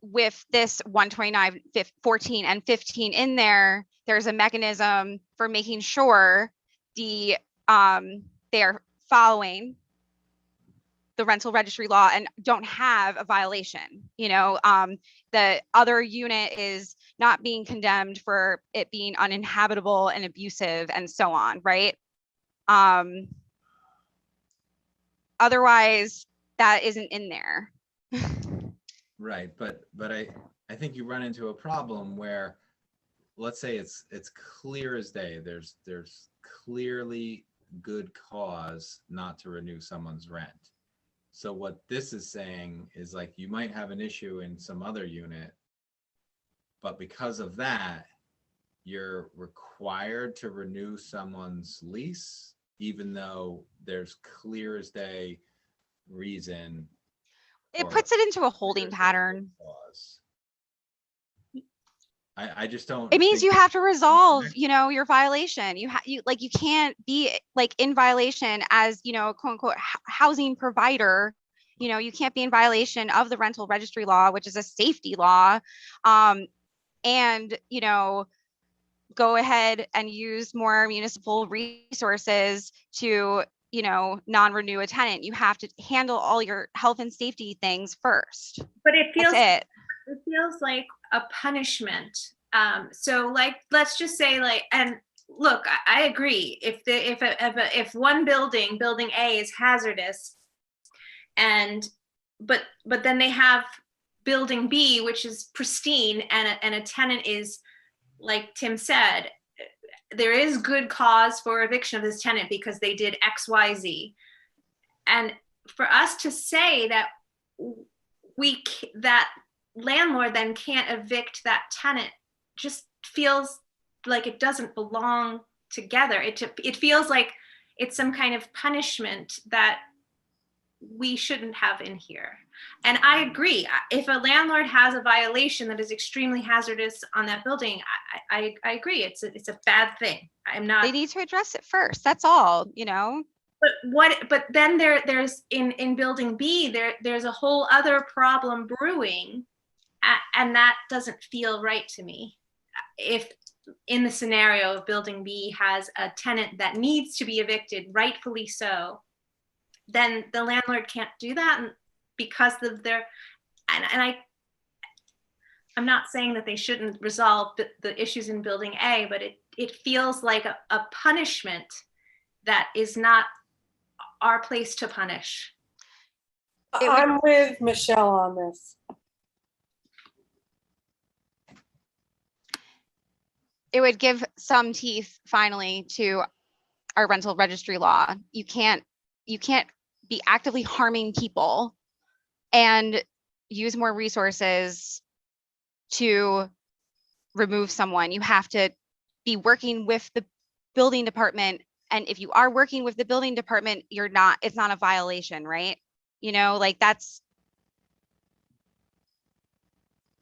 with this 129, 14 and 15 in there, there's a mechanism for making sure they're following the rental registry law and don't have a violation. You know, the other unit is not being condemned for it being uninhabitable and abusive and so on, right? Otherwise, that isn't in there. Right, but I think you run into a problem where, let's say it's clear as day. There's clearly good cause not to renew someone's rent. So what this is saying is like you might have an issue in some other unit, but because of that, you're required to renew someone's lease, even though there's clear as day reason. It puts it into a holding pattern. I just don't. It means you have to resolve, you know, your violation. You can't be like in violation as, you know, quote unquote housing provider. You know, you can't be in violation of the rental registry law, which is a safety law, and, you know, go ahead and use more municipal resources to non-renew a tenant. You have to handle all your health and safety things first. But it feels That's it feels like a punishment. So like, let's just say like, and look, I agree. If one building A is hazardous, but then they have building B, which is pristine, and a tenant is, like Tim said, there is good cause for eviction of this tenant because they did X, Y, Z. And for us to say that that landlord then can't evict that tenant just feels like it doesn't belong together. It feels like it's some kind of punishment that we shouldn't have in here. And I agree. If a landlord has a violation that is extremely hazardous on that building, I agree. It's a bad thing. I'm not. They need to address it first. That's all, But then there's in building B, there's a whole other problem brewing, and that doesn't feel right to me. If in the scenario of building B has a tenant that needs to be evicted, rightfully so, then the landlord can't do that because of their, and I'm not saying that they shouldn't resolve the issues in building A, but it feels like a punishment that is not our place to punish. I'm with Michelle on this. It would give some teeth finally to our rental registry law. You can't be actively harming people and use more resources to remove someone. You have to be working with the building department. And if you are working with the building department, it's not a violation, right? That's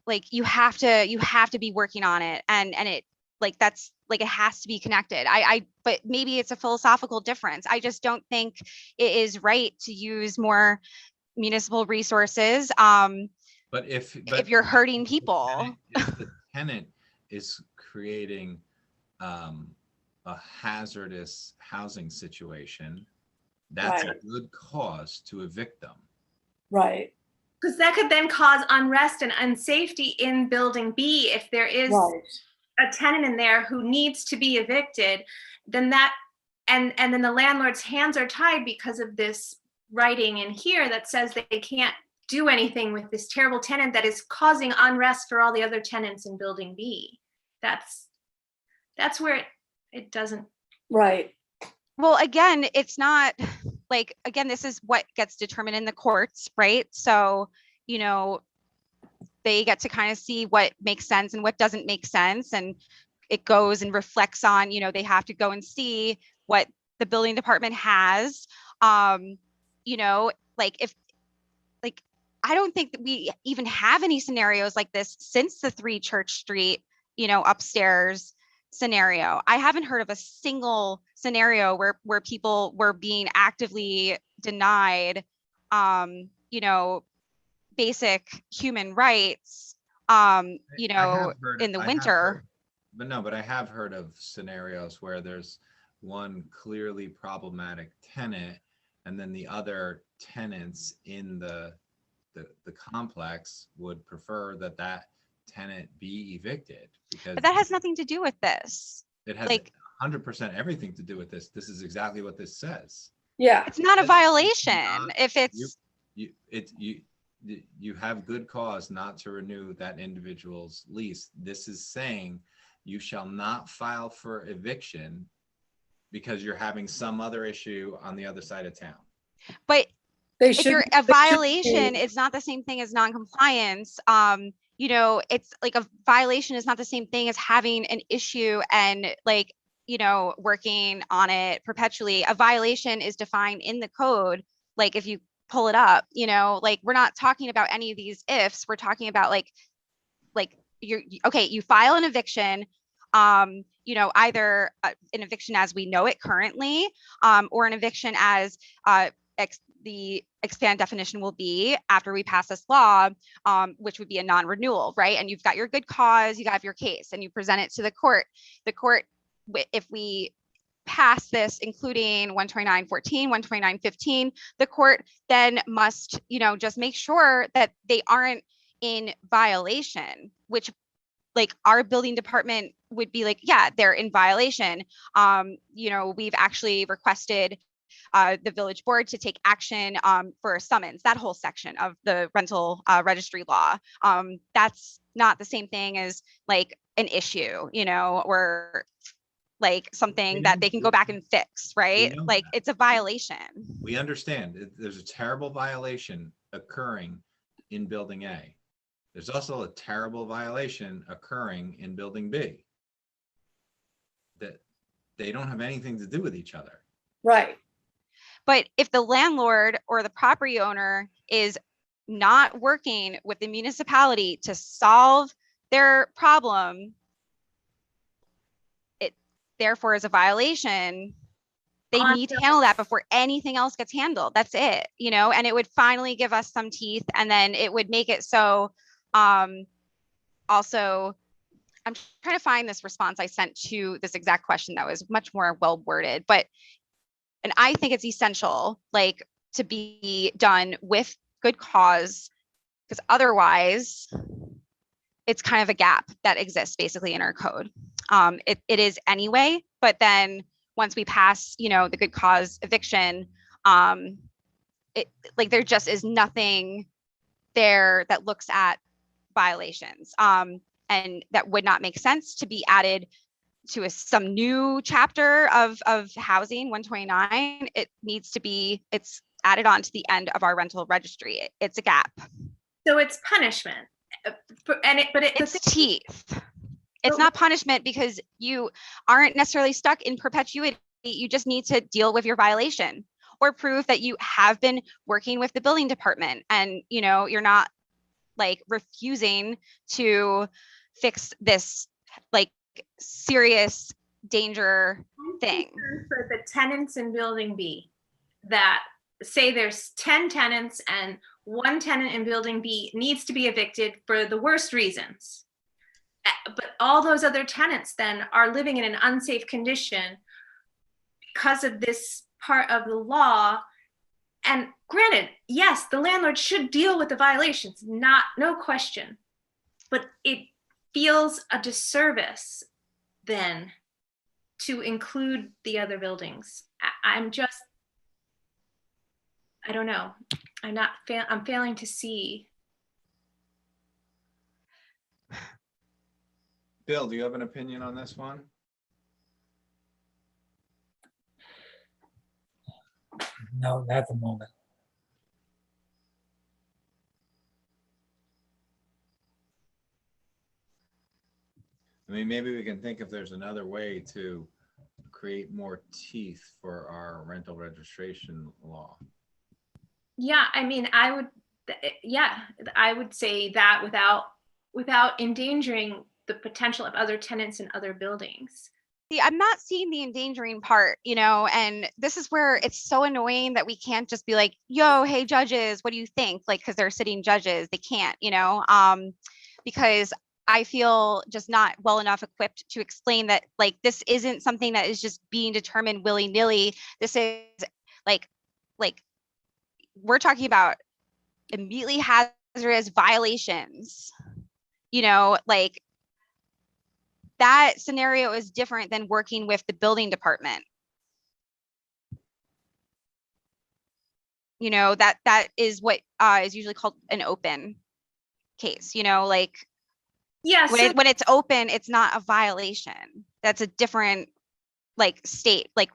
like, you have to be working on it. And it, that's like, it has to be connected. But maybe it's a philosophical difference. I just don't think it is right to use more municipal resources. But if you're hurting people, if the tenant is creating a hazardous housing situation, that's Right. a good cause to evict them. Right. Because that could then cause unrest and unsafety in building B. If there is a tenant in there who needs to be evicted, then and then the landlord's hands are tied because of this writing in here that says they can't do anything with this terrible tenant that is causing unrest for all the other tenants in building B. That's where it doesn't. Right. Well, again, it's not like, again, this is what gets determined in the courts, right? So, they get to kind of see what makes sense and what doesn't make sense. And it goes and reflects on, they have to go and see what the building department has. I don't think that we even have any scenarios like this since the 3 Church Street, upstairs scenario. I haven't heard of a single scenario where people were being actively denied, basic human rights, in the winter. But I have heard of scenarios where there's one clearly problematic tenant, and then the other tenants in the complex would prefer that tenant be evicted, because But that has nothing to do with this. it has 100% everything to do with this. This is exactly what this says. Yeah. It's not a violation if it's you have good cause not to renew that individual's lease. This is saying you shall not file for eviction because you're having some other issue on the other side of town. But if you're a violation, it's not the same thing as non-compliance. It's like a violation is not the same thing as having an issue and working on it perpetually. A violation is defined in the code. Like, if you pull it up, we're not talking about any of these ifs. We're talking about you file an eviction, either an eviction as we know it currently, or an eviction as the expanded definition will be after we pass this law, which would be a non-renewal, right? And you've got your good cause, you have your case, and you present it to the court. The court, if we pass this, including 129.14, 129.15, the court then must, just make sure that they aren't in violation, which like our building department would be like, yeah, they're in violation. We've actually requested the village board to take action for a summons, that whole section of the rental registry law. That's not the same thing as like an issue, or like something that they can go back and fix, right? Like it's a violation. We understand there's a terrible violation occurring in building A. There's also a terrible violation occurring in building B that they don't have anything to do with each other. Right. But if the landlord or the property owner is not working with the municipality to solve their problem, it therefore is a violation. They need to handle that before anything else gets handled. That's it, and it would finally give us some teeth, and then it would make it so also, I'm trying to find this response I sent to this exact question that was much more well worded, and I think it's essential, like, to be done with good cause, because otherwise it's kind of a gap that exists basically in our code. It is anyway, but then once we pass, the good cause eviction, there just is nothing there that looks at violations, and that would not make sense to be added to some new chapter of housing 129. It needs to be, it's added on to the end of our rental registry. It's a gap. So it's punishment, it's teeth. It's not punishment because you aren't necessarily stuck in perpetuity. You just need to deal with your violation or prove that you have been working with the building department and you're not like refusing to fix this like serious danger thing. For the tenants in building B, that say there's 10 tenants and one tenant in building B needs to be evicted for the worst reasons, but all those other tenants then are living in an unsafe condition because of this part of the law. And granted, yes, the landlord should deal with the violations, no question, but it feels a disservice then to include the other buildings. I don't know. I'm failing to see. Bill, do you have an opinion on this one? No, not at the moment. I mean, maybe we can think if there's another way to create more teeth for our rental registration law. Yeah, I mean, I would say that without endangering the potential of other tenants in other buildings. See, I'm not seeing the endangering part, and this is where it's so annoying that we can't just be like, yo, hey, judges, what do you think? Like, because they're sitting judges, they can't, because I feel just not well enough equipped to explain that, like, this isn't something that is just being determined willy-nilly. This is like we're talking about immediately hazardous violations, like that scenario is different than working with the building department. That is what is usually called an open case, like, yes, when it's open, it's not a violation. That's a different like state, like,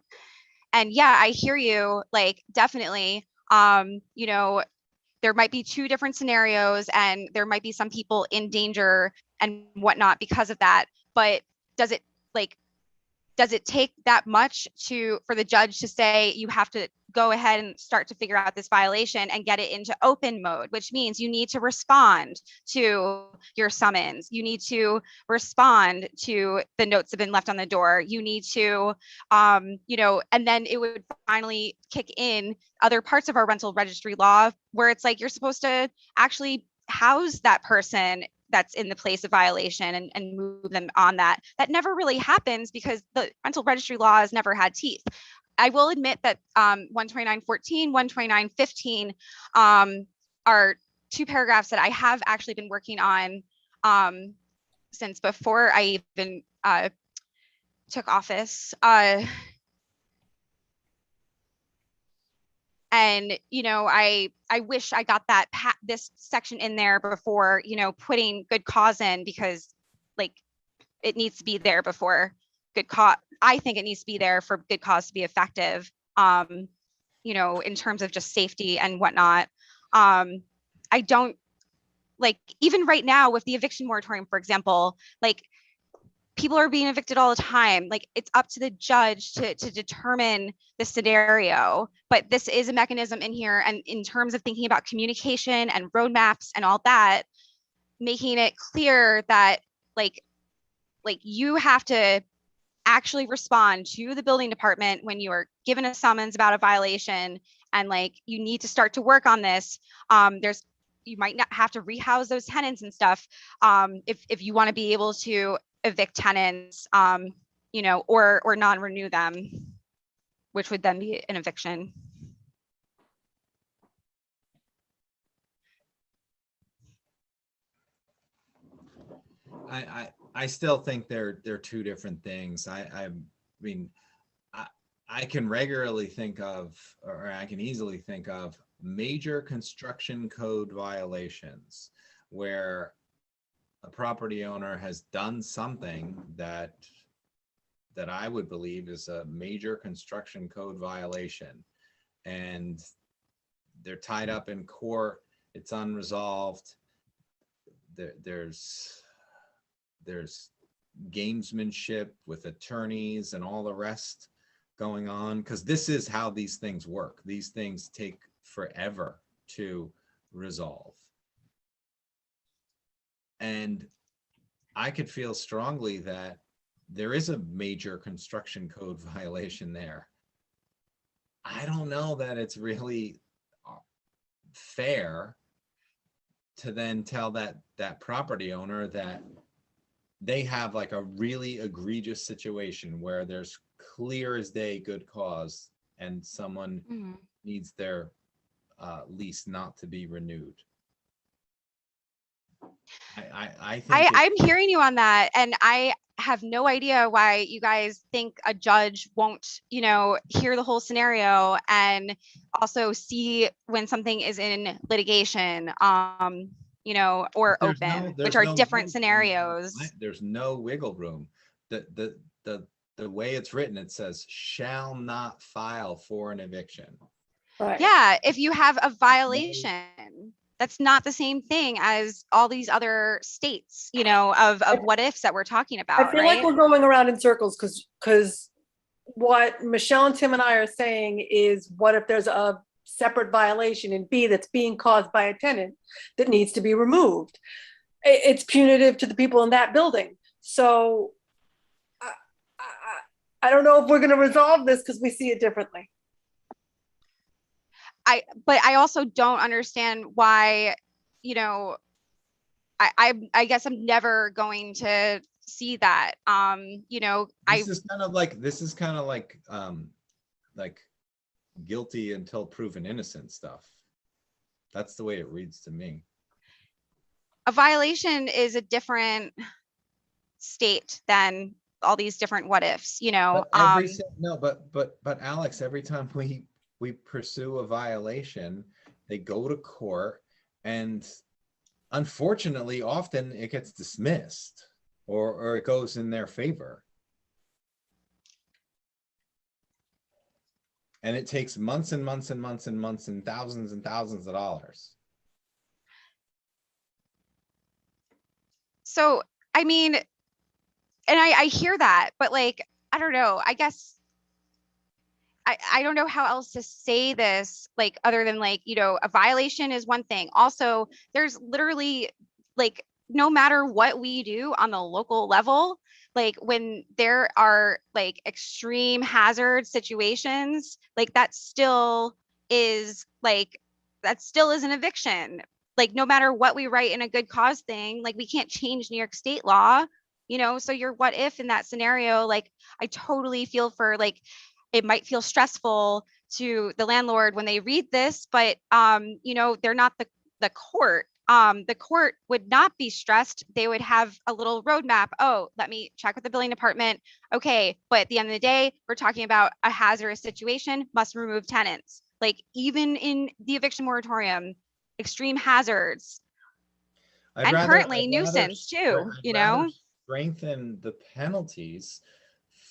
and yeah, I hear you, like, definitely, there might be two different scenarios and there might be some people in danger and whatnot because of that. But does it take that much for the judge to say you have to go ahead and start to figure out this violation and get it into open mode, which means you need to respond to your summons. You need to respond to the notes that have been left on the door. You need to, and then it would finally kick in other parts of our rental registry law where it's like, you're supposed to actually house that person that's in the place of violation and move them on that. That never really happens because the rental registry law has never had teeth. I will admit that 129.14, 129.15 are two paragraphs that I have actually been working on since before I even took office. And, you know, I wish I got that this section in there before, you know, putting good cause in, because like it needs to be there before good cause. I think it needs to be there for good cause to be effective, you know, in terms of just safety and whatnot. I don't like, even right now with the eviction moratorium, for example, like people are being evicted all the time. Like it's up to the judge to determine the scenario, but this is a mechanism in here. And in terms of thinking about communication and roadmaps and all that, making it clear that like you have to actually respond to the building department when you are given a summons about a violation, and like you need to start to work on this. You might not have to rehouse those tenants and stuff if you want to be able to evict tenants, you know, or non-renew them, which would then be an eviction. I still think they're two different things. I mean, I can regularly think of, or I can easily think of major construction code violations where a property owner has done something that I would believe is a major construction code violation, and they're tied up in court. It's unresolved. There's gamesmanship with attorneys and all the rest going on, because this is how these things work. These things take forever to resolve. And I could feel strongly that there is a major construction code violation there. I don't know that it's really fair to then tell that property owner that they have like a really egregious situation where there's clear as day good cause and someone needs their lease not to be renewed. I think I'm hearing you on that, and I have no idea why you guys think a judge won't, you know, hear the whole scenario and also see when something is in litigation, you know, or open, which are different scenarios. There's no wiggle room. The way it's written, it says shall not file for an eviction. Right. Yeah, if you have a violation, that's not the same thing as all these other states, you know, of what ifs that we're talking about. I feel like we're going around in circles because what Michelle and Tim and I are saying is, what if there's a separate violation in B that's being caused by a tenant that needs to be removed? It's punitive to the people in that building. So I don't know if we're going to resolve this because we see it differently. But I also don't understand why, you know, I guess I'm never going to see that. You know, this is kind of like guilty until proven innocent stuff. That's the way it reads to me. A violation is a different state than all these different what ifs, you know. But Alex, every time we pursue a violation, they go to court, and unfortunately often it gets dismissed or it goes in their favor, and it takes months and months and months and months and thousands of dollars. So I mean, and I hear that, but like, I don't know, I guess I don't know how else to say this, like, other than like, you know, a violation is one thing. Also, there's literally like, no matter what we do on the local level, like when there are like extreme hazard situations, like that still is an eviction. like no matter what we write in a good cause thing, like we can't change New York state law, you know, so your what if in that scenario, like I totally feel for like, it might feel stressful to the landlord when they read this, but you know, they're not the court. The court would not be stressed. They would have a little roadmap. Oh, let me check with the building department. Okay, but at the end of the day, we're talking about a hazardous situation, must remove tenants. Like even in the eviction moratorium, extreme hazards, I'd and rather- currently I'd rather- nuisance too, I'd you rather know? strengthen the penalties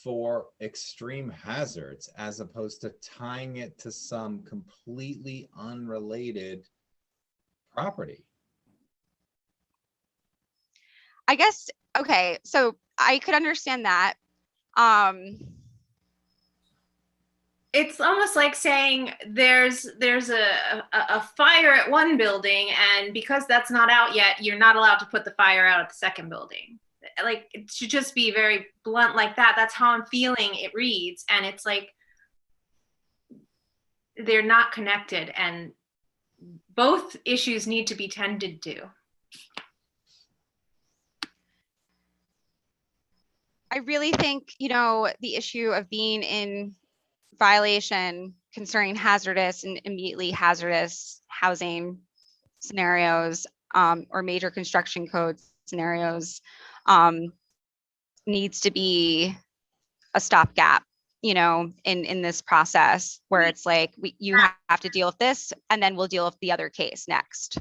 for extreme hazards as opposed to tying it to some completely unrelated property. I guess, okay, so I could understand that. It's almost like saying there's a fire at one building, and because that's not out yet, you're not allowed to put the fire out at the second building. Like it should just be very blunt like that. That's how I'm feeling it reads, and it's like they're not connected, and both issues need to be tended to. I really think, you know, the issue of being in violation concerning hazardous and immediately hazardous housing scenarios or major construction code scenarios needs to be a stopgap, you know, in this process where it's like you have to deal with this and then we'll deal with the other case next.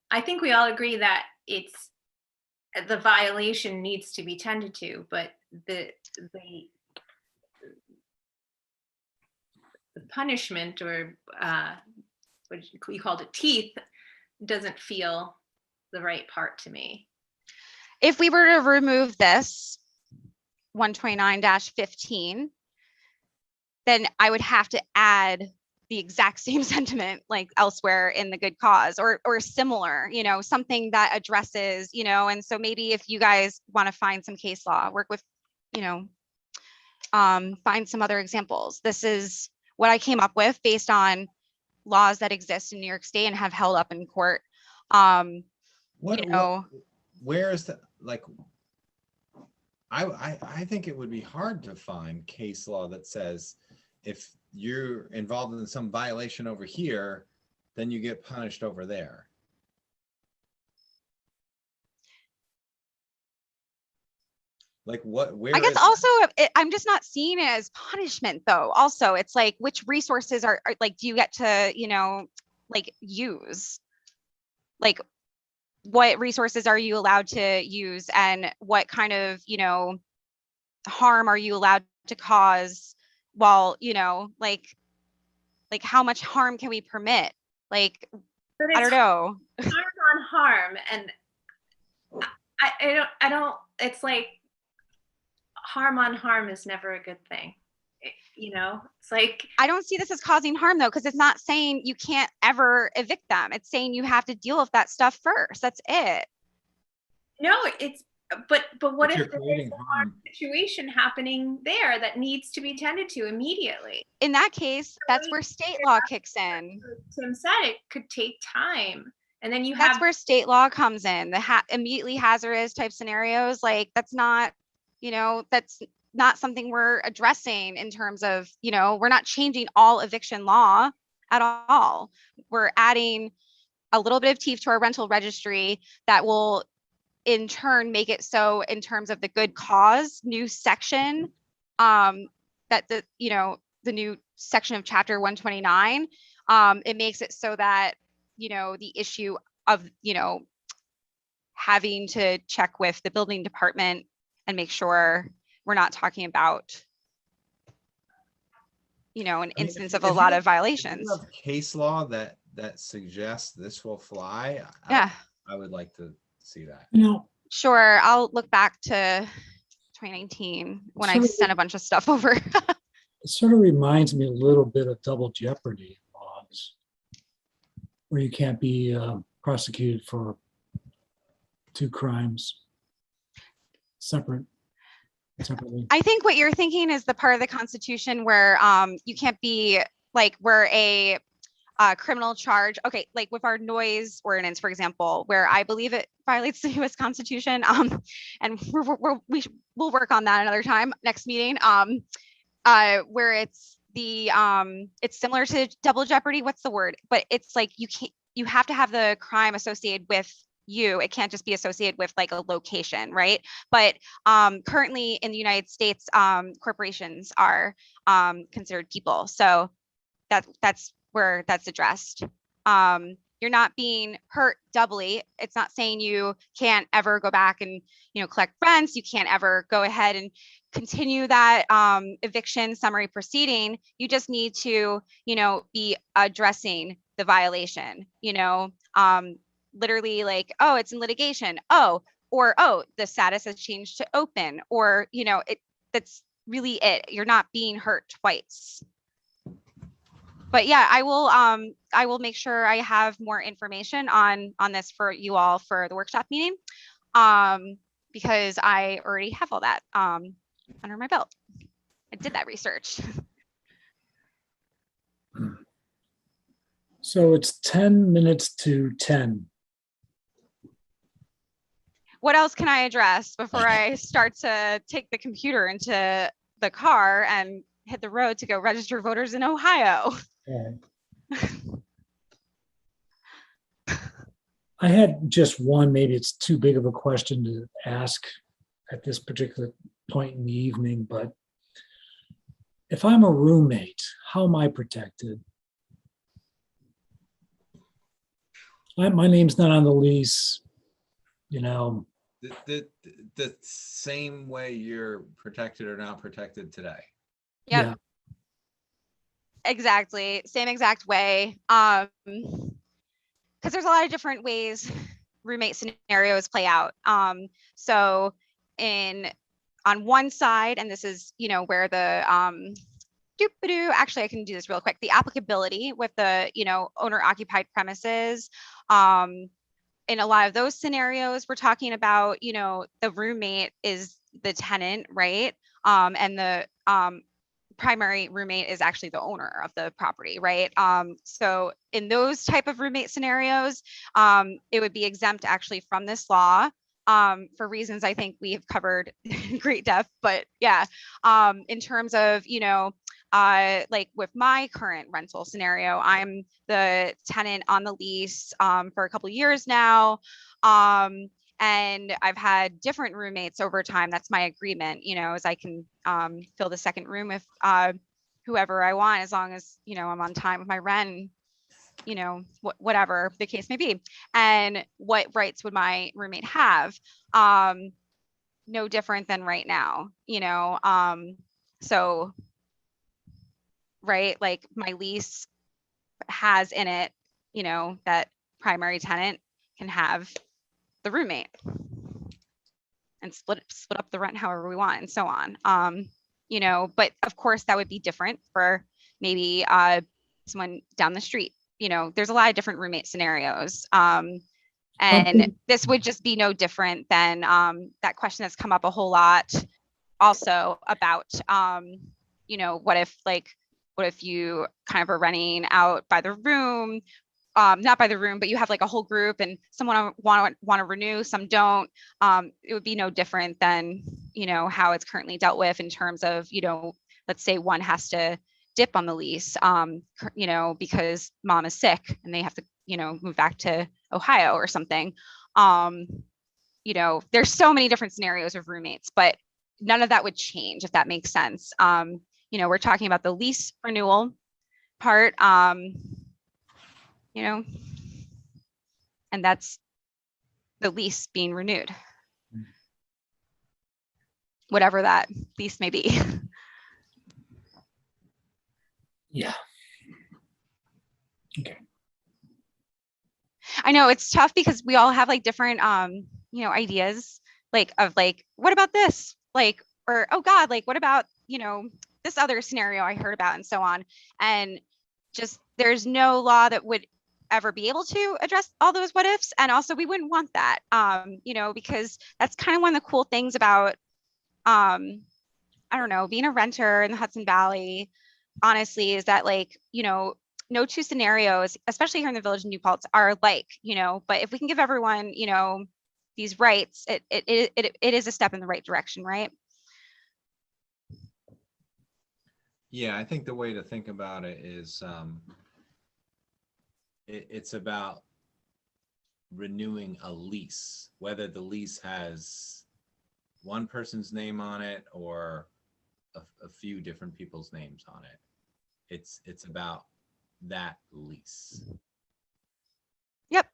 I think we all agree that it's the violation needs to be tended to, but the punishment, or what you called it, teeth, doesn't feel the right part to me. If we were to remove this 129-15, then I would have to add the exact same sentiment like elsewhere in the good cause or similar, you know, something that addresses, you know, and so maybe if you guys want to find some case law, work with, you know, find some other examples. This is what I came up with based on laws that exist in New York State and have held up in court. You know, where is the, like, I think it would be hard to find case law that says if you're involved in some violation over here, then you get punished over there. Like what, where I guess is also I'm just not seeing it as punishment though. Also, it's like which resources are like, do you get to, you know, like use? Like what resources are you allowed to use and what kind of, you know, harm are you allowed to cause while, you know, like how much harm can we permit? Like, I don't know. Harm on harm. And I don't, it's like harm on harm is never a good thing. You know, it's like, I don't see this as causing harm though, because it's not saying you can't ever evict them. It's saying you have to deal with that stuff first. That's it. no, it's, but what But if you're there's creating a harm. situation happening there that needs to be tended to immediately? In that case, that's where state law kicks in. Tim said it could take time. And then you That's have where state law comes in. The immediately hazardous type scenarios, like that's not, you know, that's not something we're addressing in terms of, you know, we're not changing all eviction law at all. We're adding a little bit of teeth to our rental registry that will in turn make it so in terms of the good cause new section, that the, you know, the new section of chapter 129, it makes it so that, you know, the issue of, you know, having to check with the building department and make sure we're not talking about, you know, an instance of a lot of violations. If you have case law that suggests this will fly, Yeah. I would like to see that. You know, Sure, I'll look back to 2019 when I Sure. sent a bunch of stuff over. it sort of reminds me a little bit of double jeopardy laws, where you can't be prosecuted for two crimes separately. I think what you're thinking is the part of the Constitution where you can't be like where a criminal charge. Okay, like with our noise ordinance, for example, where I believe it violates the U.S. Constitution, and we'll work on that another time, next meeting. Where it's similar to double jeopardy. What's the word? But it's like you have to have the crime associated with you. It can't just be associated with like a location, right? But currently in the United States, corporations are considered people. So that's where that's addressed. You're not being hurt doubly. It's not saying you can't ever go back and, collect rents. You can't ever go ahead and continue that eviction summary proceeding. You just need to, be addressing the violation, literally like, oh, it's in litigation. Oh, the status has changed to open, or, that's really it. You're not being hurt twice. But yeah, I will make sure I have more information on this for you all for the workshop meeting, because I already have all that under my belt. I did that research. So it's 10 minutes to 10. What else can I address before I start to take the computer into the car and hit the road to go register voters in Ohio? I had just one, maybe it's too big of a question to ask at this particular point in the evening, but if I'm a roommate, how am I protected? My name's not on the lease, The same way you're protected or not protected today. Yep. Yeah. Exactly. Same exact way. Because there's a lot of different ways roommate scenarios play out. So on one side, and this is, where the actually I can do this real quick. The applicability with the, owner occupied premises. In a lot of those scenarios, we're talking about, the roommate is the tenant, right? And the primary roommate is actually the owner of the property, right? So in those type of roommate scenarios, it would be exempt actually from this law for reasons I think we have covered in great depth. But yeah, in terms of, like with my current rental scenario, I'm the tenant on the lease for a couple of years now. And I've had different roommates over time. That's my agreement, as I can fill the second room with whoever I want, as long as, I'm on time with my rent, whatever the case may be. And what rights would my roommate have? No different than right now, so, right, like my lease has in it, that primary tenant can have the roommate and split up the rent however we want and so on. But of course that would be different for maybe someone down the street. There's a lot of different roommate scenarios. And this would just be no different than that question that's come up a whole lot also about, what if you kind of are renting out by the room, not by the room, but you have like a whole group and someone want to renew, some don't. It would be no different than, how it's currently dealt with in terms of, let's say one has to dip on the lease, because mom is sick and they have to, move back to Ohio or something. There's so many different scenarios of roommates, but none of that would change, if that makes sense. We're talking about the lease renewal part, and that's the lease being renewed, whatever that lease may be. Yeah. Okay. I know it's tough because we all have like different, ideas, like of like, what about this? Like, or, oh God, like, what about, this other scenario I heard about and so on. And just, there's no law that would ever be able to address all those what ifs. And also we wouldn't want that, because that's kind of one of the cool things about, I don't know, being a renter in the Hudson Valley, honestly, is that like, no two scenarios, especially here in the village of New Paltz, are alike, but if we can give everyone, these rights, it is a step in the right direction, right? Yeah, I think the way to think about it is it's about renewing a lease, whether the lease has one person's name on it or a few different people's names on it. It's about that lease. Yep.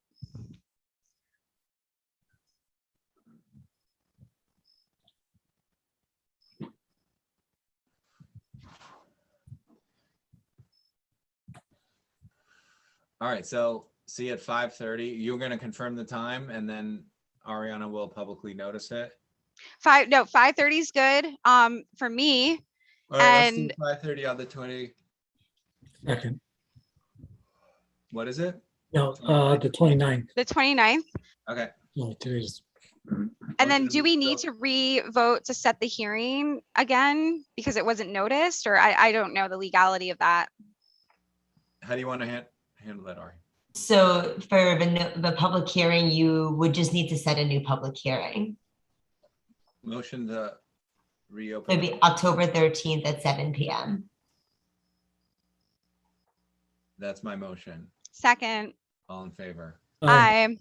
All right, so see you at 5:30. You're going to confirm the time, and then Ariana will publicly notice it. 5:30 is good for me. All right, let's do And 5:30 on the 20. Second. What is it? No, the 29th. The 29th. Okay. No, today's. And then do we need to re-vote to set the hearing again because it wasn't noticed, or I don't know the legality of that. How do you want to handle that, Ari? So for the public hearing, you would just need to set a new public hearing. Motion to reopen. It'd be October 13th at 7 p.m. That's my motion. Second. All in favor? Aye.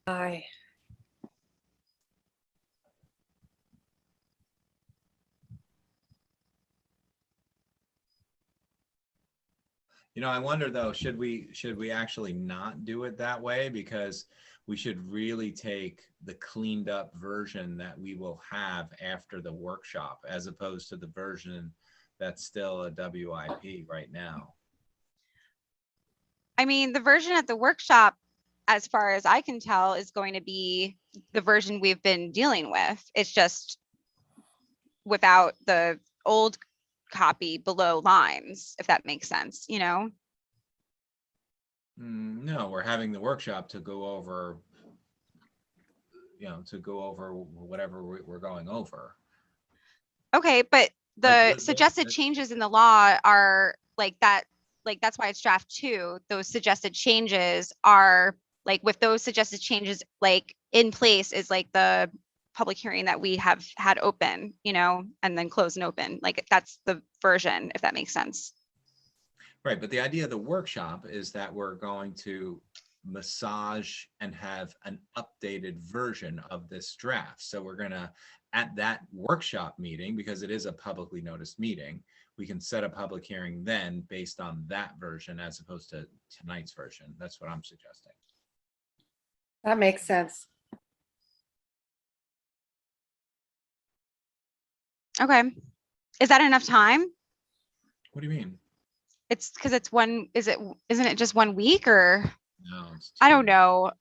Aye. I wonder though, should we actually not do it that way? Because we should really take the cleaned up version that we will have after the workshop, as opposed to the version that's still a WIP right now. I mean, the version at the workshop, as far as I can tell, is going to be the version we've been dealing with. It's just without the old copy below lines, if that makes sense, No, we're having the workshop to go over, whatever we're going over. Okay, but the suggested changes in the law are like that, that's why it's draft 2. Those suggested changes are with those suggested changes in place is the public hearing that we have had open, and then close and open. That's the version, if that makes sense. Right, but the idea of the workshop is that we're going to massage and have an updated version of this draft. So we're gonna, at that workshop meeting, because it is a publicly noticed meeting, we can set a public hearing then based on that version as opposed to tonight's version. That's what I'm suggesting. That makes sense. Okay. Is that enough time? What do you mean? It's because it's isn't it just 1 week, or? No. I don't know.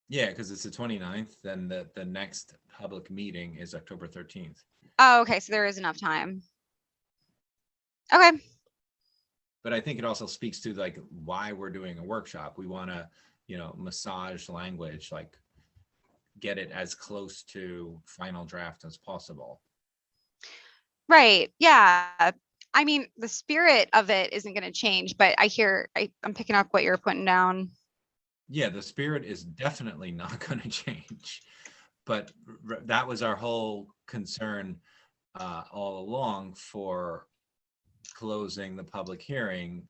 Yeah, because it's the 29th, then the next public meeting is October 13th. Oh, okay. So there is enough time. Okay. But I think it also speaks to why we're doing a workshop. We want to, massage language, get it as close to final draft as possible. Right. Yeah. I mean, the spirit of it isn't going to change, but I'm picking up what you're putting down. Yeah, the spirit is definitely not going to change. But that was our whole concern all along for closing the public hearing.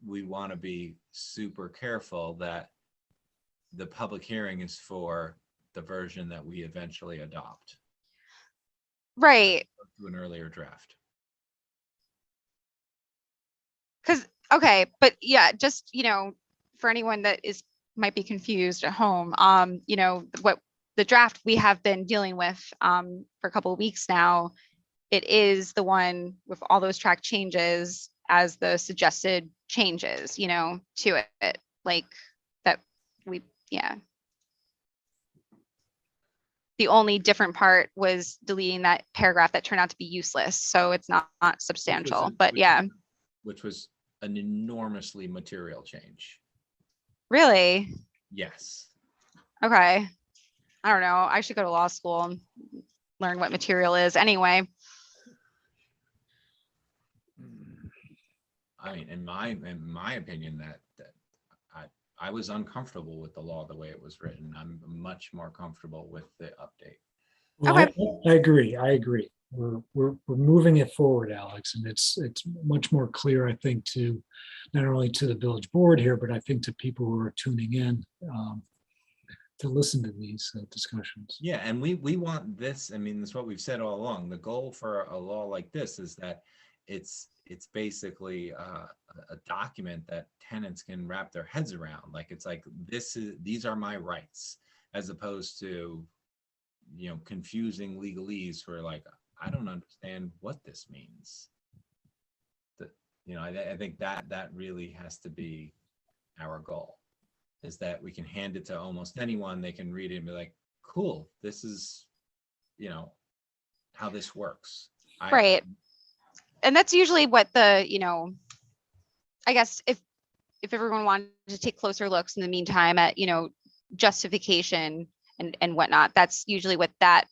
We want to be super careful that the public hearing is for the version that we eventually adopt. Right. To an earlier draft. Okay, but yeah, just, for anyone that might be confused at home, what the draft we have been dealing with for a couple of weeks now, it is the one with all those track changes as the suggested changes, to it, that yeah. The only different part was deleting that paragraph that turned out to be useless. So it's not substantial, but yeah. Which was an enormously material change. Really? Yes. Okay. I don't know. I should go to law school and learn what material is anyway. I mean, in my opinion, that I was uncomfortable with the law the way it was written. I'm much more comfortable with the update. Well, I agree. I agree. We're moving it forward, Alex, and it's much more clear, I think, to not only to the village board here, but I think to people who are tuning in to listen to these discussions. Yeah, and we want this. I mean, that's what we've said all along. The goal for a law like this is that it's basically a document that tenants can wrap their heads around. Like, it's like, these are my rights, as opposed to, you know, confusing legalese for like, I don't understand what this means. You know, I think that really has to be our goal, is that we can hand it to almost anyone. They can read it and be like, cool, this is, you know, how this works. Right. And that's usually what the, you know, I guess if everyone wanted to take closer looks in the meantime at, you know, justification and whatnot, that's usually what that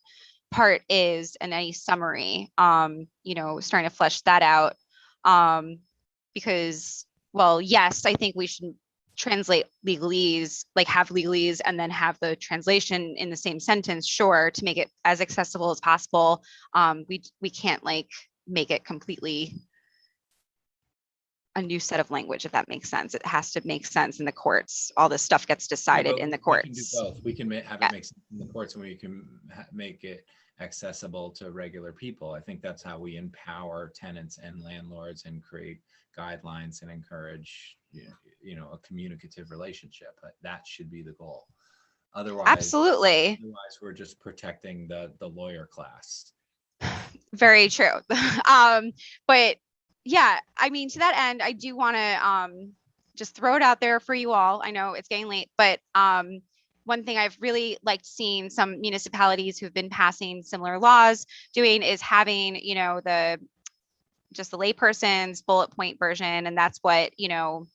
part is, and any summary, you know, starting to flesh that out. Because, well, yes, I think we should translate legalese, like have legalese and then have the translation in the same sentence, sure, to make it as accessible as possible. We can't like make it completely a new set of language, if that makes sense. It has to make sense in the courts. All this stuff gets decided in the courts. We can do both. We can have it make sense in the courts, and we can make it accessible to regular people. I think that's how we empower tenants and landlords and create guidelines and encourage, you know, a communicative relationship. That should be the goal. Otherwise, absolutely. Otherwise, we're just protecting the lawyer class. Very true. But yeah, I mean, to that end, I do want to just throw it out there for you all. I know it's getting late, but one thing I've really liked seeing some municipalities who've been passing similar laws doing is having, you know, just the layperson's bullet point version. And that's what, you know,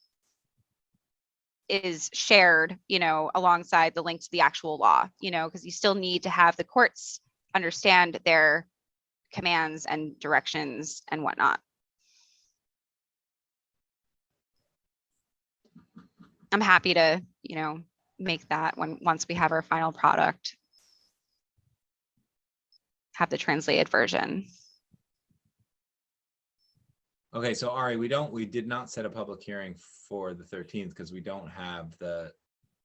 is shared, you know, alongside the link to the actual law, you know, because you still need to have the courts understand their commands and directions and whatnot. I'm happy to, you know, make that once we have our final product, have the translated version. Okay, so Ari, we did not set a public hearing for the 13th because we don't have the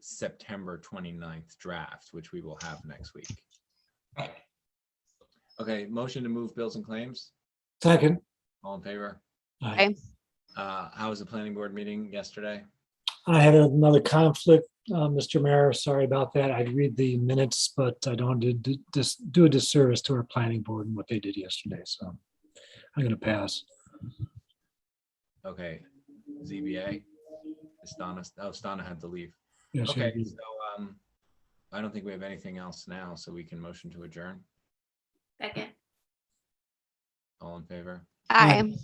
September 29th draft, which we will have next week. Okay, motion to move bills and claims. Second. All in favor? Aye. How was the planning board meeting yesterday? I had another conflict, Mr. Mayor. Sorry about that. I'd read the minutes, but I don't do a disservice to our planning board and what they did yesterday. So I'm going to pass. Okay, ZBA. Stana had to leave. Yes, okay, so I don't think we have anything else now, so we can motion to adjourn. Second. All in favor? Aye.